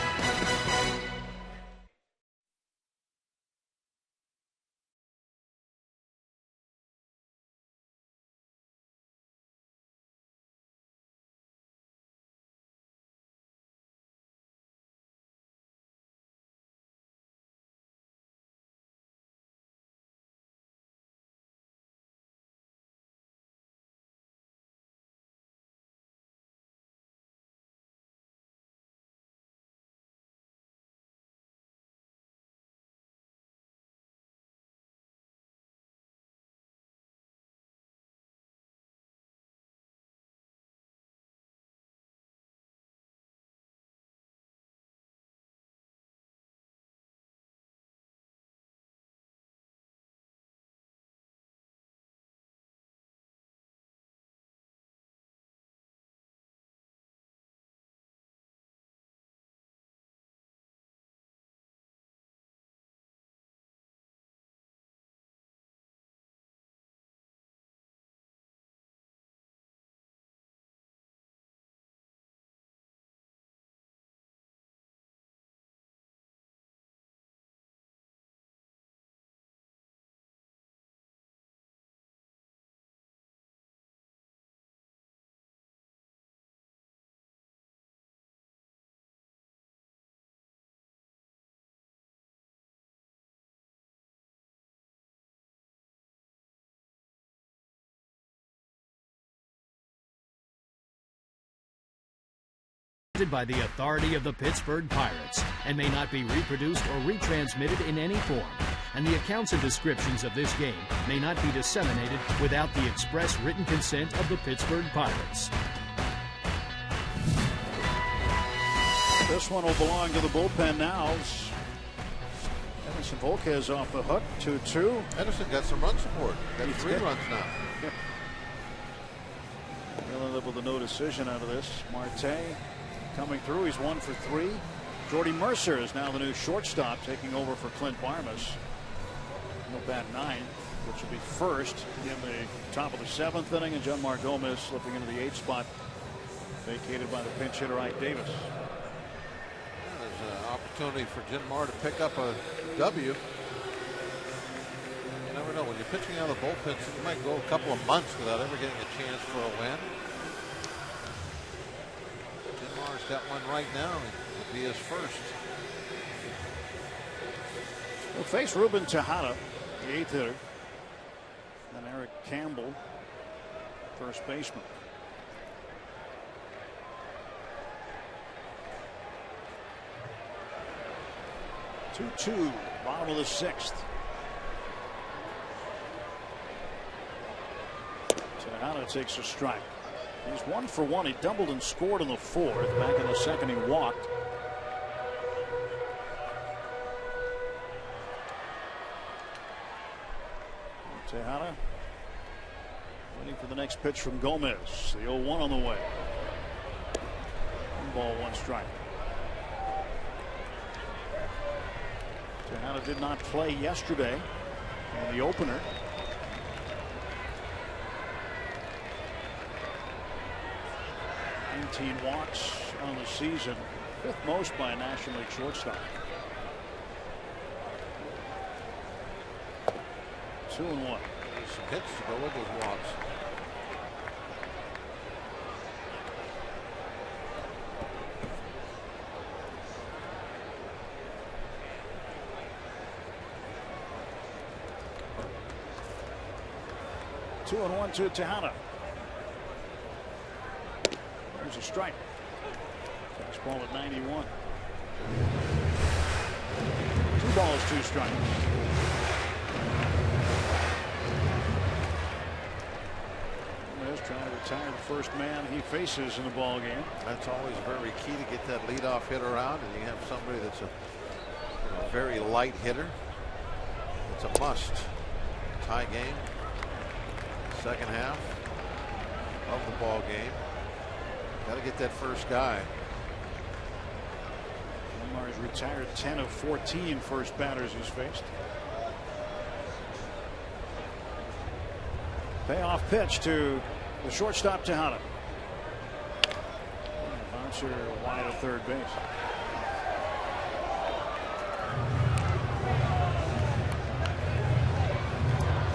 By the authority of the Pittsburgh Pirates and may not be reproduced or retransmitted in any form, and the accounts and descriptions of this game may not be disseminated without the express written consent of the Pittsburgh Pirates. This one will belong to the bullpen now. Edinson Volquez off the hook. 2-2. Edison got some run support. Got 3 runs now. Yep. They'll end up with a no decision out of this. Marte coming through. He's 1 for 3. Jordy Mercer is now the new shortstop, taking over for Clint Barmas. He'll bat 9th, which will be first in the top of the 7th inning, and Janmar Gomez slipping into the 8th spot, vacated by the pinch hitter Ike Davis. Yeah, there's an opportunity for Janmar to pick up a W. You never know. When you're pitching out of the bullpen, you might go a couple of months without ever getting a chance for a win. Janmar's got one right now. It'll be his first. We'll face Ruben Tejada, the 8th hitter, and Eric Campbell, first baseman. Two, bottom of the 6th. Tejada takes a strike. He's 1 for 1. He doubled and scored in the 4th. Back in the 2nd, he walked. Tejada waiting for the next pitch from Gomez. The 0-1 on the way. 1 ball, 1 strike. Tejada did not play yesterday in the opener. 19 walks on the season, 5th most by a National League shortstop. 2-1. There's some hits to go with those walks. Two and 1 to Tejada. There's a strike. Fastball at 91. 2 balls, 2 strikes. Gomez trying to retire the first man he faces in the ball game. That's always very key to get that leadoff hitter out, and you have somebody that's a A very light hitter. It's a must. Tie game. Second half of the ball game. Got to get that first guy. Mar's retired 10 of 14 first batters he's faced. Payoff pitch to the shortstop Tejada. Bouncer wide of third base.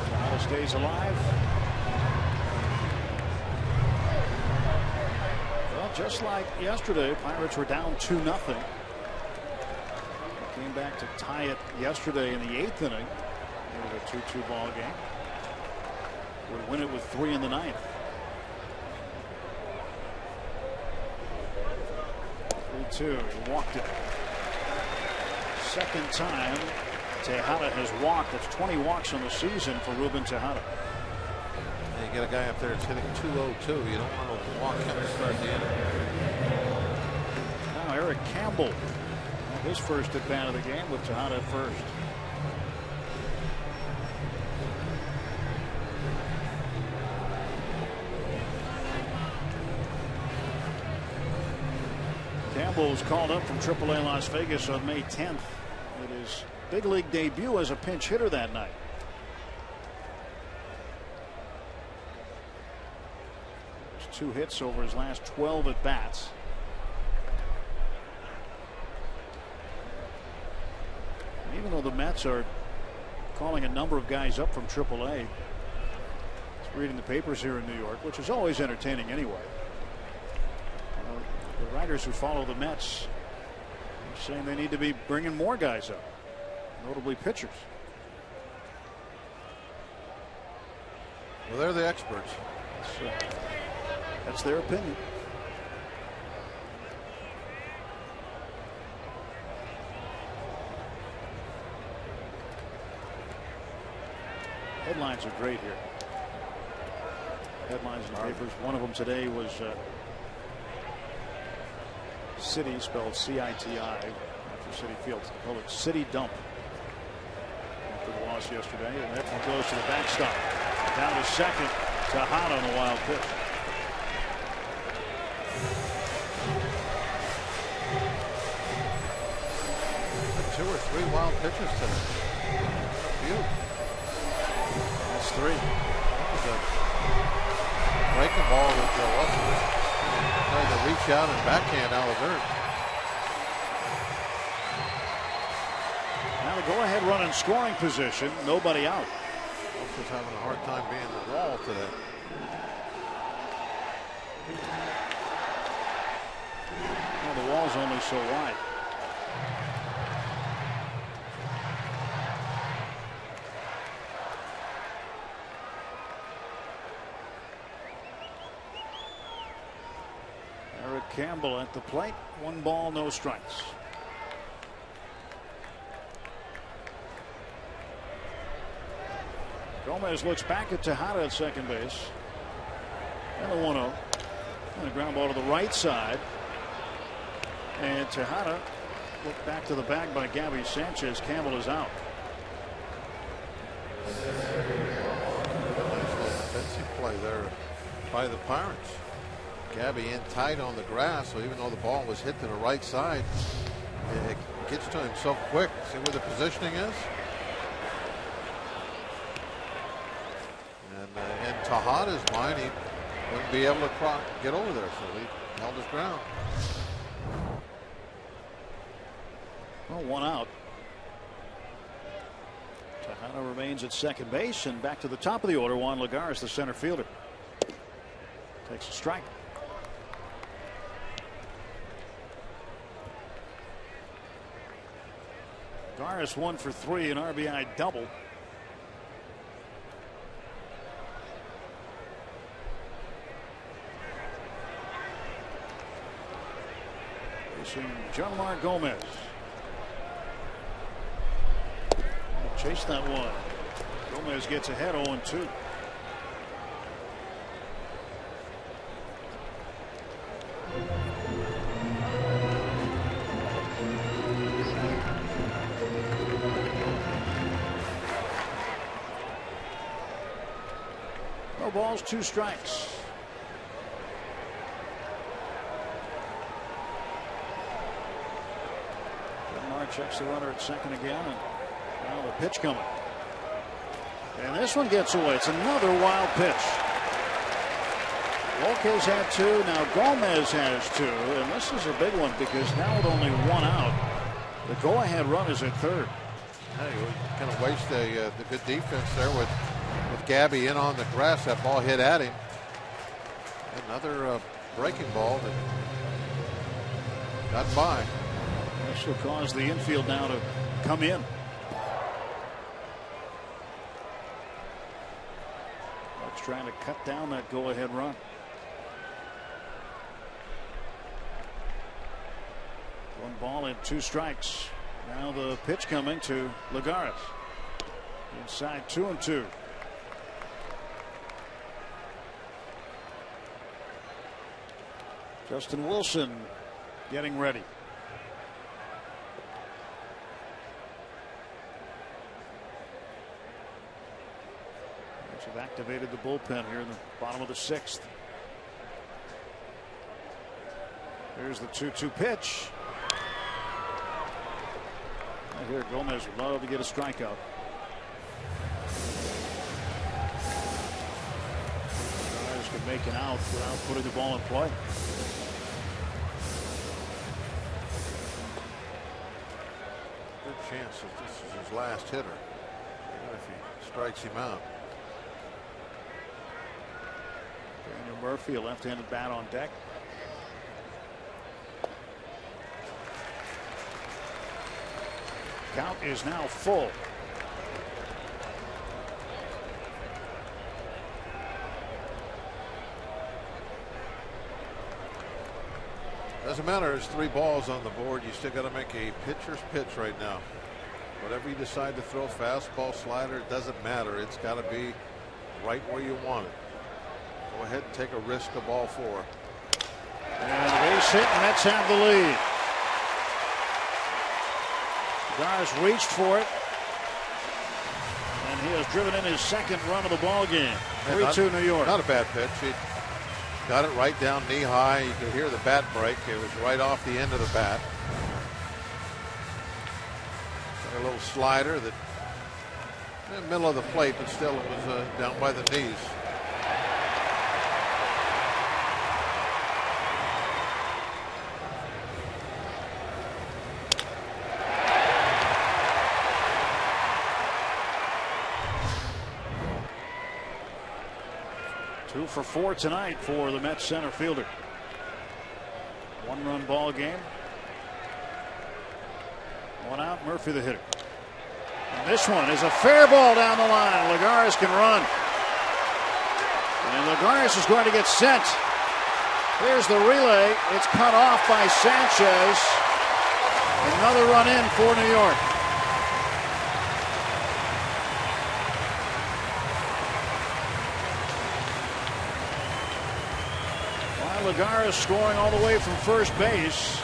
Tejada stays alive. Well, just like yesterday, Pirates were down 2-0. Came back to tie it yesterday in the 8th inning. It was a 2-2 ball game. Would win it with 3 in the 9th. 3-2. He walked it. Second time Tejada has walked. That's 20 walks on the season for Ruben Tejada. You get a guy up there that's hitting 202. You don't want to walk him to start the inning. Now Eric Campbell. His first at bat of the game with Tejada at first. Campbell was called up from AAA Las Vegas on May 10th. It is big league debut as a pinch hitter that night. There's 2 hits over his last 12 at bats. Even though the Mets are calling a number of guys up from AAA, just reading the papers here in New York, which is always entertaining anyway. The writers who follow the Mets are saying they need to be bringing more guys up, notably pitchers. Well, they're the experts. That's their opinion. Headlines are great here. Headlines in the papers. One of them today was City, spelled C-I-T-I, after City Field. Called it City Dump after the loss yesterday. And that one goes to the backstop. Down to second. Tejada on a wild pitch. Two or three wild pitches today. Beautiful. That's 3. That was a breaking ball that Wilson tried to reach out and backhand out of dirt. Now the go-ahead run in scoring position. Nobody out. Wilson's having a hard time being the wall today. Well, the wall's only so wide. Campbell at the plate. 1 ball, no strikes. Gomez looks back at Tejada at second base. And a 1-0. And a ground ball to the right side. And Tejada looked back to the bag by Gabby Sanchez. Campbell is out. Nice little defensive play there by the Pirates. Gabby in tight on the grass, so even though the ball was hit to the right side, it gets to him so quick. See where the positioning is? And in Tejada's mind, he wouldn't be able to get over there, so he held his ground. Well, 1 out. Tejada remains at second base, and back to the top of the order. Juan Lagares, the center fielder, takes a strike. Lagares 1 for 3, an RBI double. Facing Janmar Gomez. Chase that one. Gomez gets ahead 0-2. balls, 2 strikes. Mark checks the runner at second again, and now the pitch coming. And this one gets away. It's another wild pitch. Lopez had 2. Now Gomez has 2. And this is a big one because now with only 1 out, the go-ahead run is at third. Hey, you kind of waste the good defense there with Gabby in on the grass. That ball hit at him. Another breaking ball that got by. This will cause the infield now to come in. Bucks trying to cut down that go-ahead run. 1 ball and 2 strikes. Now the pitch coming to Lagares. Inside 2-2. Justin Wilson getting ready. Have activated the bullpen here in the bottom of the 6th. Here's the 2-2 pitch. Right here, Gomez would love to get a strikeout. Guys could make an out without putting the ball in play. Good chance that this is his last hitter, even if he strikes him out. Daniel Murphy, a left-handed bat on deck. Count is now full. Doesn't matter. There's 3 balls on the board. You still got to make a pitcher's pitch right now. Whatever you decide to throw, fastball, slider, it doesn't matter. It's got to be right where you want it. Go ahead and take a risk of ball 4. And the base hit, and Mets have the lead. Lagares reached for it, and he has driven in his 2nd run of the ball game. 3-2 New York. Not a bad pitch. He got it right down knee high. You could hear the bat break. It was right off the end of the bat. A little slider that in the middle of the plate, but still it was down by the knees. Two for 4 tonight for the Mets center fielder. 1-run ball game. 1 out, Murphy the hitter. And this one is a fair ball down the line. Lagares can run. And Lagares is going to get sent. Here's the relay. It's cut off by Sanchez. Another run in for New York. Lagares scoring all the way from first base.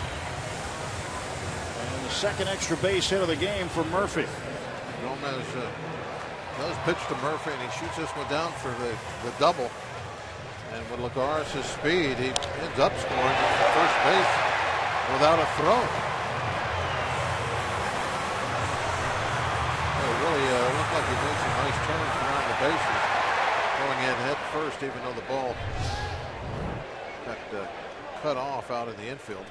And the 2nd extra base hit of the game for Murphy. Gomez does pitch to Murphy, and he shoots this one down for the double. And with Lagares' speed, he ends up scoring from first base without a throw. It really looked like he made some nice turns around the bases, going in head first, even though the ball got cut off out in the infield.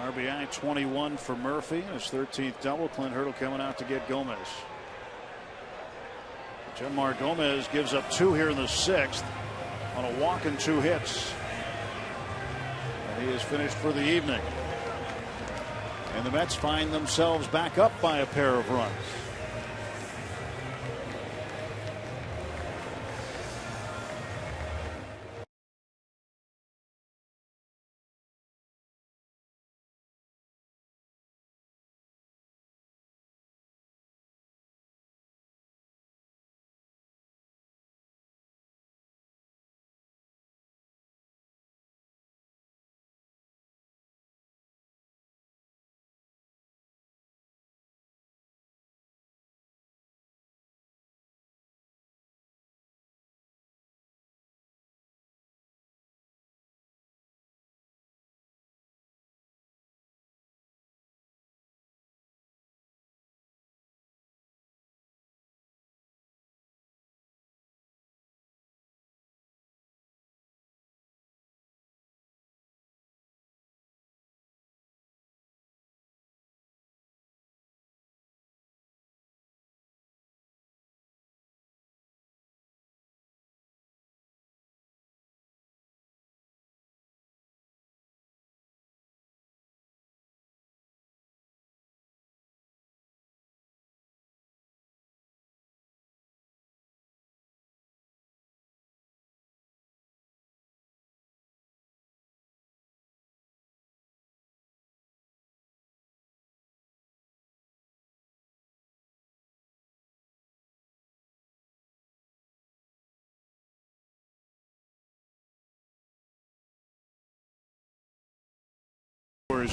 RBI 21 for Murphy, his 13th double. Clint Hurdle coming out to get Gomez. Genmar Gomez gives up 2 here in the 6th on a walk and 2 hits. And he is finished for the evening. And the Mets find themselves back up by a pair of runs.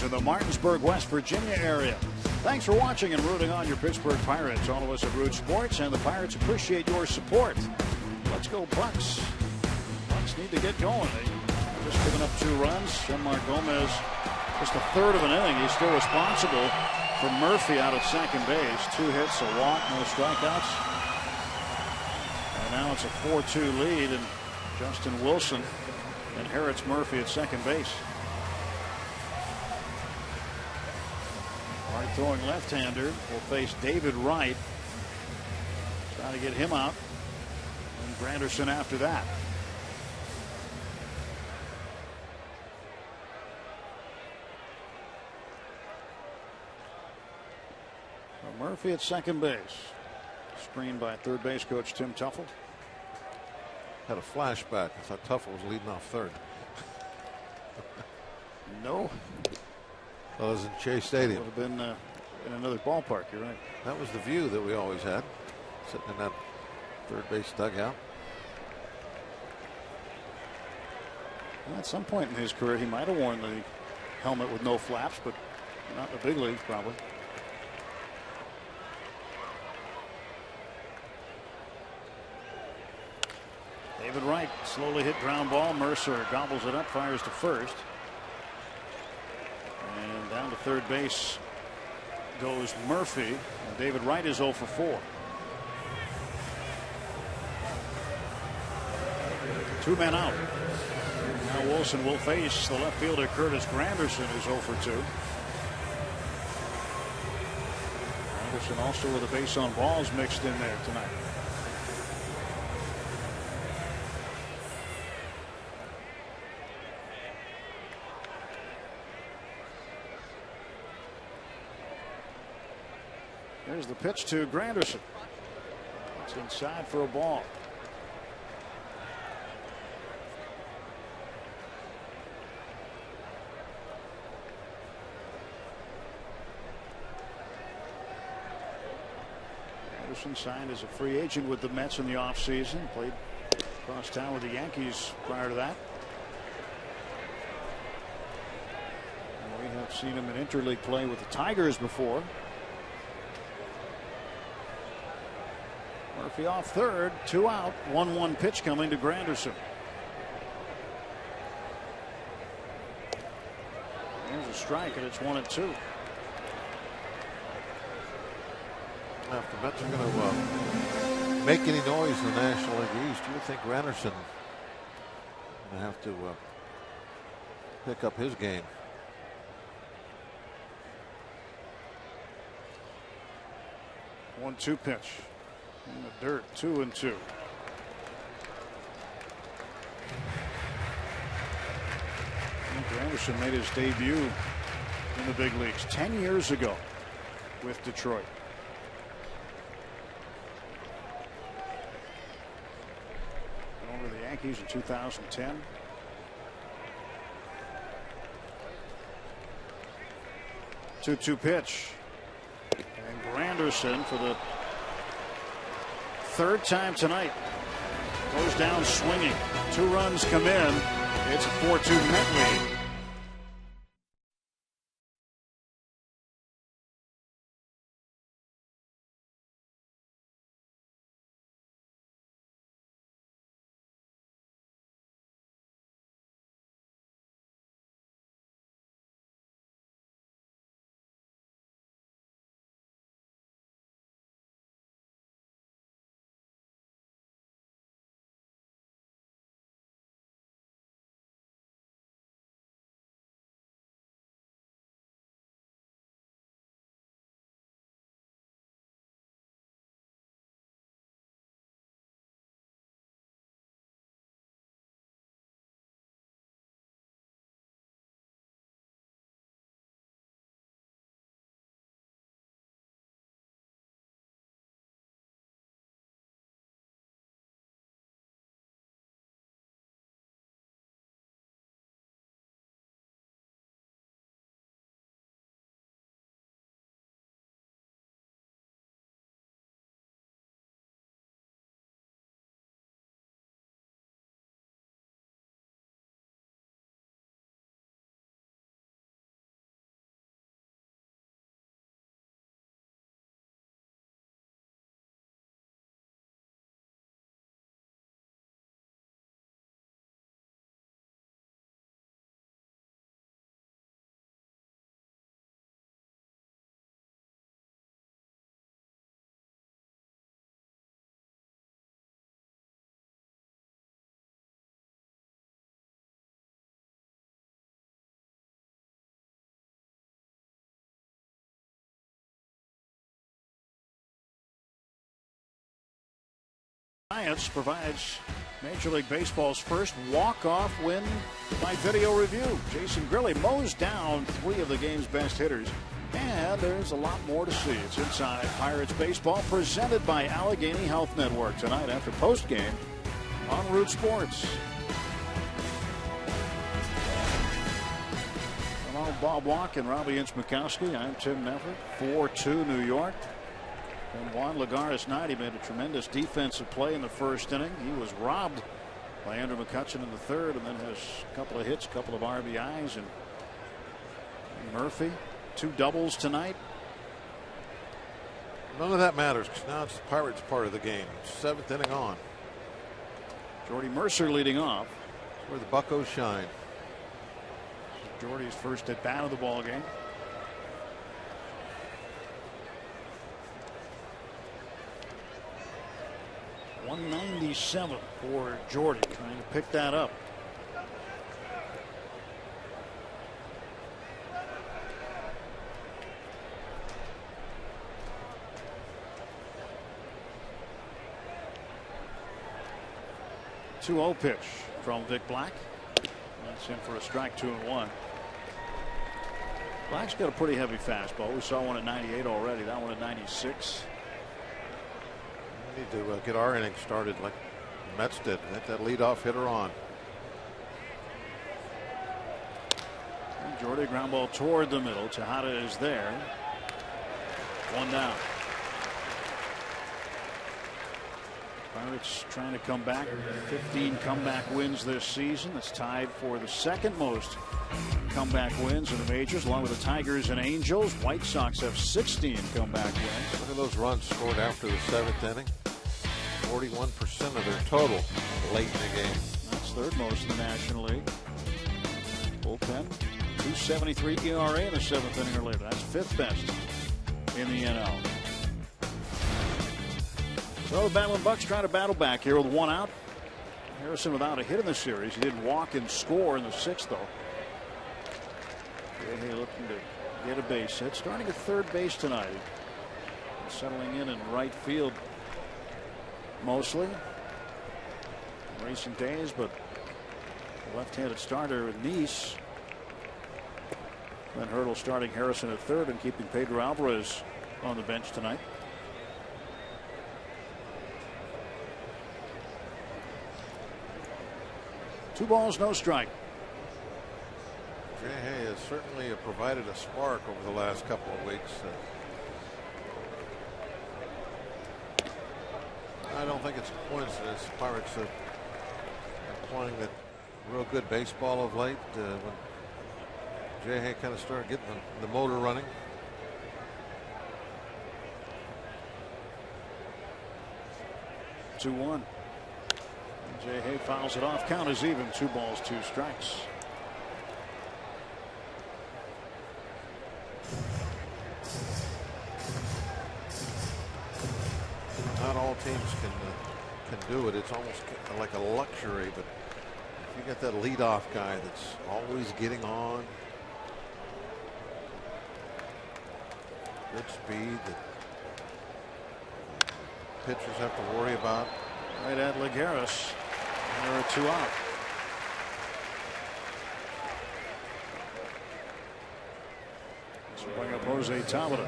in the Martinsburg, West Virginia area. Thanks for watching and rooting on your Pittsburgh Pirates. All of us at Root Sports and the Pirates appreciate your support. Let's go Bucks. Bucks need to get going. They just given up 2 runs. Jean-Marc Gomez, just a third of an inning. He's still responsible for Murphy out at second base. 2 hits, a walk, no strikeouts. And now it's a 4-2 lead, and Justin Wilson inherits Murphy at second base. Hard throwing left-hander will face David Wright. Trying to get him out. And Granderson after that. So Murphy at second base. Screened by third base coach Tim Tuffle. Had a flashback. I thought Tuffle was leading off third. No. Well, it was in Shea Stadium. Would have been in another ballpark. You're right. That was the view that we always had, sitting in that third base dugout. Well, at some point in his career, he might have worn the helmet with no flaps, but not in the big leagues, probably. David Wright, slowly hit ground ball. Mercer gobbles it up, fires to first. And down to third base goes Murphy. And David Wright is 0 for 4. 2 men out. Now Wilson will face the left fielder Curtis Granderson, who's 0 for 2. Granderson also with a base on balls mixed in there tonight. Here's the pitch to Granderson. It's inside for a ball. Granderson signed as a free agent with the Mets in the offseason. Played across town with the Yankees prior to that. And we have seen him in interleague play with the Tigers before. Murphy off third, 2 out, 1-1 pitch coming to Granderson. There's a strike, and it's 1-2. If the Mets are going to make any noise in the National League East, you would think Granderson will have to pick up his game. One-two pitch. In the dirt, 2-2. Granderson made his debut in the big leagues 10 years ago with Detroit. Went over to the Yankees in 2010. Two-two pitch. And Granderson for the third time tonight goes down swinging. 2 runs come in. It's a 4-2 Met lead. Giants provides Major League Baseball's first walk-off win by video review. Jason Grilli mows down 3 of the game's best hitters. And there's a lot more to see. It's Inside Pirates Baseball, presented by Allegheny Health Network, tonight after postgame on Root Sports. Hello, Bob Walk and Robbie Inch-Mikowski. I'm Tim Neffert. 4-2 New York. And Juan Lagares Knight, he made a tremendous defensive play in the first inning. He was robbed by Andrew McCutchen in the third, and then has a couple of hits, a couple of RBIs, and Murphy. 2 doubles tonight. None of that matters because now it's the Pirates part of the game. 7th inning on. Jordy Mercer leading off. That's where the Buccos shine. Jordy's first at bat of the ball game. .197 for Jordy, trying to pick that up. .2-0 pitch from Vic Black. That's in for a strike. 2-1. Black's got a pretty heavy fastball. We saw one at 98 already. That one at 96. We need to get our inning started like the Mets did. Get that leadoff hitter on. And Jordy, ground ball toward the middle. Tejada is there. 1 down. Pirates trying to come back. 15 comeback wins this season. That's tied for the second most comeback wins in the majors, along with the Tigers and Angels. White Sox have 16 comeback wins. Look at those runs scored after the 7th inning. 41% of their total late in the game. That's 3rd most in the National League. Bullpen, 2.73 ERA in the 7th inning or later. That's 5th best in the NL. So the Battling Bucks trying to battle back here with 1 out. Harrison without a hit in the series. He did walk and score in the 6th, though. Hey, looking to get a base hit. Starting at 3rd base tonight. Settling in right field mostly. Recent days, but the left-handed starter Nice. Then Hurdle starting Harrison at 3rd and keeping Pedro Alvarez on the bench tonight. Two balls, no strike. Jay Hay has certainly provided a spark over the last couple of weeks. I don't think it's a coincidence. The Pirates are playing that real good baseball of late. When Jay Hay kind of started getting the motor running. (2-1). Jay Hay fouls it off. Count is even. 2 balls, 2 strikes. Not all teams can do it. It's almost like a luxury, but if you get that leadoff guy that's always getting on, good speed that pitchers have to worry about. Right at Lagares. There are 2 out. So bring up Jose Tabata.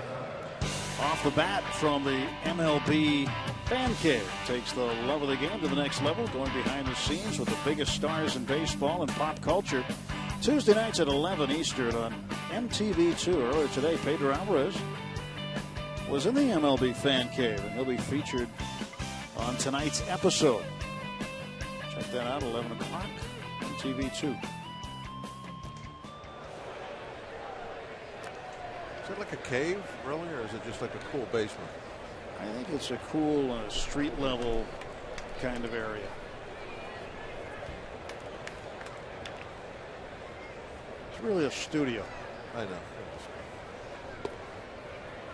Off the bat from the MLB Fan Cave. Takes the love of the game to the next level, going behind the scenes with the biggest stars in baseball and pop culture. Tuesday nights at 11 Eastern on MTV2. Earlier today, Pedro Alvarez was in the MLB Fan Cave, and he'll be featured on tonight's episode. Check that out, 11 o'clock on TV2. Is it like a cave, really, or is it just like a cool basement? I think it's a cool street level kind of area. It's really a studio. I know.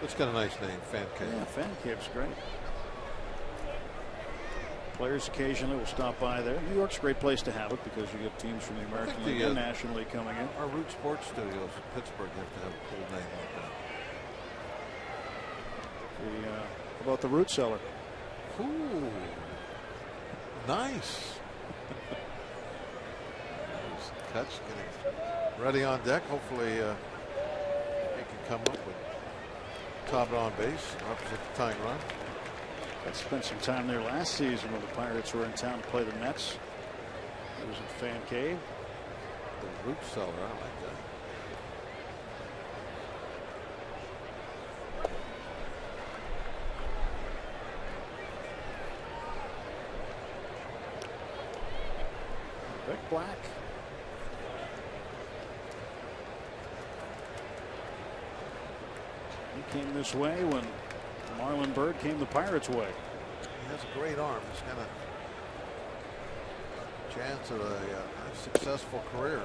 It's got a nice name, Fan Cave. Yeah, Fan Cave's great. Players occasionally will stop by there. New York's a great place to have it because you get teams from the American League and National League coming in. Our Root Sports Studios in Pittsburgh have to have a cool name like that. How about the Root Cellar? Ooh. Nice. Catch getting ready on deck. Hopefully he can come up with top on base and represent the tying run. I spent some time there last season when the Pirates were in town to play the Mets. It was at Fan Cave. The root cellar, I like that. Rick Black. He came this way when Marlon Byrd came the Pirates' way. He has a great arm. He's got a chance at a successful career.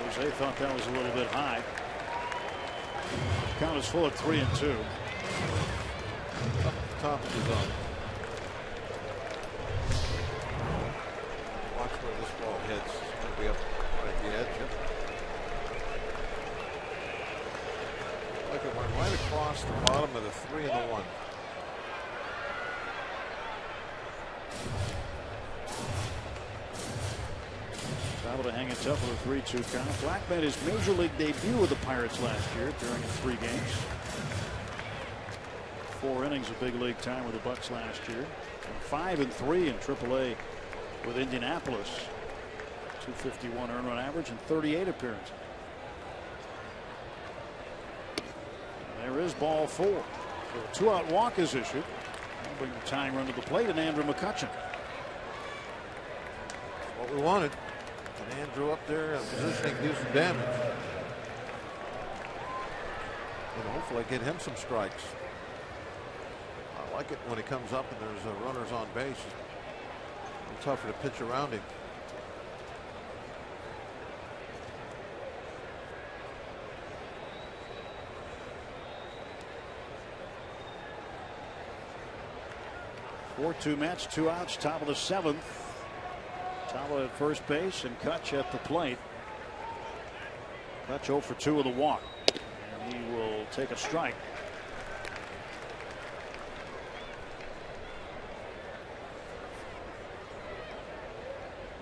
Jose thought that was a little bit high. Count is full at 3-2. Up at the top of the zone. Watch where this ball hits. It's going to be up right at the edge. Yep. Like it went right across the bottom of the 3 and the 1. Able to hang it tough with a 3-2 count. Black made his major league debut with the Pirates last year during 3 games. 4 innings of big league time with the Bucks last year. And 5-3 in AAA with Indianapolis. 251 earned run average and 38 appearances. And there is ball 4. So a 2-out walk is issued. That'll bring the tying run to the plate and Andrew McCutchen. What we wanted. And Andrew up there positioning to do some damage. And hopefully get him some strikes. I like it when he comes up and there's runners on base. A little tougher to pitch around him. Four-2 Mets, 2 outs, top of the 7th. Tala at first base and Kutch at the plate. Kutch 0 for 2 with a walk. And he will take a strike.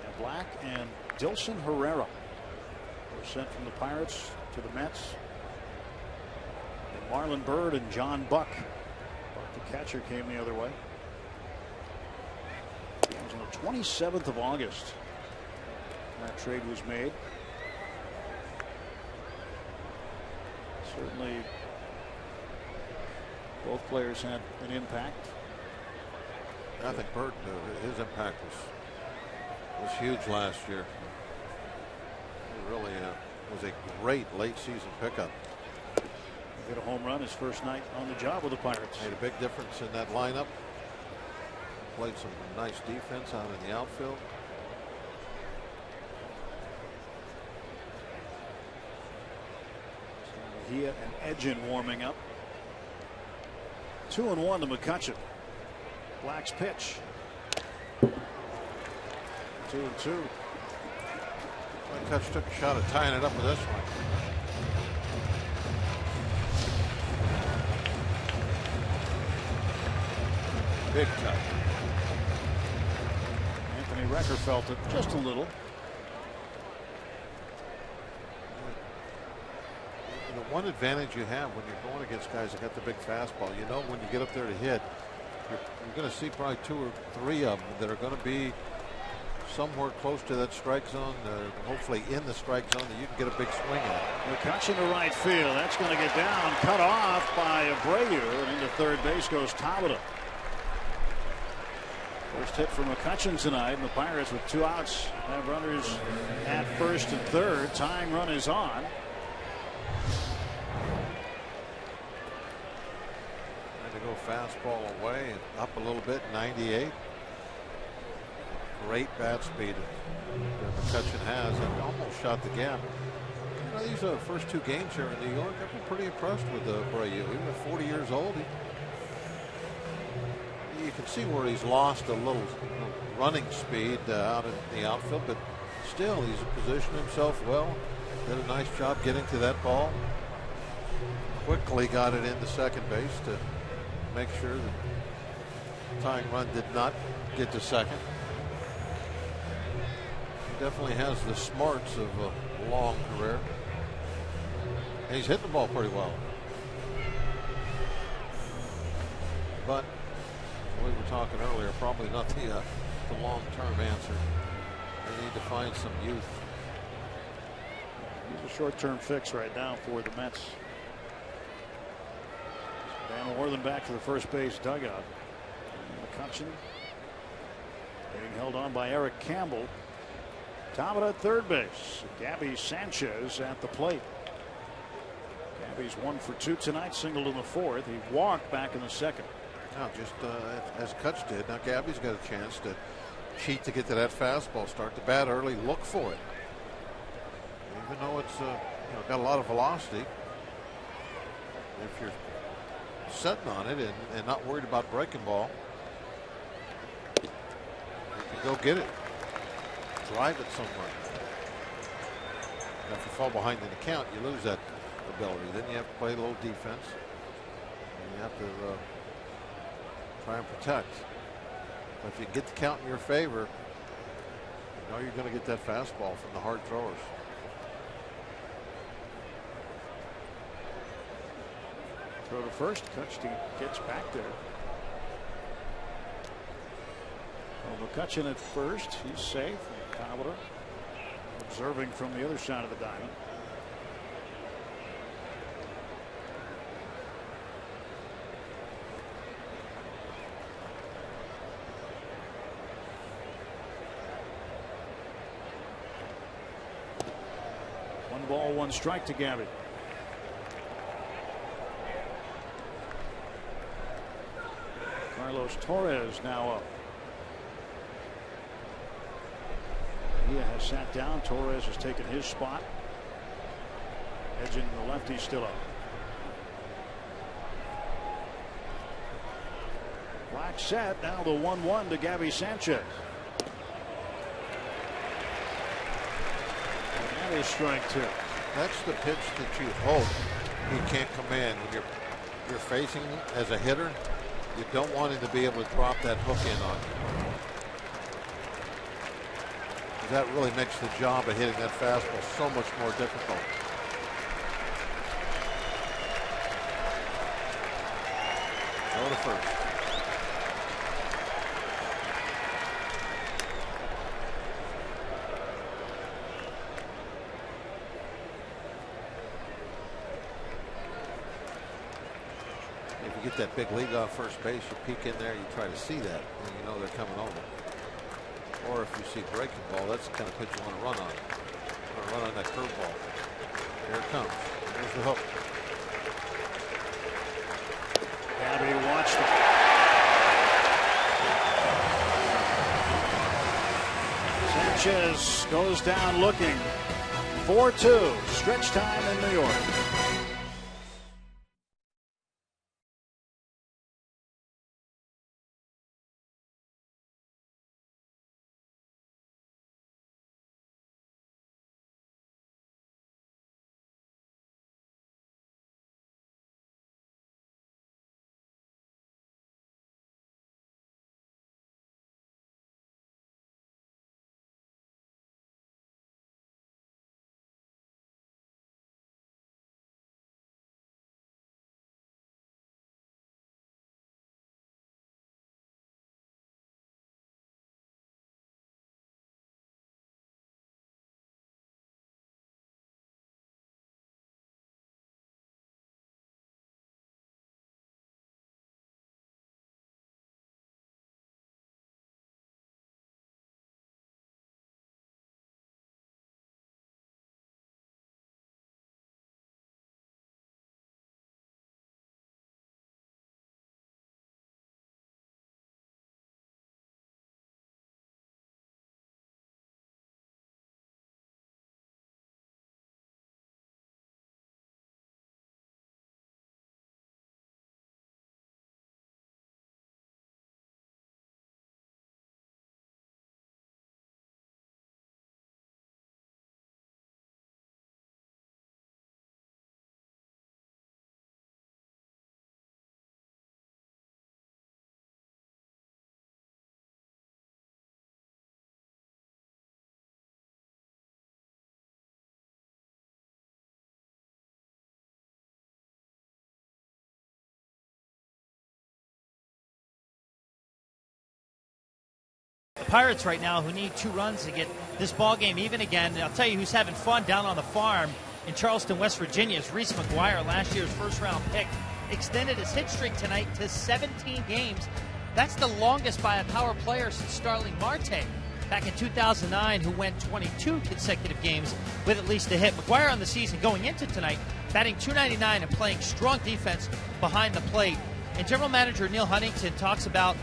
And Black and Dilson Herrera were sent from the Pirates to the Mets. And Marlon Byrd and John Buck. Buck, the catcher, came the other way. It was on the 27th of August. That trade was made. Certainly both players had an impact. I think Byrd, his impact was huge last year. It really was a great late season pickup. He hit a home run his first night on the job with the Pirates. Made a big difference in that lineup. Played some nice defense out in the outfield. He had an edge in warming up. 2-1 to McCutchen. Black's pitch. 2-2. McCutchen took a shot at tying it up with this one. Big cut. Anthony Recker felt it just a little. The one advantage you have when you're going against guys that got the big fastball, you know when you get up there to hit, you're going to see probably 2 or 3 of them that are going to be somewhere close to that strike zone, hopefully in the strike zone, that you can get a big swing at. McCutchen to right field. That's going to get down, cut off by Abreu, and into third base goes Tabata. First hit for McCutchen tonight, and the Pirates with 2 outs have runners at first and third. Tying run is on. Trying to go fastball away and up a little bit, 98. Great bat speed that McCutchen has, and almost shot the gap. You know, these first 2 games here in New York, I've been pretty impressed with Abreu. Even at 40 years old, you can see where he's lost a little running speed out in the outfield, but still he's positioned himself well. Did a nice job getting to that ball. Quickly got it into second base to make sure that Tying run did not get to second. He definitely has the smarts of a long career. And he's hitting the ball pretty well. But we were talking earlier, probably not the long-term answer. They need to find some youth. He's a short-term fix right now for the Mets. Van Worthen back to the first base dugout. McCutchen being held on by Eric Campbell. Talbot at third base. Gabby Sanchez at the plate. Gabby's 1 for 2 tonight, singled in the fourth. He walked back in the second. Now, just as Kutch did. Now Gabby's got a chance to cheat to get to that fastball. Start the bat early. Look for it. Even though it's got a lot of velocity, if you're sitting on it and not worried about breaking ball, you can go get it. Drive it somewhere. Now, if you fall behind in the count, you lose that ability. Then you have to play a little defense. And you have to try and protect. But if you get the count in your favor, you know you're going to get that fastball from the hard throwers. Throw to first. Kutch gets back there. Well, McCutchen at first. He's safe. Talbot observing from the other side of the diamond. One ball, one strike to Gabby. Carlos Torres now up. He has sat down. Torres has taken his spot. Edging the lefty still up. Black set. Now the 1-1 to Gabby Sanchez. And that is strike 2. That's the pitch that you hope he can't command when you're facing as a hitter. You don't want him to be able to drop that hook in on you. That really makes the job of hitting that fastball so much more difficult. Go to first. If you get that big lead off first base, you peek in there, you try to see that, and you know they're coming over. Or if you see breaking ball, that's the kind of pitch you want to run on. You want to run on that curveball. Here it comes. There's the hook. Gabby watched it. Sanchez goes down looking. 4-2. Stretch time in New York. Pirates right now, who need 2 runs to get this ball game even again. And I'll tell you who's having fun down on the farm in Charleston, West Virginia, is Reese McGuire, last year's first-round pick. Extended his hit streak tonight to 17 games. That's the longest by a power player since Starling Marte back in 2009, who went 22 consecutive games with at least a hit. McGuire on the season going into tonight, batting .299 and playing strong defense behind the plate. And General Manager Neil Huntington talks about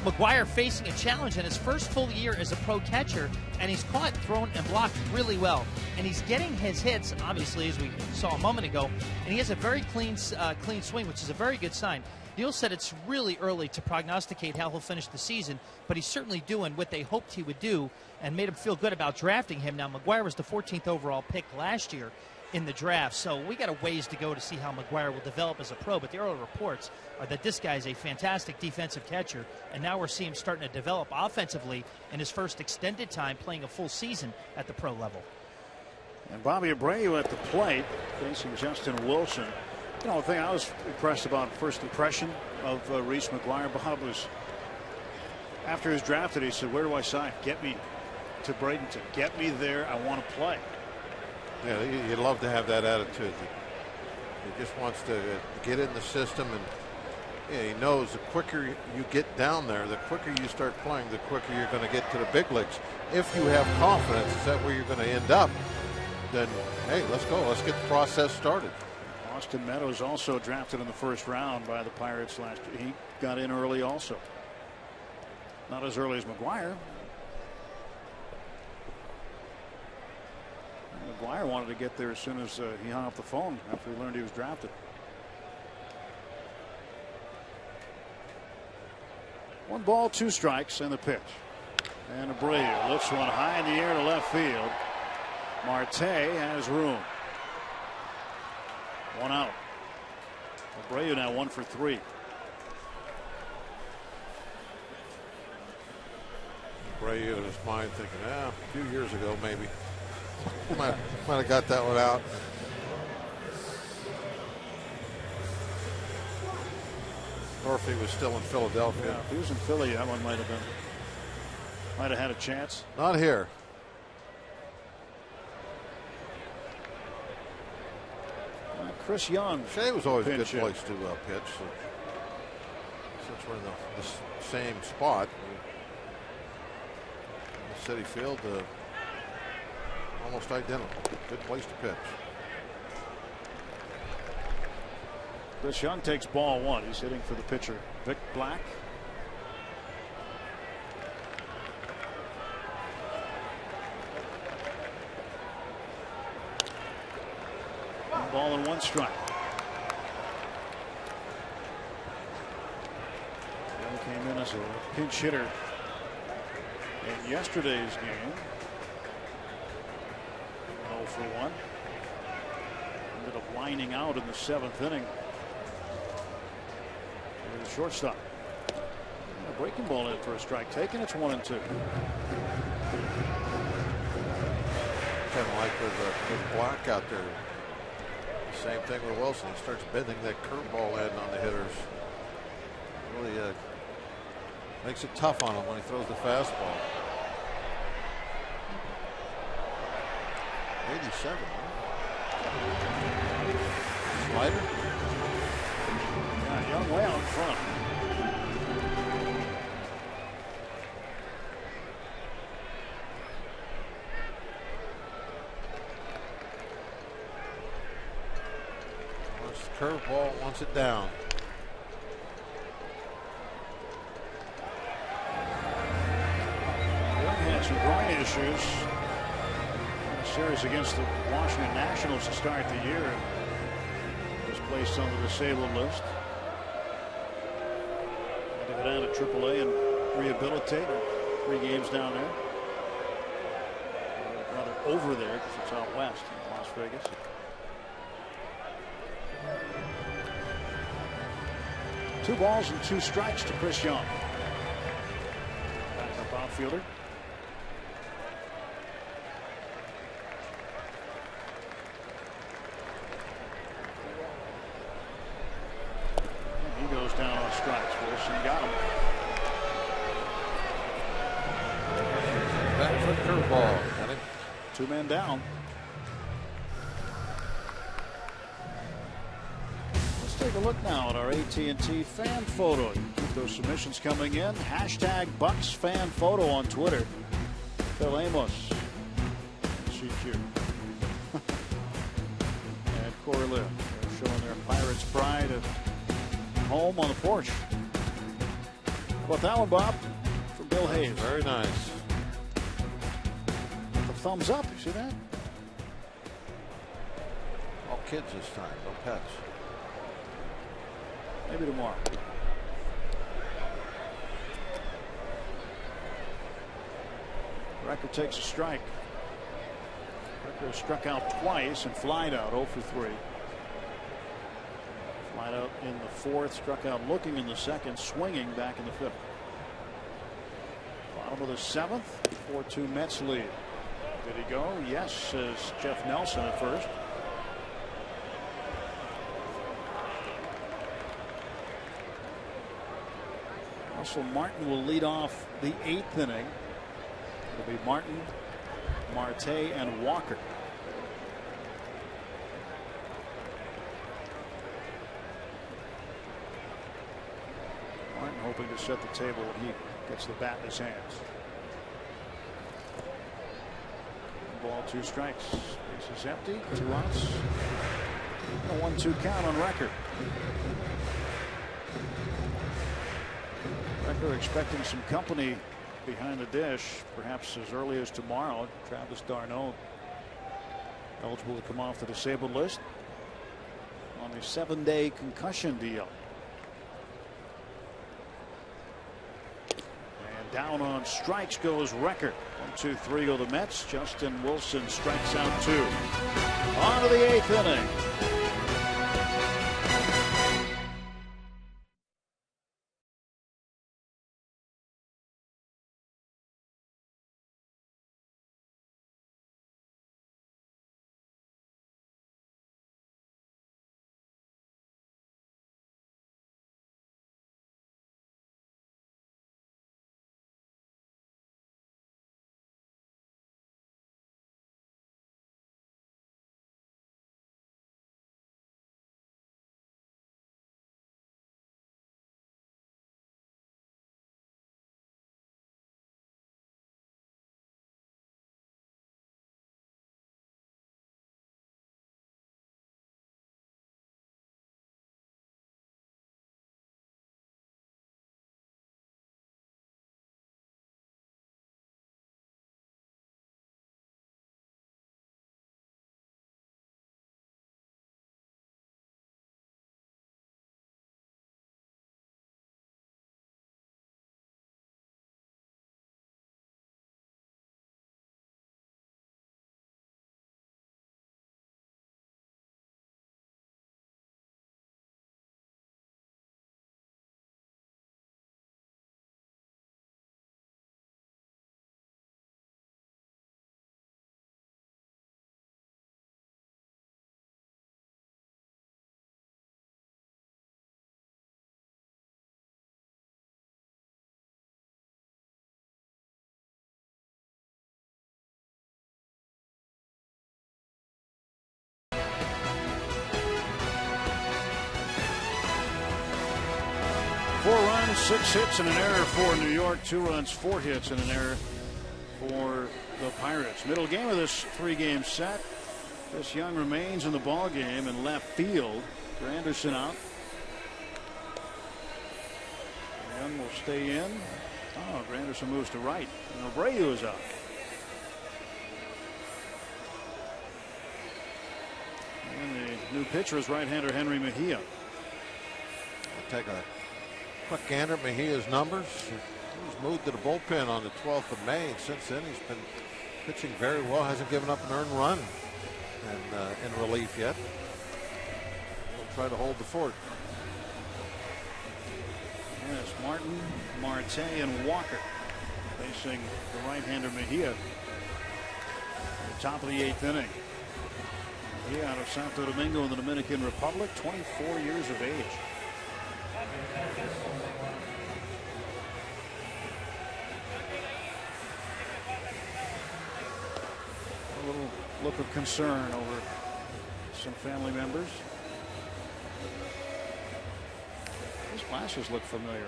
McGuire facing a challenge in his first full year as a pro catcher, and he's caught, thrown, and blocked really well. And he's getting his hits, obviously, as we saw a moment ago, and he has a very clean swing, which is a very good sign. Neil said it's really early to prognosticate how he'll finish the season, but he's certainly doing what they hoped he would do and made him feel good about drafting him. Now, McGuire was the 14th overall pick last year in the draft, so we got a ways to go to see how McGuire will develop as a pro, but the early reports are that this guy is a fantastic defensive catcher, and now we're seeing him starting to develop offensively in his first extended time playing a full season at the pro level. And Bobby Abreu at the plate facing Justin Wilson. You know, the thing I was impressed about, first impression of Reese McGuire, Bob, was after he was drafted, he said, "Where do I sign? Get me to Bradenton. Get me there. I want to play." Yeah, you'd love to have that attitude. He just wants to get in the system, and yeah, he knows the quicker you get down there, the quicker you start playing, the quicker you're going to get to the big leagues. If you have confidence, is that where you're going to end up? Then, hey, let's go. Let's get the process started. Austin Meadows also drafted in the first round by the Pirates last year. He got in early also. Not as early as McGuire. McGuire wanted to get there as soon as he hung up the phone after he learned he was drafted. One ball, 2 strikes, and the pitch. And Abreu lifts one high in the air to left field. Marte has room. 1 out. Abreu now 1 for 3. Abreu in his mind thinking, a few years ago maybe. might have got that one out. Or if he was still in Philadelphia. Yeah, if he was in Philly, that one might have had a chance. Not here. Chris Young. Shea was always a good Pinch place to pitch. So since we're in the same spot, the City Field, almost identical. Good place to pitch. Chris Young takes ball 1. He's hitting for the pitcher, Vic Black. Ball and 1 strike. Young came in as a pinch hitter in yesterday's game. 0 for 1. Ended up lining out in the 7th inning. Here's the shortstop. A breaking ball in for a strike taken. It's 1-2. Kind of like with Black out there. Same thing with Wilson. He starts bending that curveball in on the hitters. Really makes it tough on him when he throws the fastball. 87. Slider. Yeah, Young way out in front. Curveball, wants it down. Young had some groin issues in a series against the Washington Nationals to start the year, and was placed on the disabled list. Had to go down to AAA and rehabilitate. 3 games down there. Rather over there because it's out west in Las Vegas. Two balls and 2 strikes to Chris Young. Backup outfielder. He goes down on strikes. Wilson got him. 2 men down. Let's take a look now at our AT&T fan photo. You keep those submissions coming in. Hashtag Bucks fan photo on Twitter. Phil Amos. CQ. And Corey Lynn. They're showing their Pirates pride at home on the porch. How about that one, Bob? From Bill Hayes. Very nice. The thumbs up. You see that? All kids this time. No pets. Maybe tomorrow. Record takes a strike. Record struck out twice and flied out 0 for 3. Flied out in the 4th, struck out looking in the 2nd, swinging back in the 5th. Bottom of the 7th, 4-2 Mets lead. Did he go? Yes, says Jeff Nelson at first. Russell Martin will lead off the 8th inning. It'll be Martin, Marte, and Walker. Martin hoping to set the table when he gets the bat in his hands. 1 ball, 2 strikes. Base is empty. 2 outs. A 1-2 count on record. Record expecting some company behind the dish, perhaps as early as tomorrow. Travis d'Arnaud eligible to come off the disabled list on a 7-day concussion deal. And down on strikes goes Record. 1-2-3 go the Mets. Justin Wilson strikes out 2. On to the 8th inning. Four runs, 6 hits, and an error for New York. 2 runs, 4 hits, and an error for the Pirates. Middle game of this 3-game set. Chris Young remains in the ball game in left field. Granderson out. Young will stay in. Oh, Granderson moves to right. And Abreu is out. And the new pitcher is right-hander Henry Mejia. I'll take a quick gander at Mejia's numbers. He was moved to the bullpen on the 12th of May. Since then, he's been pitching very well. Hasn't given up an earned run in relief yet. We'll try to hold the fort. Yes, Martin, Marte, and Walker facing the right-hander Mejia at the top of the 8th inning. Mejia out of Santo Domingo in the Dominican Republic, 24 years of age. A little look of concern over some family members. His glasses look familiar.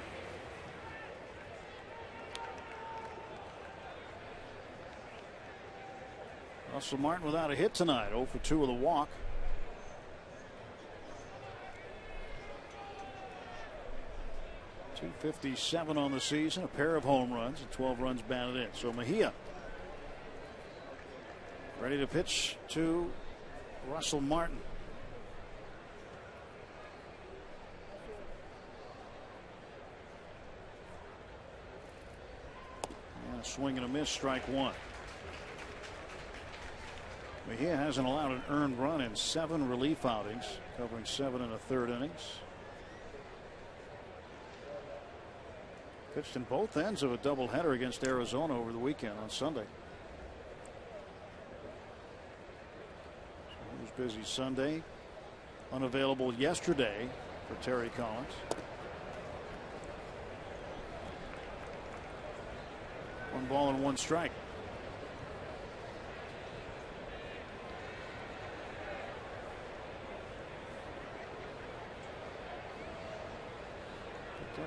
Russell Martin without a hit tonight, 0 for 2 with a walk. .257 on the season, a pair of home runs and 12 runs batted in. So Mejia ready to pitch to Russell Martin. And a swing and a miss, strike one. Mejia hasn't allowed an earned run in 7 relief outings, covering 7 1/3 innings. Pitched in both ends of a doubleheader against Arizona over the weekend on Sunday. He was busy Sunday. Unavailable yesterday for Terry Collins. One ball and one strike.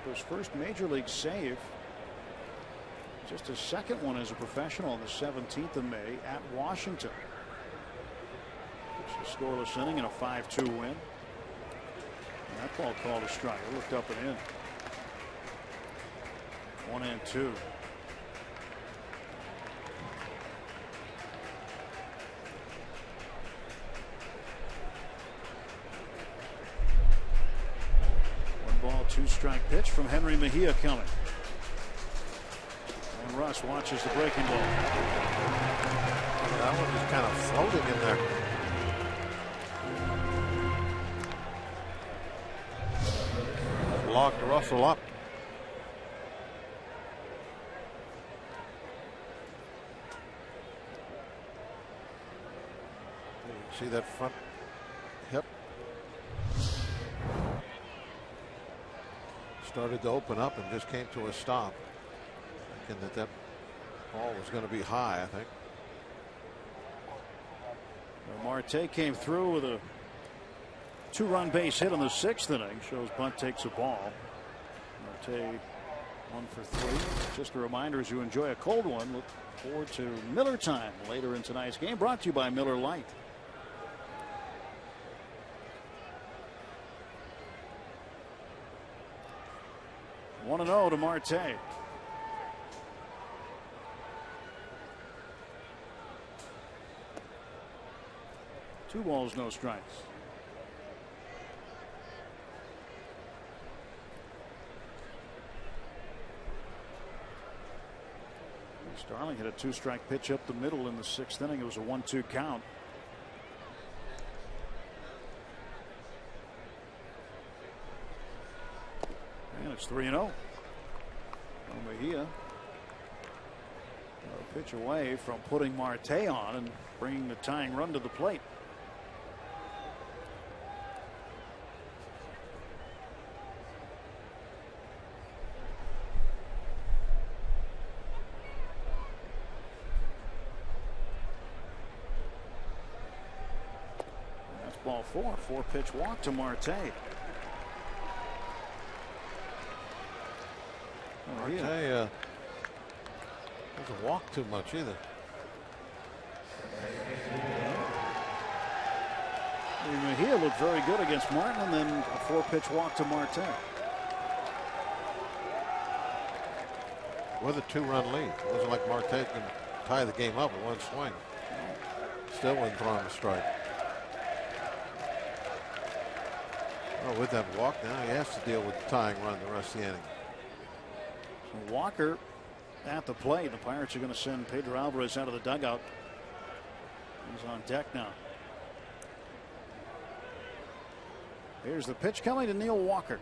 His first major league save, just his second one as a professional on the 17th of May at Washington. It's a scoreless inning and a 5-2 win. And that ball called a strike. It looked up and in. 1-2. Two-strike pitch from Henry Mejia coming. And Russ watches the breaking ball. That one just kind of floating in there. Locked Russell up. See that front hip? Started to open up and just came to a stop. Thinking that ball was going to be high, I think. Well, Marte came through with a 2-run base hit in the 6th inning. Shows bunt takes a ball. Marte 1 for 3. Just a reminder, as you enjoy a cold one, look forward to Miller time later in tonight's game. Brought to you by Miller Lite. One 1-0 to Marte. Two balls, no strikes. Starling hit a 2-strike pitch up the middle in the 6th inning. It was a 1-2 count. And it's 3-0. Mejia a pitch away from putting Marte on and bringing the tying run to the plate. That's ball 4. 4-pitch walk to Marte. Marte doesn't walk too much either. Mejia looked very good against Martin, and then a 4-pitch walk to Marte. With a 2-run lead. It wasn't like Marte can tie the game up in one swing. Still wouldn't throw him a strike. Oh, with that walk now, he has to deal with the tying run the rest of the inning. So Walker at the plate. The Pirates are going to send Pedro Alvarez out of the dugout. He's on deck now. Here's the pitch coming to Neil Walker.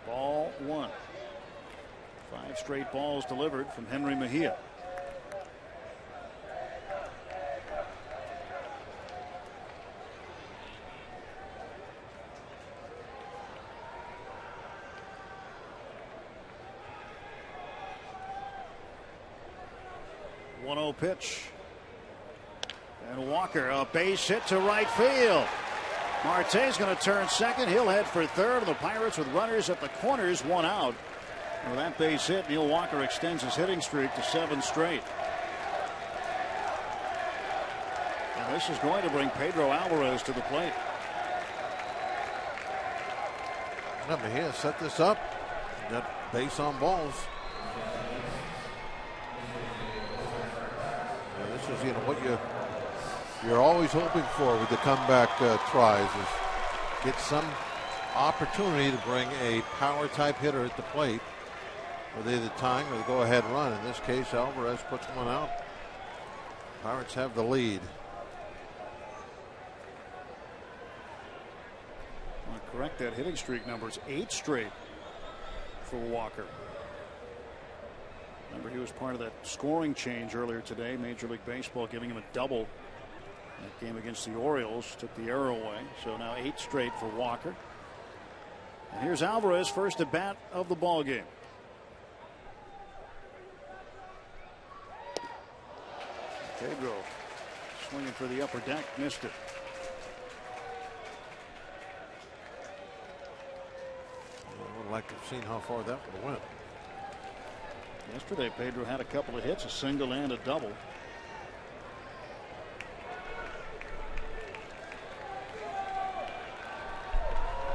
Ball 1. 5 straight balls delivered from Henry Mejia. Pitch. And Walker, a base hit to right field. Marte's going to turn second. He'll head for third. And the Pirates with runners at the corners, 1 out. And with that base hit, Neil Walker extends his hitting streak to 7 straight. And this is going to bring Pedro Alvarez to the plate. Mejia set this up. Got base on balls. Yeah, this is what you're always hoping for with the comeback tries is get some opportunity to bring a power type hitter at the plate with either tying or the go ahead run. In this case, Alvarez puts one out. Pirates have the lead. Correct that hitting streak number. It's 8 straight for Walker. Remember, he was part of that scoring change earlier today. Major League Baseball giving him a double. That game against the Orioles took the error away. So now 8 straight for Walker. And here's Alvarez, first at bat of the ball game. Pedro swinging for the upper deck, missed it. I would like to have seen how far that would have went. Yesterday, Pedro had a couple of hits, a single and a double.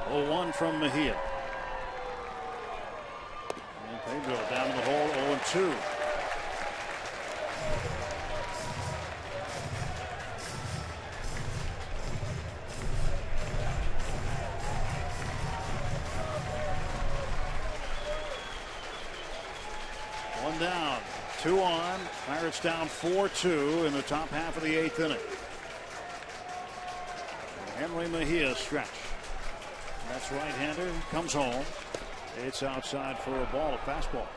Oh, 1 from Mejia. And Pedro down in the hole, 0-2. Down, 2 on. Pirates down 4-2 in the top half of the 8th inning. Henry Mejia stretch. That's right-hander, comes home. It's outside for a ball, a fastball.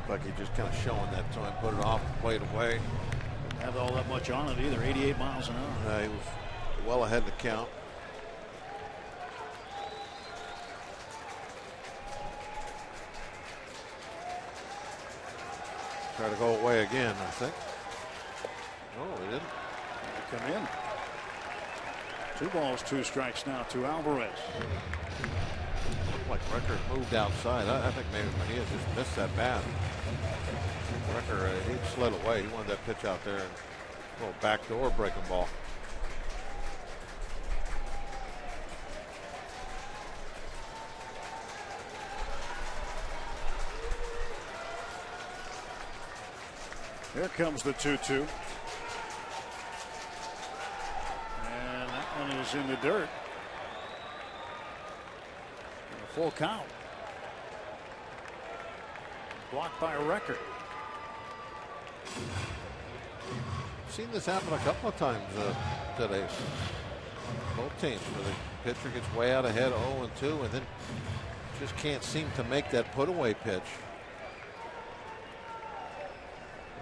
Like he just kind of showing that to him, put it off, played away. Didn't have all that much on it either. 88 miles an hour. He was well ahead of the count. Try to go away again, I think. No, he didn't. They come in. 2 balls, 2 strikes now to Alvarez. Looked like Record moved outside. I think maybe Mejia just missed that bat. Record, he slid away. He wanted that pitch out there and a little backdoor breaking ball. Here comes the 2-2. And that one is in the dirt. And a full count. Blocked by a Record. Seen this happen a couple of times today. Both teams, where the pitcher gets way out ahead, 0-2, and then just can't seem to make that put away pitch.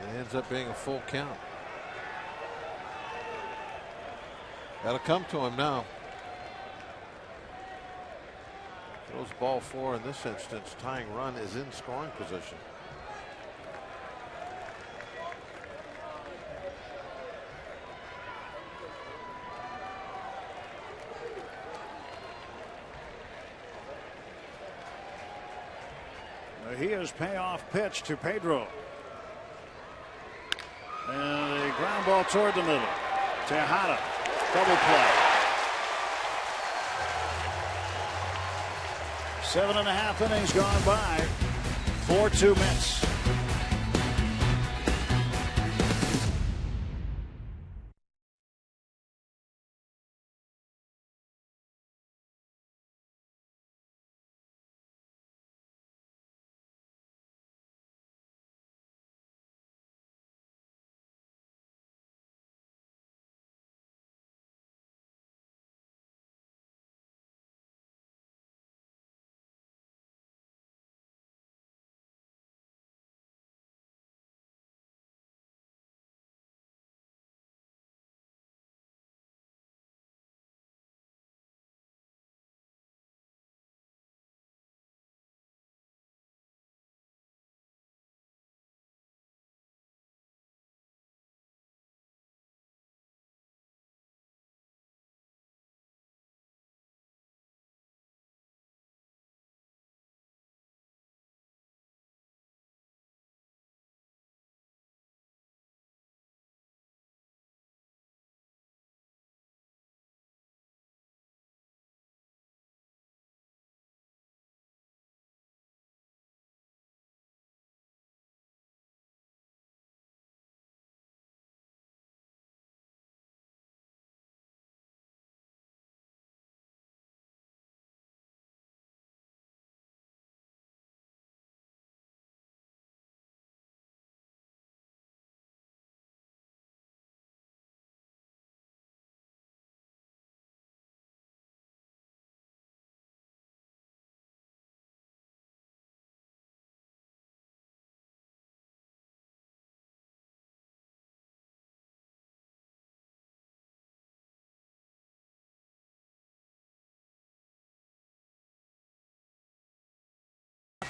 It ends up being a full count. That'll come to him now. Throws ball 4 in this instance. Tying run is in scoring position. Mejia's payoff pitch to Pedro. And a ground ball toward the middle. Tejada, double play. 7.5 innings gone by. 4-2 Mets.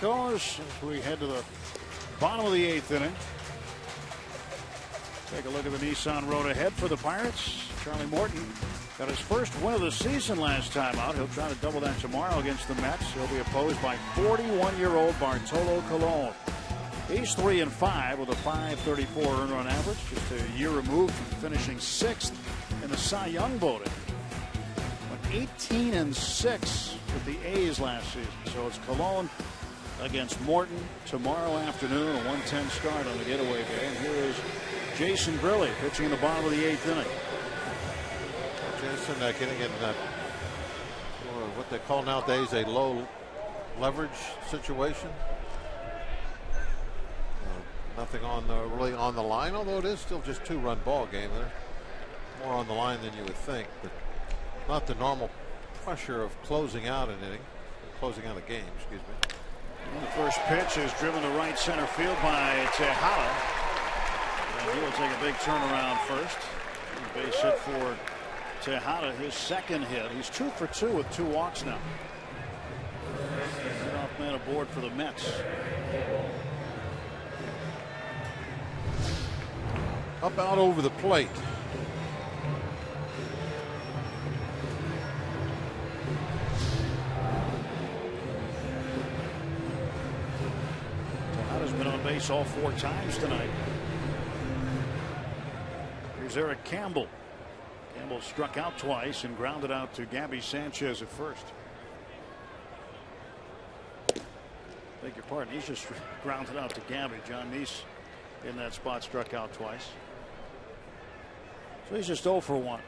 goes as we head to the bottom of the 8th inning. Take a look at the Nissan road ahead for the Pirates. Charlie Morton got his first win of the season last time out. He'll try to double that tomorrow against the Mets. He'll be opposed by 41-year-old Bartolo Colon. He's 3-5 with a .534 earned run average, just a year removed from finishing 6th in the Cy Young voting. Went 18-6 with the A's last season. So it's Colon against Morton tomorrow afternoon, a 1:10 start on the getaway day. And here is Jason Grilli pitching in the bottom of the 8th inning. Jason getting in what they call nowadays a low leverage situation. Nothing on really on the line, although it is still just 2-run ball game. They're more on the line than you would think, but not the normal pressure of closing out an inning, closing out a game, excuse me. And the first pitch is driven to right center field by Tejada. And he will take a big turnaround first. Base hit for Tejada, his second hit. He's 2 for 2 with 2 walks now. Leadoff man aboard for the Mets. Up out over the plate. Tejada's been on base all 4 times tonight. Here's Eric Campbell. Campbell struck out twice and grounded out to Gabby Sanchez at first. Beg your pardon, he's just grounded out to Gabby. John Neese in that spot struck out twice. So he's just 0 for 1.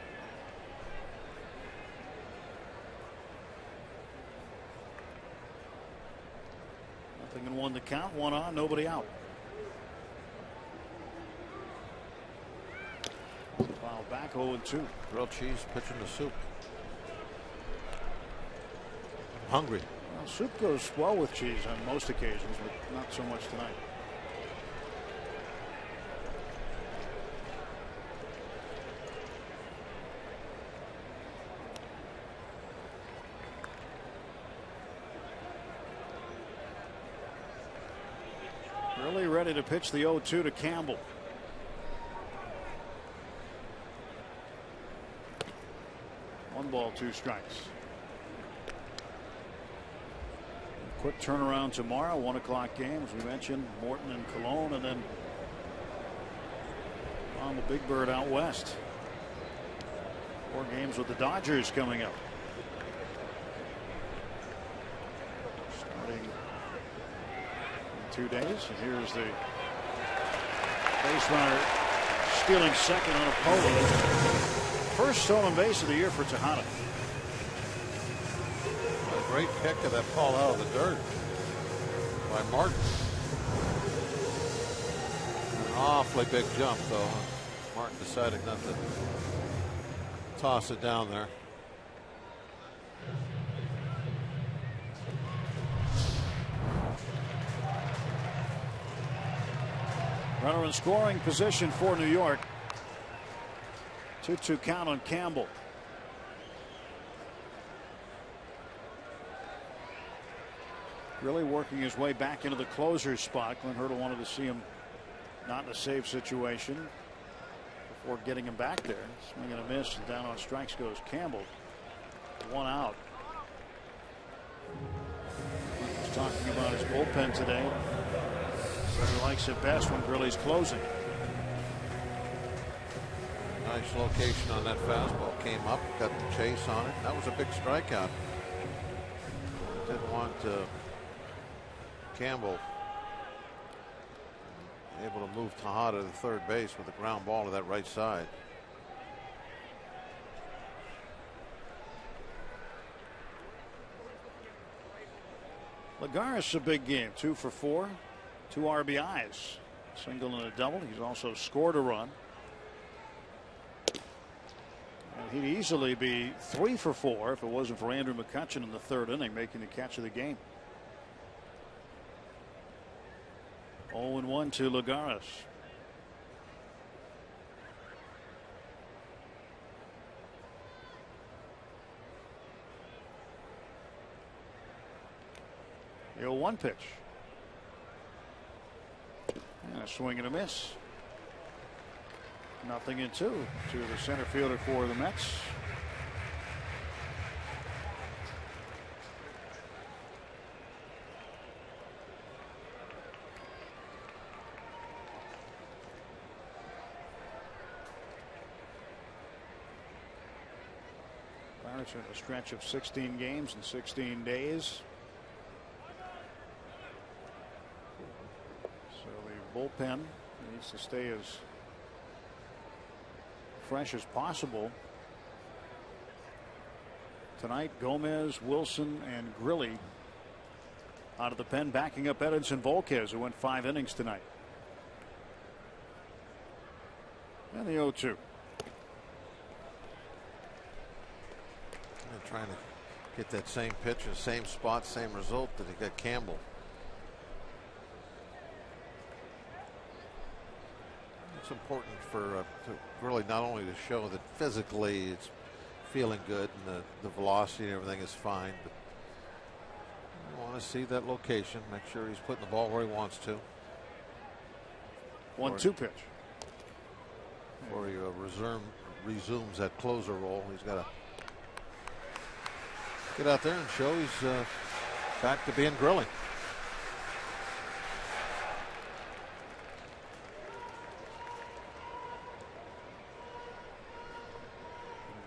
Nothing in 1 to count, 1 on, nobody out. Foul back, 0-2. Grilled cheese pitching the soup. I'm hungry. Well, soup goes well with cheese on most occasions, but not so much tonight. Really ready to pitch the 0-2 to Campbell. One ball, 2 strikes. Quick turnaround tomorrow, 1 o'clock game, as we mentioned. Morton and Colon, and then on the Big Bird out west. 4 games with the Dodgers coming up. Starting in 2 days. And here's the base runner stealing second on a polo. First stolen base of the year for Tejada. A great kick of that ball out of the dirt by Martin. An awfully big jump, though. Martin decided not to toss it down there. Runner in scoring position for New York. 2-2 count on Campbell. Really working his way back into the closer's spot. Clint Hurdle wanted to see him not in a save situation before getting him back there. Swing and a miss, and down on strikes goes Campbell. 1 out. He was talking about his bullpen today. He likes it best when Grilli's closing. Nice location on that fastball. Came up, got the chase on it. That was a big strikeout. Didn't want Campbell able to move Tejada to third base with a ground ball to that right side. Lagares a big game. 2 for 4. 2 RBIs. Single and a double. He's also scored a run. And he'd easily be 3 for 4 if it wasn't for Andrew McCutchen in the 3rd inning making the catch of the game. 0-1 to Lagares. The 0-1 pitch. A swing and a miss. 0-2 to the center fielder for the Mets. Pirates are in a stretch of 16 games in 16 days. So the bullpen needs to stay as fresh as possible. Tonight, Gomez, Wilson, and Grilly out of the pen, backing up Edinson Volquez, who went 5 innings tonight. And the 0-2. Trying to get that same pitch in the same spot, same result that he got Campbell. It's important for really not only to show that physically it's feeling good and the velocity and everything is fine, but you want to see that location, make sure he's putting the ball where he wants to. 1-2 pitch. Before he resumes that closer role, he's got to get out there and show he's back to being Grilly.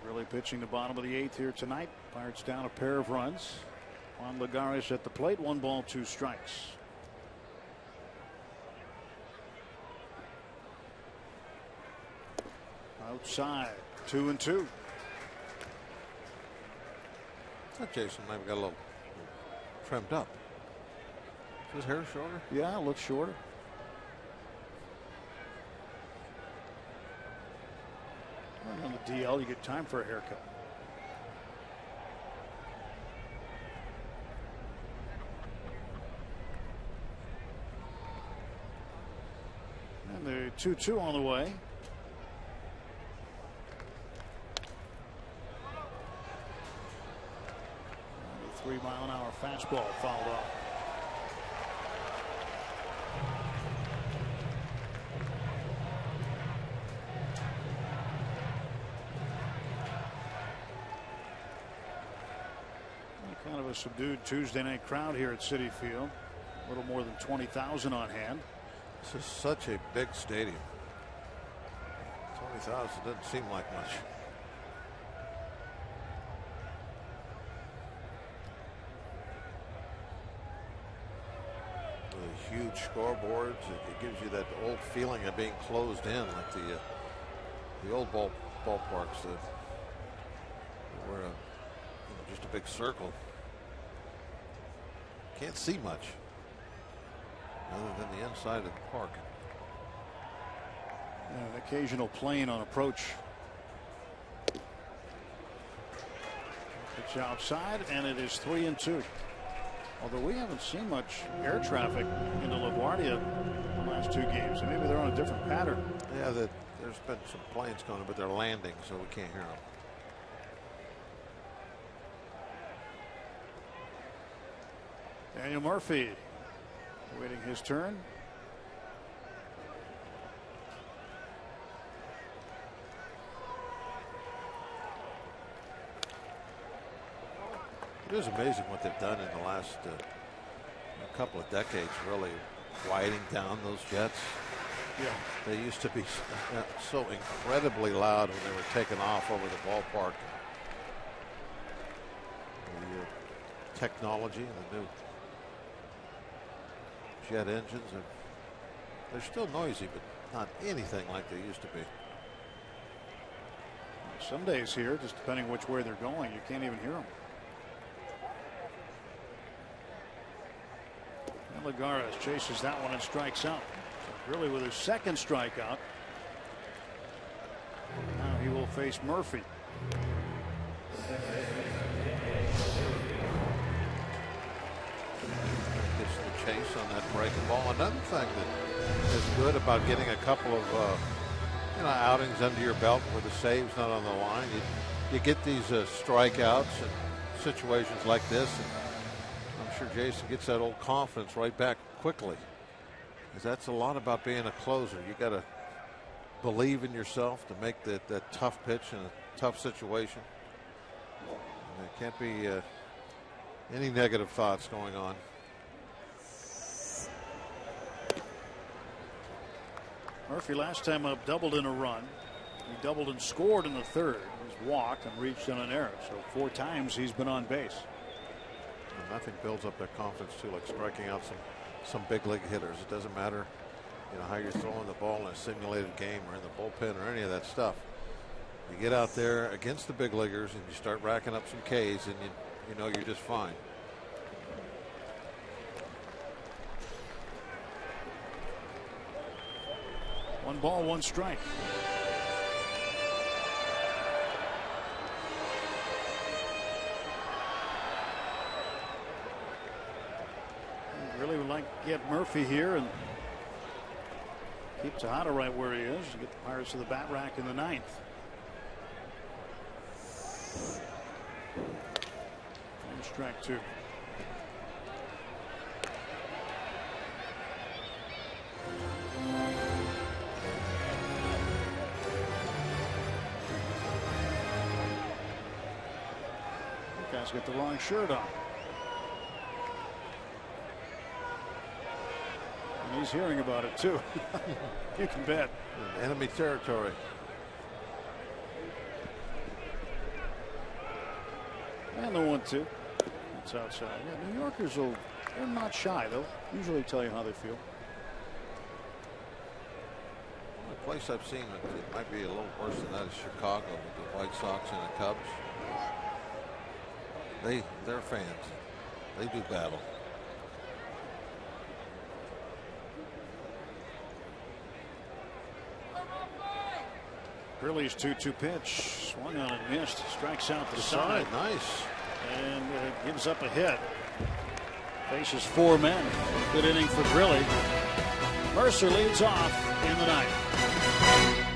Grilly pitching the bottom of the 8th here tonight. Pirates down a pair of runs. Juan Lagares at the plate. 1 ball, 2 strikes. Outside, 2-2. Jason maybe got a little trimmed up. Is his hair shorter? Yeah, it looks shorter. On the DL, you get time for a haircut. And the 2-2 on the way. 3-mile-an-hour fastball fouled off. Kind of a subdued Tuesday night crowd here at Citi Field. A little more than 20,000 on hand. This is such a big stadium. 20,000 doesn't seem like much. Huge scoreboards. It gives you that old feeling of being closed in, like the old ballparks that were just a big circle. Can't see much other than the inside of the park. And an occasional plane on approach. Pitch outside, and it is 3-2. Although we haven't seen much air traffic into LaGuardia the last 2 games, so maybe they're on a different pattern. Yeah, there's been some planes going, but they're landing, so we can't hear them. Daniel Murphy waiting his turn. It is amazing what they've done in the last couple of decades, really widening down those jets. Yeah. They used to be so incredibly loud when they were taking off over the ballpark. The technology and the new jet engines, they're still noisy, but not anything like they used to be. Some days here, just depending which way they're going, you can't even hear them. Lagares chases that one and strikes out. So really with his 2nd strikeout. Now he will face Murphy. Gets the chase on that breaking ball. Another thing that is good about getting a couple of outings under your belt where the save's not on the line, you get these strikeouts and situations like this, and I'm sure Jason gets that old confidence right back quickly. Because that's a lot about being a closer. You got to believe in yourself to make that tough pitch in a tough situation. And there can't be any negative thoughts going on. Murphy last time up doubled in a run. He doubled and scored in the third. He's walked and reached on an error. So 4 times he's been on base. And nothing builds up that confidence too, like striking out some big league hitters. It doesn't matter, how you're throwing the ball in a simulated game or in the bullpen or any of that stuff. You get out there against the big leaguers and you start racking up some Ks, and you know you're just fine. One ball, one strike. Really would like to get Murphy here and keep Tejada right where he is. Get the Pirates to the bat rack in the 9th. And strike 2. You guys get the wrong shirt on. He's hearing about it too. You can bet. Enemy territory. And the 1-2. It's outside. Yeah, New Yorkers they're not shy. They'll usually tell you how they feel. The place I've seen it might be a little worse than that is Chicago with the White Sox and the Cubs. They're fans. They do battle. Curley's 2-2 pitch. Swung on and missed. Strikes out the side. Nice. And gives up a hit. Faces 4 men. Good inning for Grilly. Mercer leads off in the 9th.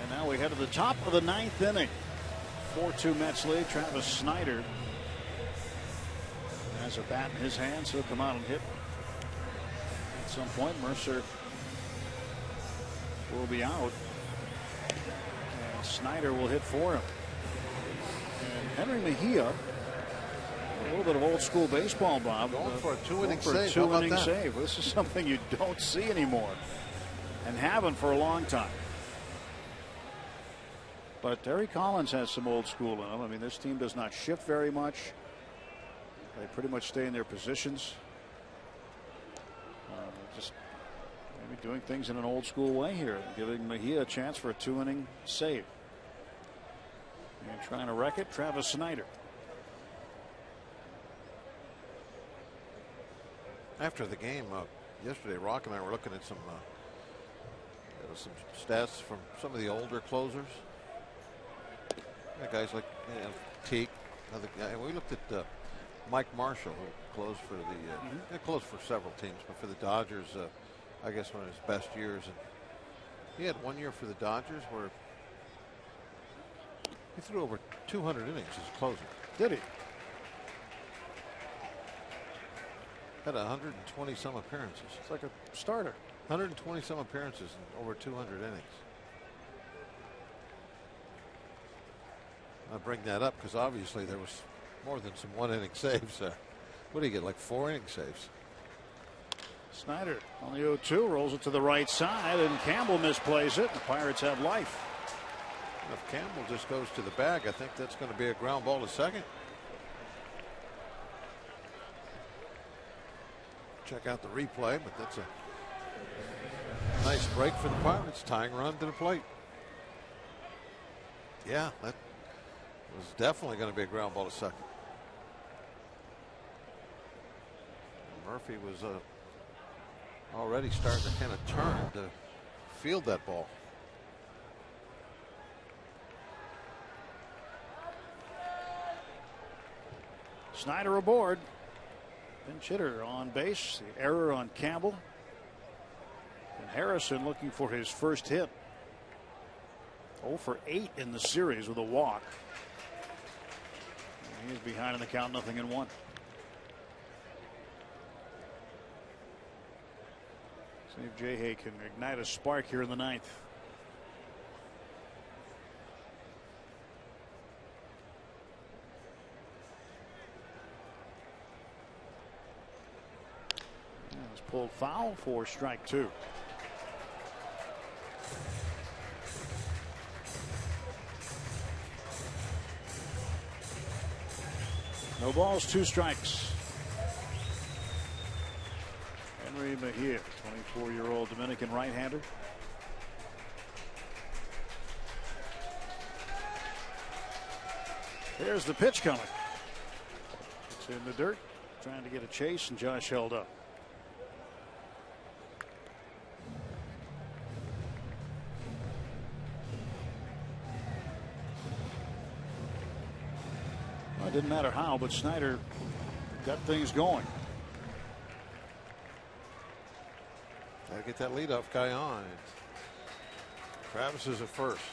And now we head to the top of the 9th inning. 4-2 Mets lead. Travis Snyder has a bat in his hands. He'll come out and hit at some point. Mercer will be out. And Snyder will hit for him. And Henry Mejia, a little bit of old school baseball, Bob. Going for a 2-inning save. save. How about that? Save. This is something you don't see anymore. And haven't for a long time. But Terry Collins has some old school in him. I mean, this team does not shift very much. They pretty much stay in their positions. Just maybe doing things in an old school way here, giving Mejia a chance for a 2-inning save. And trying to wreck it, Travis Snyder. After the game yesterday, Rock and I were looking at some stats from some of the older closers. Guys like Teague, another guy. We looked at Mike Marshall, who closed for closed for several teams, but for the Dodgers, I guess one of his best years. And he had 1 year for the Dodgers where he threw over 200 innings as a closer. Did he? Had 120 some appearances. It's like a starter. 120 some appearances and over 200 innings. I bring that up because obviously there was more than some 1 inning saves. What do you get, like 4 inning saves? Snyder on the 0-2 rolls it to the right side, and Campbell misplays it. The Pirates have life. If Campbell just goes to the bag, I think that's going to be a ground ball to second. Check out the replay, but that's a nice break for the Pirates. Tying run to the plate. Yeah, that was definitely going to be a ground ball to second. Murphy was already starting to kind of turn to field that ball. Snyder aboard. Pinch hitter on base. The error on Campbell. And Harrison looking for his first hit. 0 for 8 in the series with a walk. And he's behind in the count, 0-1. See if J-Hay can ignite a spark here in the 9th. Pulled foul for strike 2. No balls, 2 strikes. Henry Mejia, 24-year-old Dominican right-hander. Here's the pitch coming. It's in the dirt, trying to get a chase, and Josh held up. It didn't matter how, but Snyder got things going. Gotta get that leadoff guy on. Travis is at first.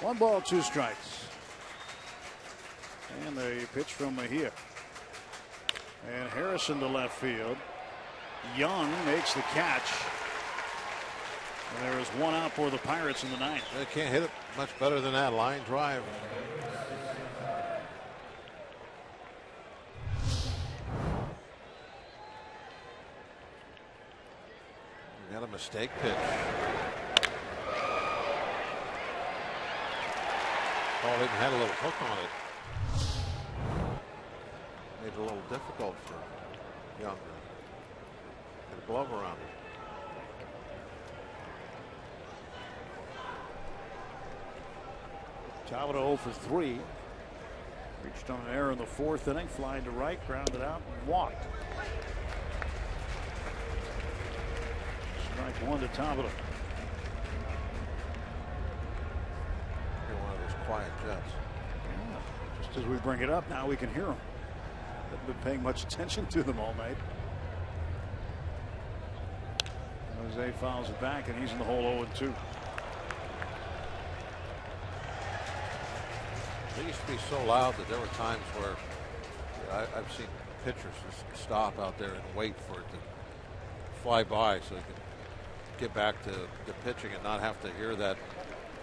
1 ball, 2 strikes. And the pitch from Mejia. And Harrison to left field. Young makes the catch. And there is 1 out for the Pirates in the 9th. They can't hit it much better than that line drive. We got a mistake pitch. Ball even had a little hook on it. Made it a little difficult for Young to get a glove around it. Talbot 0 for 3. Reached on an error in the 4th inning, flying to right, grounded out, and walked. Strike 1 to Talbot. You're one of those quiet Jets. Yeah, just as we bring it up, now we can hear them. Haven't been paying much attention to them all night. Jose fouls it back, and he's in the hole 0-2. They used to be so loud that there were times where I've seen pitchers just stop out there and wait for it to fly by so they can get back to the pitching and not have to hear that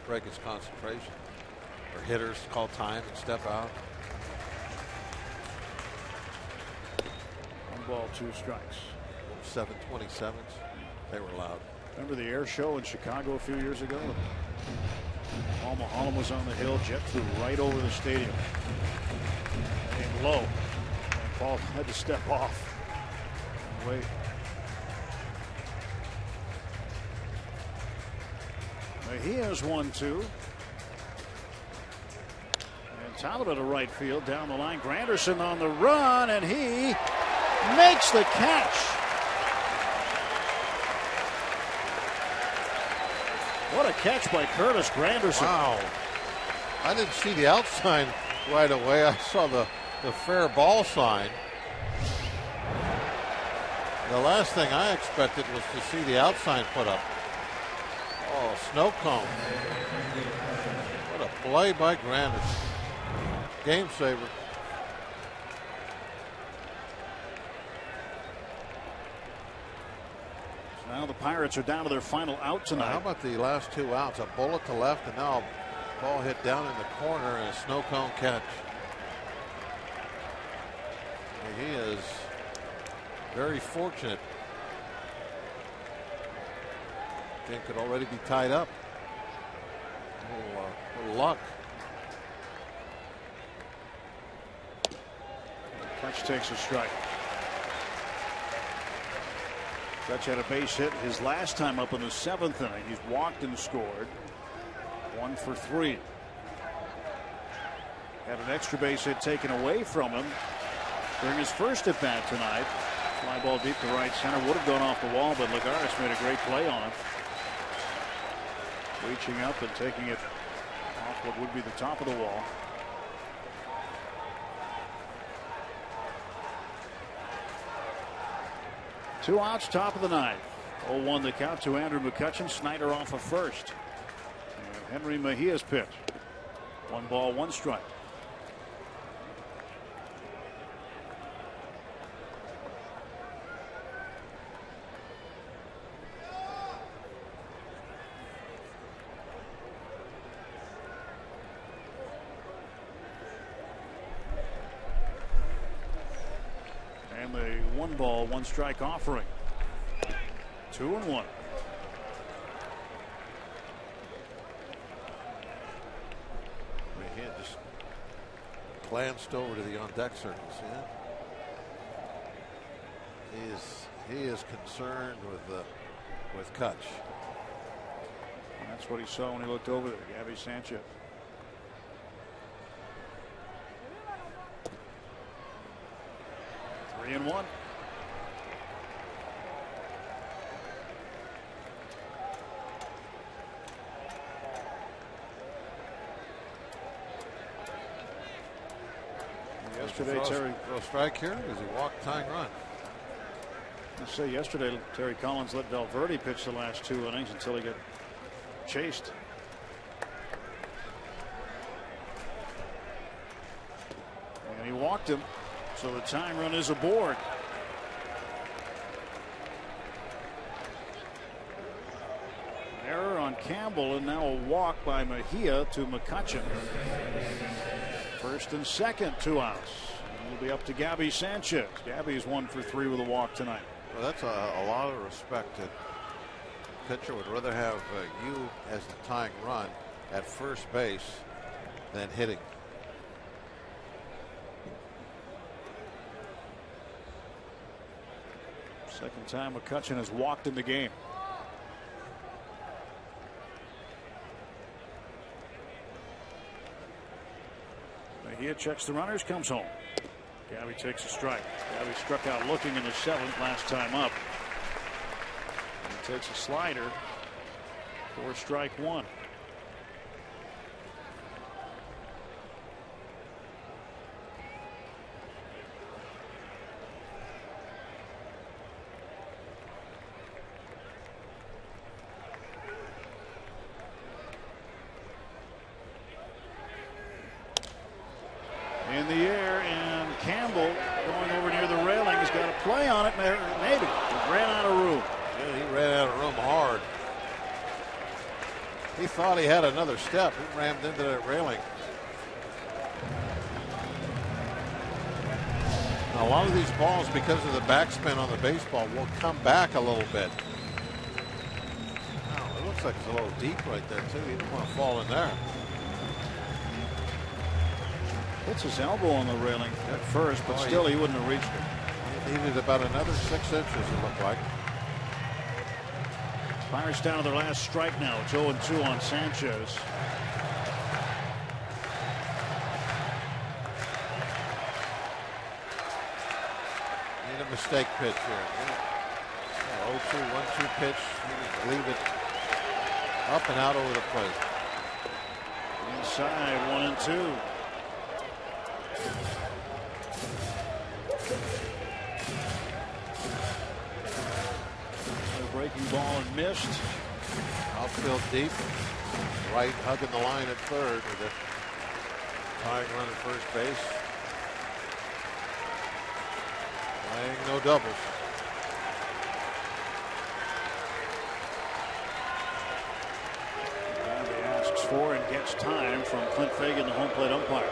break his concentration. Or hitters call time and step out. 1 ball, 2 strikes. 727s. They were loud. Remember the air show in Chicago a few years ago? Paul Maholm was on the hill. Jet flew right over the stadium. Aimed low. And Paul had to step off. Wait. Mejia's 1-2. And Talbot to right field down the line. Granderson on the run, and he makes the catch. What a catch by Curtis Granderson. Wow. I didn't see the out sign right away. I saw the fair ball sign. The last thing I expected was to see the out sign put up. Oh, snow cone. What a play by Granderson. Game saver. Now the Pirates are down to their final out tonight. How about the last 2 outs? A bullet to left and now a ball hit down in the corner and a snow cone catch. He is very fortunate. Game could already be tied up. A little luck. Kutch takes a strike. Kutch had a base hit his last time up in the 7th inning. He's walked and scored. 1 for 3. Had an extra base hit taken away from him during his first at bat tonight. Fly ball deep to right center. Would have gone off the wall, but Lagares made a great play on it. Reaching up and taking it off what would be the top of the wall. Two outs, top of the ninth. 0-1 the count to Andrew McCutchen. Snyder off of first. And Henry Mejia's pitch. 1 ball, 1 strike. And the 1 ball, 1 strike offering. 2-1. Mejia just glanced over to the on deck circle. See that? He is concerned with Kutch. And that's what he saw when he looked over there. Gabby Sanchez. Three and one. Yesterday, Terry. Throw a strike here? Does he walk tying run? I say yesterday, Terry Collins let Valverde pitch the last 2 innings until he got chased. And he walked him, so the tying run is aboard. Error on Campbell, and now a walk by Mejia to McCutchen. First and second, 2 outs. And it'll be up to Gabby Sanchez. Gabby's 1 for 3 with a walk tonight. Well, that's a lot of respect. That pitcher would rather have you as the tying run at first base than hitting. Second time McCutchen has walked in the game. Mejia checks the runners, comes home. Gabby takes a strike. Gabby struck out looking in the 7th last time up. And he takes a slider for strike 1. In the air, and Campbell going over near the railing. He's got a play on it, maybe. He ran out of room. Yeah, he ran out of room hard. He thought he had another step. He rammed into that railing. Now, a lot of these balls, because of the backspin on the baseball, will come back a little bit. Oh, it looks like it's a little deep right there, too. He didn't want to fall in there. Puts his elbow on the railing at first, but still he wouldn't have reached it. He needed about another 6 inches, it looked like. Pirates down to their last strike now. It's 0-2 on Sanchez. Need a mistake pitch here. 0-2, 1-2 pitch. Leave it. Up and out over the plate. Inside, 1-2. Breaking ball and missed. Outfield deep. Right hugging the line at third with a tying run at first base. Playing no doubles. Gabby asks for and gets time from Clint Fagan, the home plate umpire.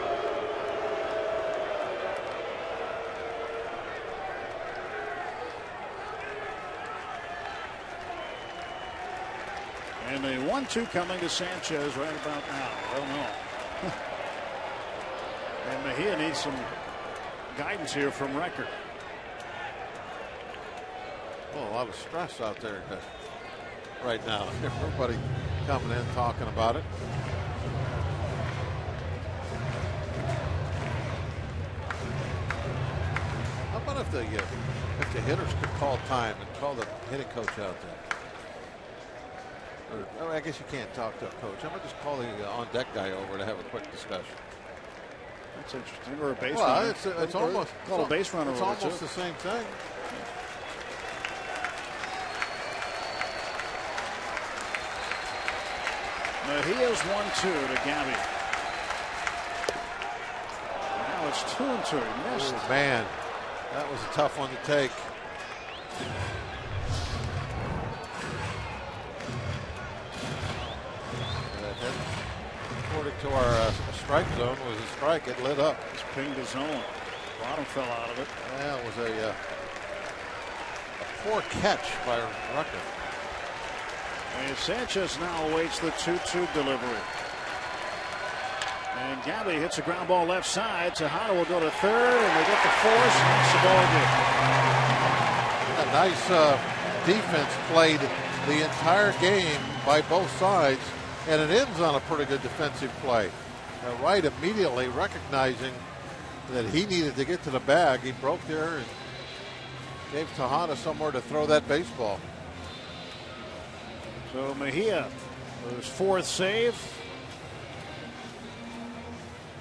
And a 1-2 coming to Sanchez right about now. I don't know. And Mejia needs some guidance here from Record. Well, a lot of stress out there right now. Everybody coming in talking about it. How about if the hitters could call time and call the hitting coach out there? Or, I guess you can't talk to a coach. I'm going to just call the on-deck guy over to have a quick discussion. That's interesting. Or a base well, runner. It's almost a base runner. It's almost the same thing. Mejia's 1-2 to Gabby. Now it's 2-2. He missed. Oh, man, that was a tough one to take. According to our strike zone was a strike. It lit up. Just pinged the zone. Bottom fell out of it. Yeah, it was a poor catch by Rucker. And Sanchez now awaits the 2-2 delivery. And Gabby hits a ground ball left side. Tejada will go to third, and they get the force. That's the ball game. A nice defense played the entire game by both sides, and it ends on a pretty good defensive play. Wright immediately recognizing that he needed to get to the bag. He broke there and gave Tejada somewhere to throw that baseball. So Mejia, his fourth save.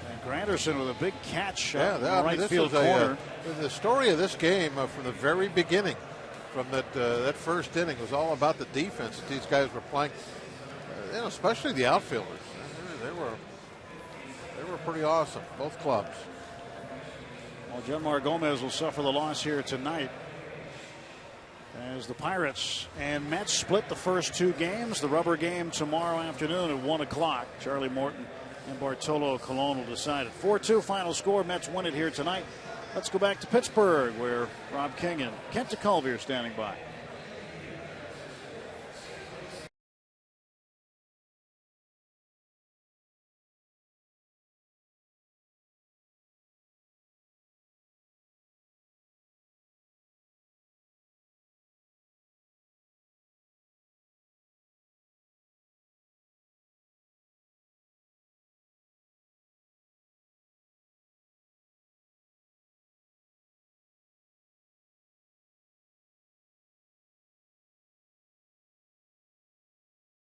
And Granderson with a big catch in the right field corner. The story of this game from the very beginning, from that first inning, was all about the defense that these guys were playing. Especially the outfielders. They were pretty awesome, both clubs. Well, Genmar Gomez will suffer the loss here tonight, as the Pirates and Mets split the first two games. The rubber game tomorrow afternoon at 1 o'clock. Charlie Morton and Bartolo Colon will decide it. 4-2 final score. Mets win it here tonight. Let's go back to Pittsburgh, where Rob King and Kent DeCulvier are standing by.